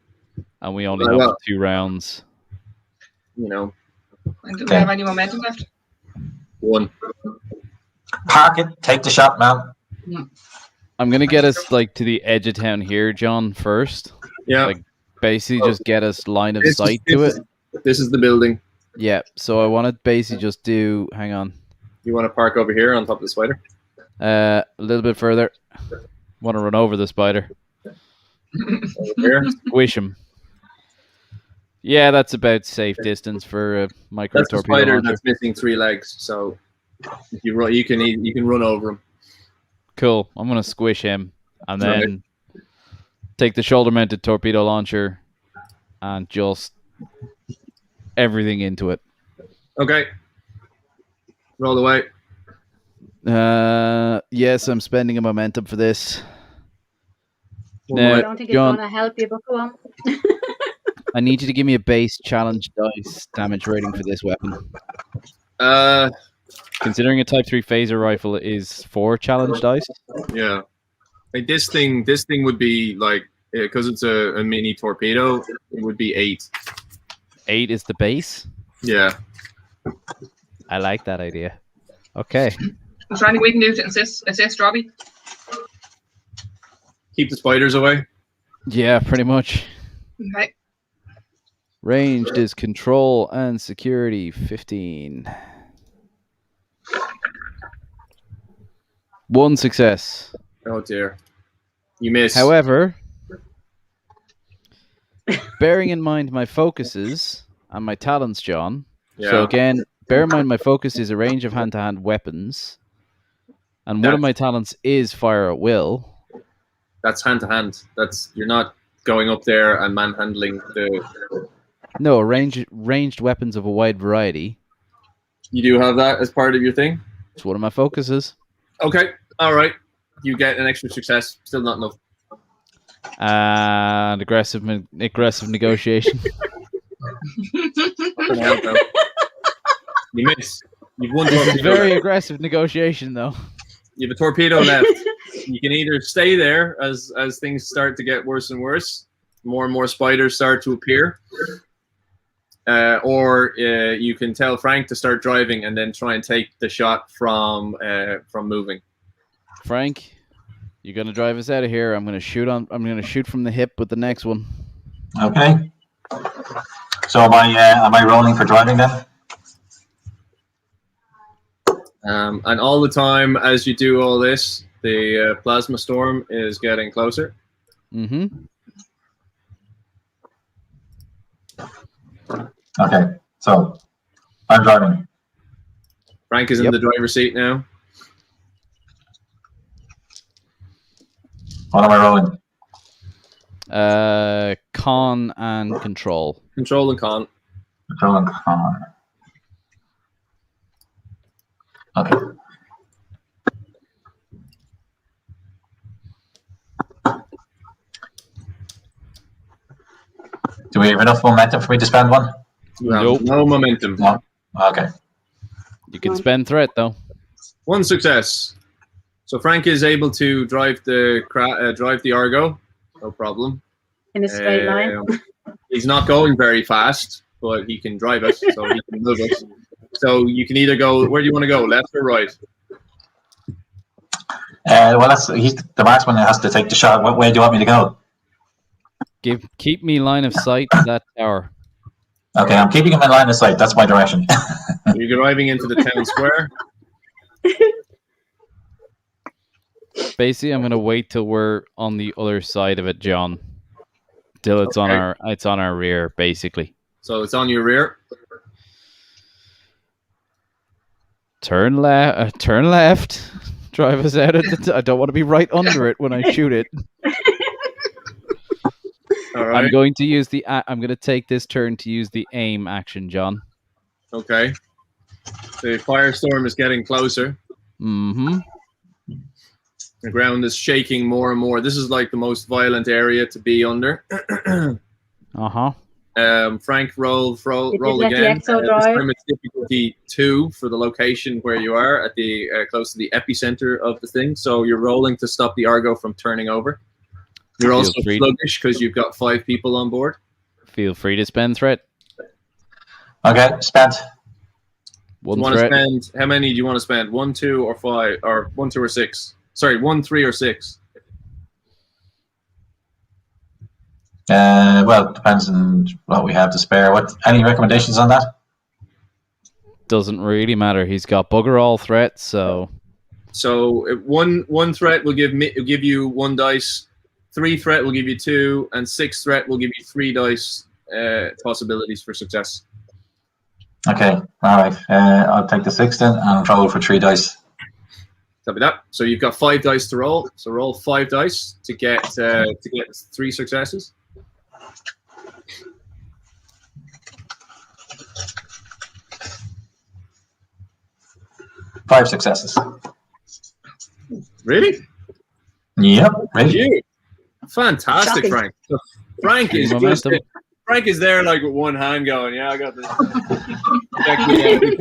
and we only have 2 rounds. And do we have any momentum left? 1. Park it. Take the shot, man. I'm gonna get us like to the edge of town here, John. First, Yeah. like basically just get us line of sight to it. This is the building. Yeah. So I want to basically just do. Hang on. You want to park over here on top of the spider? A little bit further. Want to run over the spider. Over here. Squish him. Yeah, that's about safe distance for a micro That's the torpedo spider launcher. that's missing 3 legs. So if you run, you can run over him. Cool. I'm gonna squish him and Right. then take the shoulder-mounted torpedo launcher and just everything into it. Okay. Roll away. Yes, I'm spending a momentum for this. One Now, I away. don't think it's John, going to help you, but go on. I need you to give me a base challenge dice damage rating for this weapon. Considering a Type 3 phaser rifle is 4 challenge dice. Yeah. Like this thing would be like, because it's a mini torpedo, it would be 8. 8 is the base. Yeah. I like that idea. Okay. Is there anything we can do to assist Robbie? Keep the spiders away. Yeah, pretty much. Okay. Ranged is control and security 15. 1 success. Oh dear. You miss. However, bearing in mind my focuses and my talents, John. Yeah. So again, bear in mind my focus is a range of hand-to-hand weapons. And one of my talents is fire at will. That's hand to hand. You're not going up there and manhandling the. No, ranged weapons of a wide variety. You do have that as part of your thing. It's one of my focuses. Okay. All right. You get an extra success. Still not enough. And aggressive negotiation. Fucking hell, bro. You miss. You've won It's a torpedo. very aggressive negotiation, though. You have a torpedo left. You can either stay there as things start to get worse and worse, more and more spiders start to appear, or you can tell Frank to start driving and then try and take the shot from moving. Frank, you're gonna drive us out of here. I'm gonna shoot from the hip with the next one. Okay. So am I rolling for driving then? And all the time as you do all this, the plasma storm is getting closer. Mm-hmm. Okay. So I'm driving. Frank is in the driver's seat now. What am I rolling? Con and control. Control and con. Control and con. Okay. Do we have enough momentum for me to spend one? You have Nope. no momentum. No. Okay. You can spend threat though. 1 success. So Frank is able to drive the Argo, no problem. In a straight line. He's not going very fast, but he can drive it, so he can move it. So you can either go. Where do you want to go, left or right? Well, he's the marksman that has to take the shot. What way do you want me to go? Keep me line of sight to that tower. Okay, I'm keeping him in line of sight. That's my direction. You're driving into the town square. Basically, I'm gonna wait till we're on the other side of it, John. Till it's on our rear, basically. So it's on your rear. Turn left. Drive us out of I don't want to be right under it when I shoot it. All right. I'm going to take this turn to use the aim action, John. Okay. The firestorm is getting closer. Mm-hmm. The ground is shaking more and more. This is like the most violent area to be under. Uh-huh. Frank, roll Did you again. get the exo This drive? time it's difficulty 2 for the location where you are at the close to the epicenter of the thing. So you're rolling to stop the Argo from turning over. You're Feel also free. sluggish because you've got 5 people on board. Feel free to spend threat. Okay, spent. One you want to threat. spend? How many do you want to spend? 1, 2, or 5, or 1, 2, or 6? Sorry, 1, 3, or 6. Well, it depends on what we have to spare. Any recommendations on that? Doesn't really matter. He's got bugger all threats, so. So one threat will give you 1 dice, 3 threat will give you 2, and 6 threat will give you 3 dice possibilities for success. Okay, all right. I'll take the 6 then and roll for 3 dice. Copy that. So you've got 5 dice to roll. So roll 5 dice to get 3 successes. Five successes. Really? Yep, ready. You. Fantastic, Shocking. Frank. So Frank is Momentum. just Frank is there like with one hand going, yeah, I got this. He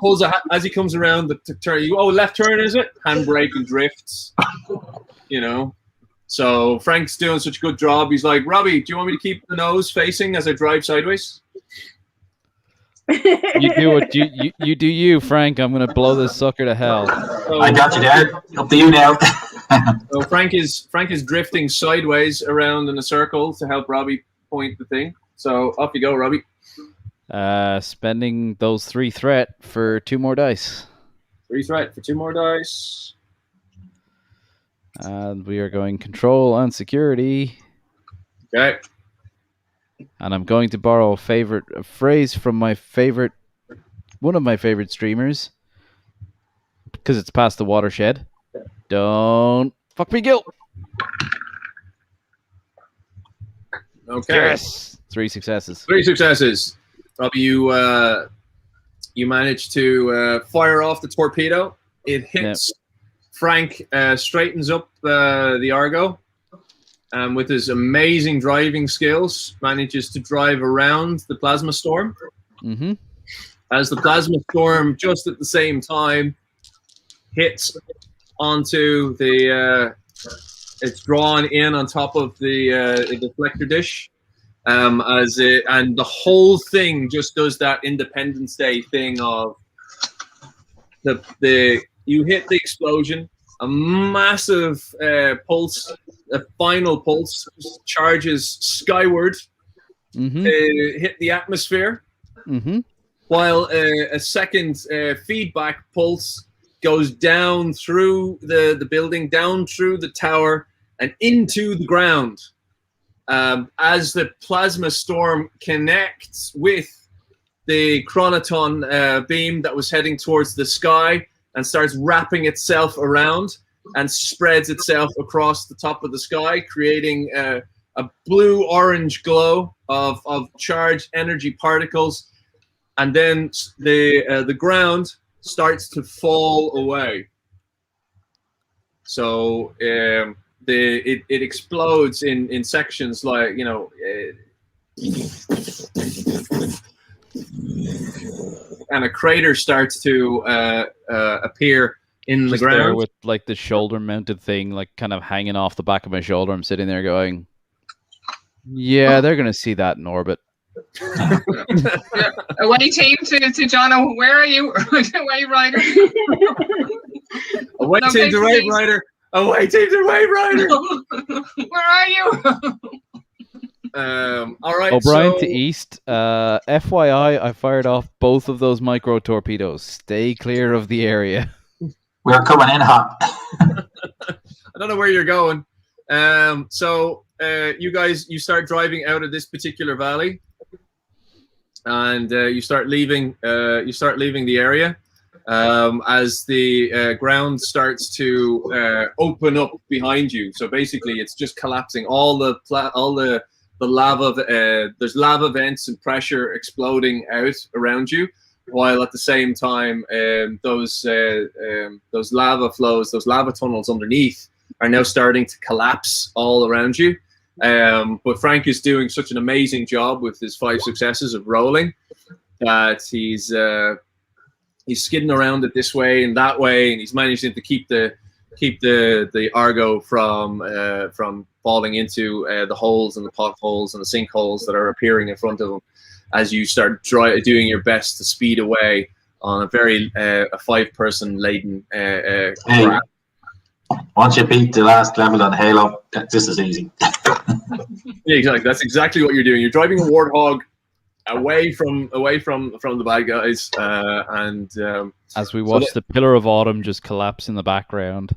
pulls as he comes around the turn. Left turn, is it? Handbrake and drifts. You know. So Frank's doing such a good job. He's like, Robbie, do you want me to keep the nose facing as I drive sideways? You do what you do you, Frank. I'm gonna blow this sucker to hell. So, I got you there. Up to you now. So Frank is drifting sideways around in a circle to help Robbie point the thing. So off you go, Robbie. Spending those 3 threat for 2 more dice. 3 threat for 2 more dice. And we are going control and security. Okay. And I'm going to borrow a phrase from one of my favorite streamers, because it's past the watershed. Don't fuck me, Gil. Okay. Yes, 3 successes. 3 successes. Robbie, you managed to fire off the torpedo. It hits. Frank straightens up the Argo. With his amazing driving skills, manages to drive around the plasma storm. Mm-hmm. As the plasma storm, just at the same time, hits onto it's drawn in on top of the deflector dish, and the whole thing just does that Independence Day thing of you hit the explosion, a massive pulse. A final pulse charges skyward, hit the atmosphere, while a second feedback pulse goes down through the building, down through the tower, and into the ground. As the plasma storm connects with the chronoton beam that was heading towards the sky and starts wrapping itself around and spreads itself across the top of the sky, creating a blue-orange glow of charged energy particles, and then the ground starts to fall away. So it explodes in sections, like, you know, and a crater starts to appear in the ground. There with like the shoulder mounted thing, like kind of hanging off the back of my shoulder. I'm sitting there going, yeah, they're going to see that in orbit. Away team to John. Where are you? Away rider. Away team to Wave Rider. Away team to Wave Rider. Where are you? All right. O'Brien to east. FYI, I fired off both of those micro torpedoes. Stay clear of the area. We're coming in hot. I don't know where you're going. So you start driving out of this particular valley, and you start leaving the area as the ground starts to open up behind you. So basically, it's just collapsing. All the lava. There's lava vents and pressure exploding out around you, while at the same time those lava flows, those lava tunnels underneath, are now starting to collapse all around you. But Frank is doing such an amazing job with his 5 successes of rolling that he's skidding around it this way and that way, and he's managing to keep the Argo from falling into the holes and the potholes and the sinkholes that are appearing in front of him, as you start doing your best to speed away on a very a 5-person laden Hey, craft. once you beat the last level on Halo, this is easy. Yeah, exactly. That's exactly what you're doing. You're driving a warthog away from the bad guys, and As we watch the Pillar of Autumn just collapse in the background.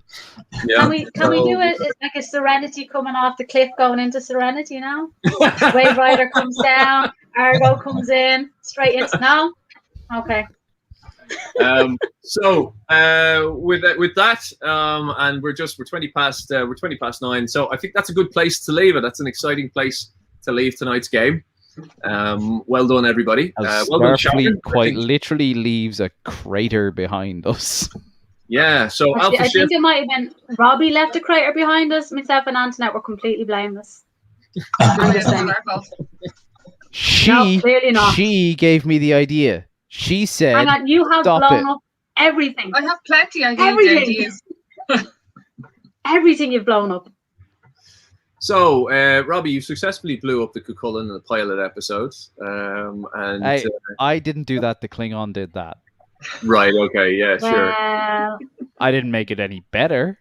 yeah. Can we do it like a Serenity coming off the cliff going into Serenity now? Wave Rider comes down, Argo comes in, straight into no? Okay. So with that, and we're 20 past 9. So I think that's a good place to leave it. That's an exciting place to leave tonight's game. Well done, everybody. As Well done, Starfleet Sharon. quite literally leaves a crater behind us. Yeah. So Actually, Alpha I Shift. think it might have been Robbie left a crater behind us. Myself and Antoinette were completely blameless. I'm just saying. No, clearly not. She gave me the idea. She said, Hang on, you have "Stop blown it." up everything. I have plenty of ideas. Everything you've blown up. So, Robbie, you successfully blew up the Cuchulain in the pilot episode. And I didn't do that. The Klingon did that. right, okay, yeah, sure. Well, I didn't make it any better.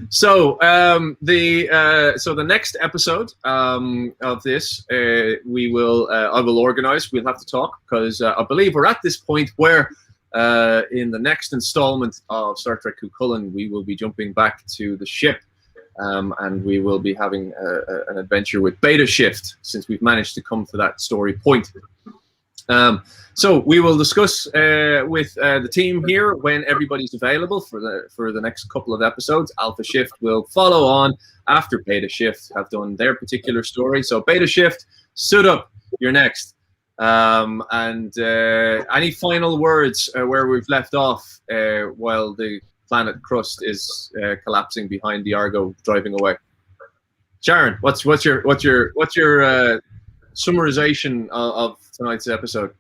So, the next episode of this, I will organize. We'll have to talk because I believe we're at this point where in the next installment of Star Trek Cuchulain, we will be jumping back to the ship, and we will be having an adventure with Beta Shift since we've managed to come to that story point. So we will discuss with the team here when everybody's available for the next couple of episodes. Alpha Shift will follow on after Beta Shift have done their particular story. So Beta Shift, suit up, you're next. And any final words where we've left off while the planet crust is collapsing behind the Argo driving away? Sharon, what's your summarization of tonight's episode?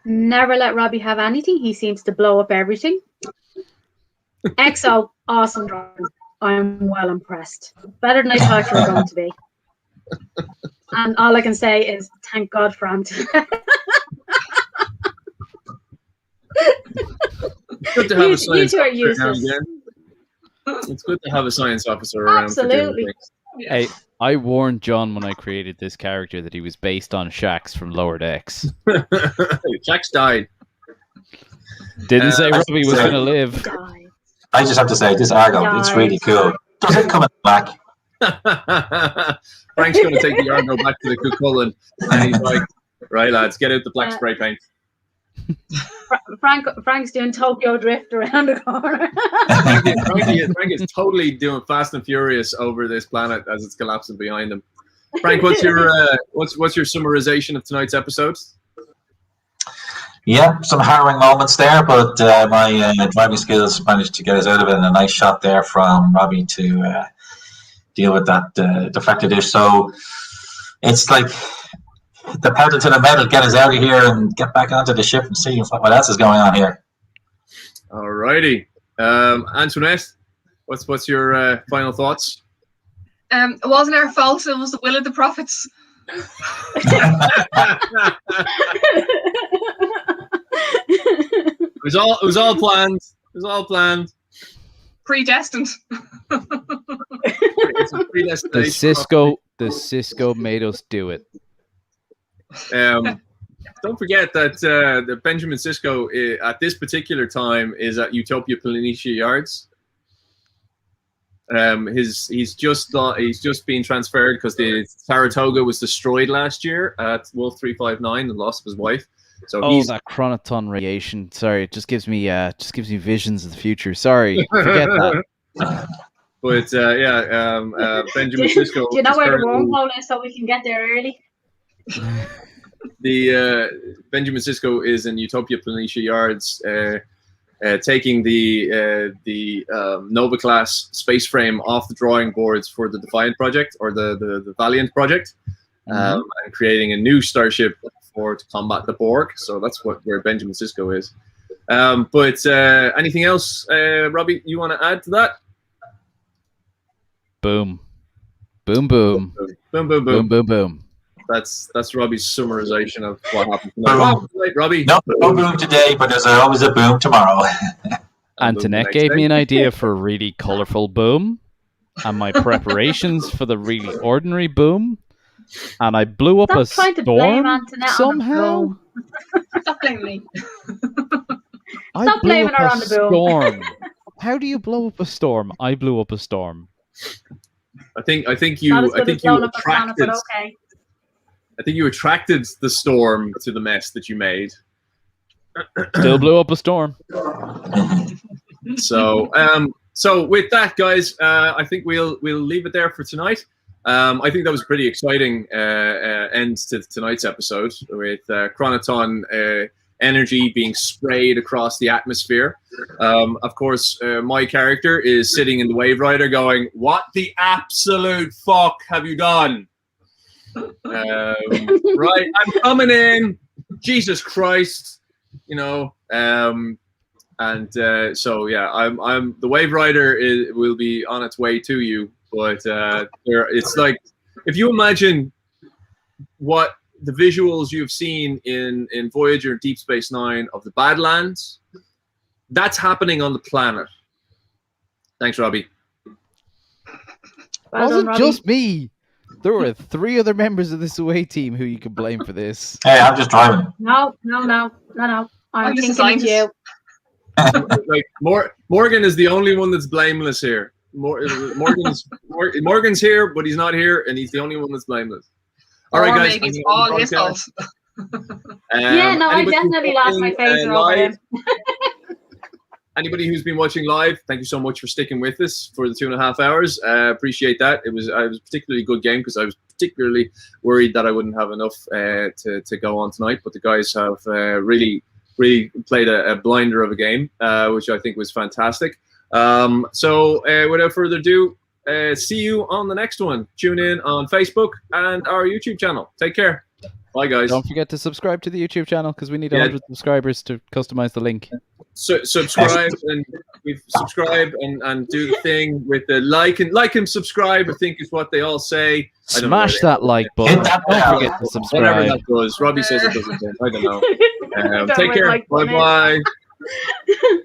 never let Robbie have anything. He seems to blow up everything. EXO, awesome drawing. I'm well impressed. Better than I thought you were going to be. And all I can say is thank God for Antoinette. It's good to have a science you two are officer now and useless. again. It's good to have a science officer around. Absolutely. For doing Hey, I warned John when I created this character that he was based on Shax from Lower Decks. things. Jax died. Didn't say Robbie was going to live. Die. I just have to say, this Argo, it's really cool. Does it come in black? Frank's going to take the Argo back to the Cuchulain, and he's like, "Right, lads, get out the black spray paint." Frank's doing Tokyo Drift around the corner. Frank is totally doing Fast and Furious over this planet as it's collapsing behind him. Frank, what's your what's your summarization of tonight's episode? Yeah, some harrowing moments there, but my driving skills managed to get us out of it, and a nice shot there from Robbie to deal with that deflected dish. So it's like the pedal to the metal, get us out of here and get back onto the ship and see what else is going on here. Alrighty, Antoinette, what's your final thoughts? It wasn't our fault. It was the will of the prophets. It was all planned. It was all planned. Predestined. It's a predestination. The Cisco made us do it. Don't forget that Benjamin Sisko at this particular time is at Utopia Planitia Yards. He's just been transferred because the Saratoga was destroyed last year at Wolf 359, the loss of his wife. So that chronoton radiation. Sorry, it just gives me visions of the future. Sorry, forget that. But Benjamin Sisko. Do you know where the wormhole is so we can get there early? The Benjamin Sisko is in Utopia Planitia Yards, taking the Nova class space frame off the drawing boards for the Defiant project or the Valiant project, and creating a new starship to combat the Borg. So that's where Benjamin Sisko is. But anything else, Robbie, you want to add to that? Boom. Boom, boom. Boom, boom, boom. Boom, boom, boom. That's Robbie's summarization of what happened tonight. Boom. Right, Robbie. No boom today, but there's always a boom tomorrow. Antoinette gave me an idea for a really colourful boom, and my preparations for the really ordinary boom, and I blew up a Stop trying to blame storm Antoinette somehow. on the Stop blaming me. I Stop blew blaming up her a on the boom. storm. How do you blow up a storm? I blew up a storm. I think Not as you good as blowing up a planet, attracted. but okay. I think you attracted the storm to the mess that you made. Still blew up a storm. So, so with that, guys, I think we'll leave it there for tonight. I think that was a pretty exciting end to tonight's episode with Chronoton energy being sprayed across the atmosphere. Of course, my character is sitting in the Wave Rider going, "What the absolute fuck have you done?" Right, I'm coming in. Jesus Christ, you know. So yeah, I'm the Wave Rider will be on its way to you, but it's like if you imagine what the visuals you've seen in Voyager and Deep Space Nine of the Badlands, that's happening on the planet. Thanks, Robbie. Well Wasn't done, Robbie. just me. There were 3 other members of this away team who you could blame for this. Hey, I'm just driving. No. I'm just a thinking it's you. Like Morgan is the only one that's blameless here. Morgan's here, but he's not here, and he's the only one that's blameless. All right, Or guys. maybe it's all his fault. Yeah, no, I definitely lost my phaser over him. Anybody who's been watching live, thank you so much for sticking with us for the 2.5 hours. Appreciate that. It was a particularly good game because I was particularly worried that I wouldn't have enough to go on tonight. But the guys have really played a blinder of a game, which I think was fantastic. So without further ado, see you on the next one. Tune in on Facebook and our YouTube channel. Take care. Bye, guys. Don't forget to subscribe to the YouTube channel because we need 100 subscribers to customize the link. So, subscribe and do the thing with the like and subscribe. I think is what they all say. I don't know Smash that like button. Hit that Don't bell. forget to Whatever subscribe. that does. Robbie says it doesn't. I don't know. Don't Take worry, care. like Bye button. bye.